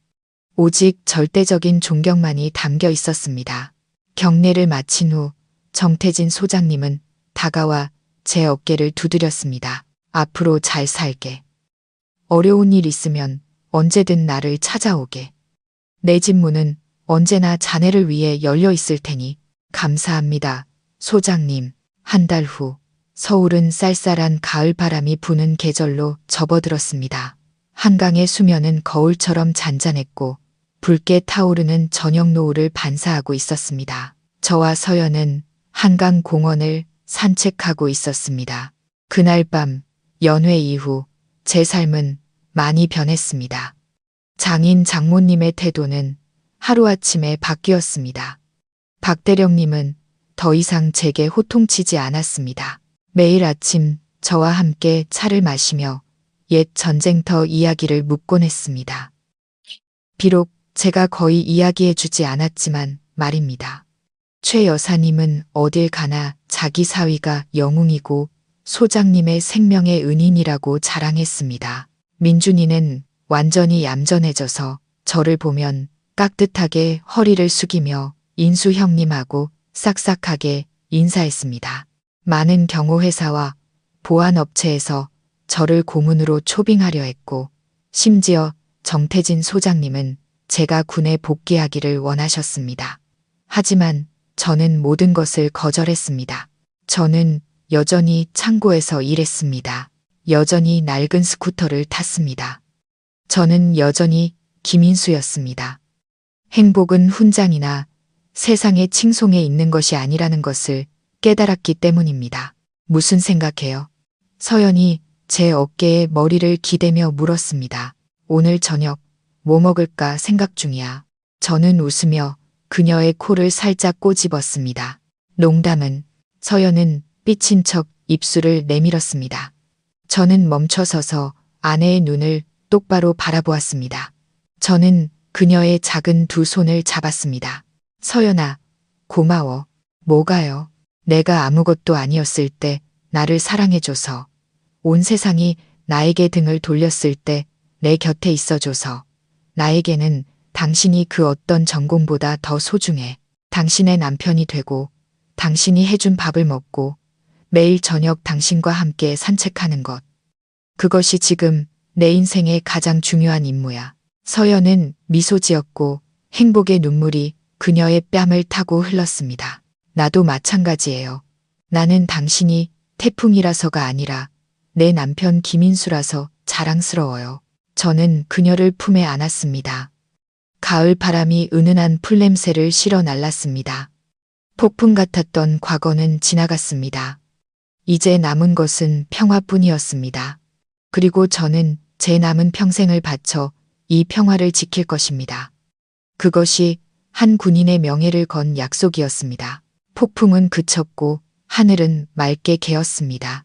오직 절대적인 존경만이 담겨 있었습니다. 경례를 마친 후 정태진 소장님은 다가와 제 어깨를 두드렸습니다. 앞으로 잘 살게. 어려운 일 있으면 언제든 나를 찾아오게. 내 집 문은 언제나 자네를 위해 열려 있을 테니 감사합니다. 소장님. 한 달 후 서울은 쌀쌀한 가을 바람이 부는 계절로 접어들었습니다. 한강의 수면은 거울처럼 잔잔했고 붉게 타오르는 저녁 노을을 반사하고 있었습니다. 저와 서연은 한강 공원을 산책하고 있었습니다. 그날 밤 연회 이후 제 삶은 많이 변했습니다. 장인 장모님의 태도는 하루아침에 바뀌었습니다. 박 대령님은 더 이상 제게 호통치지 않았습니다. 매일 아침 저와 함께 차를 마시며 옛 전쟁터 이야기를 묻곤 했습니다. 비록 제가 거의 이야기해주지 않았지만 말입니다. 최 여사님은 어딜 가나 자기 사위가 영웅이고 소장님의 생명의 은인이라고 자랑했습니다. 민준이는 완전히 얌전해져서 저를 보면 깍듯하게 허리를 숙이며 인수 형님하고 싹싹하게 인사했습니다. 많은 경호회사와 보안업체에서 저를 고문으로 초빙하려 했고 심지어 정태진 소장님은 제가 군에 복귀하기를 원하셨습니다. 하지만 저는 모든 것을 거절했습니다. 저는 여전히 창고에서 일했습니다. 여전히 낡은 스쿠터를 탔습니다. 저는 여전히 김인수였습니다. 행복은 훈장이나 세상의 칭송에 있는 것이 아니라는 것을 깨달았기 때문입니다. 무슨 생각해요? 서연이 제 어깨에 머리를 기대며 물었습니다. 오늘 저녁 뭐 먹을까 생각 중이야. 저는 웃으며 그녀의 코를 살짝 꼬집었습니다. 농담은. 서연은 삐친 척 입술을 내밀었습니다. 저는 멈춰서서 아내의 눈을 똑바로 바라보았습니다. 저는 그녀의 작은 두 손을 잡았습니다. 서연아, 고마워. 뭐가요? 내가 아무것도 아니었을 때 나를 사랑해줘서, 온 세상이 나에게 등을 돌렸을 때 내 곁에 있어줘서, 나에게는 당신이 그 어떤 전공보다 더 소중해. 당신의 남편이 되고, 당신이 해준 밥을 먹고, 매일 저녁 당신과 함께 산책하는 것. 그것이 지금 내 인생의 가장 중요한 임무야. 서연은 미소 지었고 행복의 눈물이 그녀의 뺨을 타고 흘렀습니다. 나도 마찬가지예요. 나는 당신이 태풍이라서가 아니라 내 남편 김인수라서 자랑스러워요. 저는 그녀를 품에 안았습니다. 가을 바람이 은은한 풀냄새를 실어 날랐습니다. 폭풍 같았던 과거는 지나갔습니다. 이제 남은 것은 평화뿐이었습니다. 그리고 저는 제 남은 평생을 바쳐 이 평화를 지킬 것입니다. 그것이 한 군인의 명예를 건 약속이었습니다. 폭풍은 그쳤고 하늘은 맑게 개었습니다.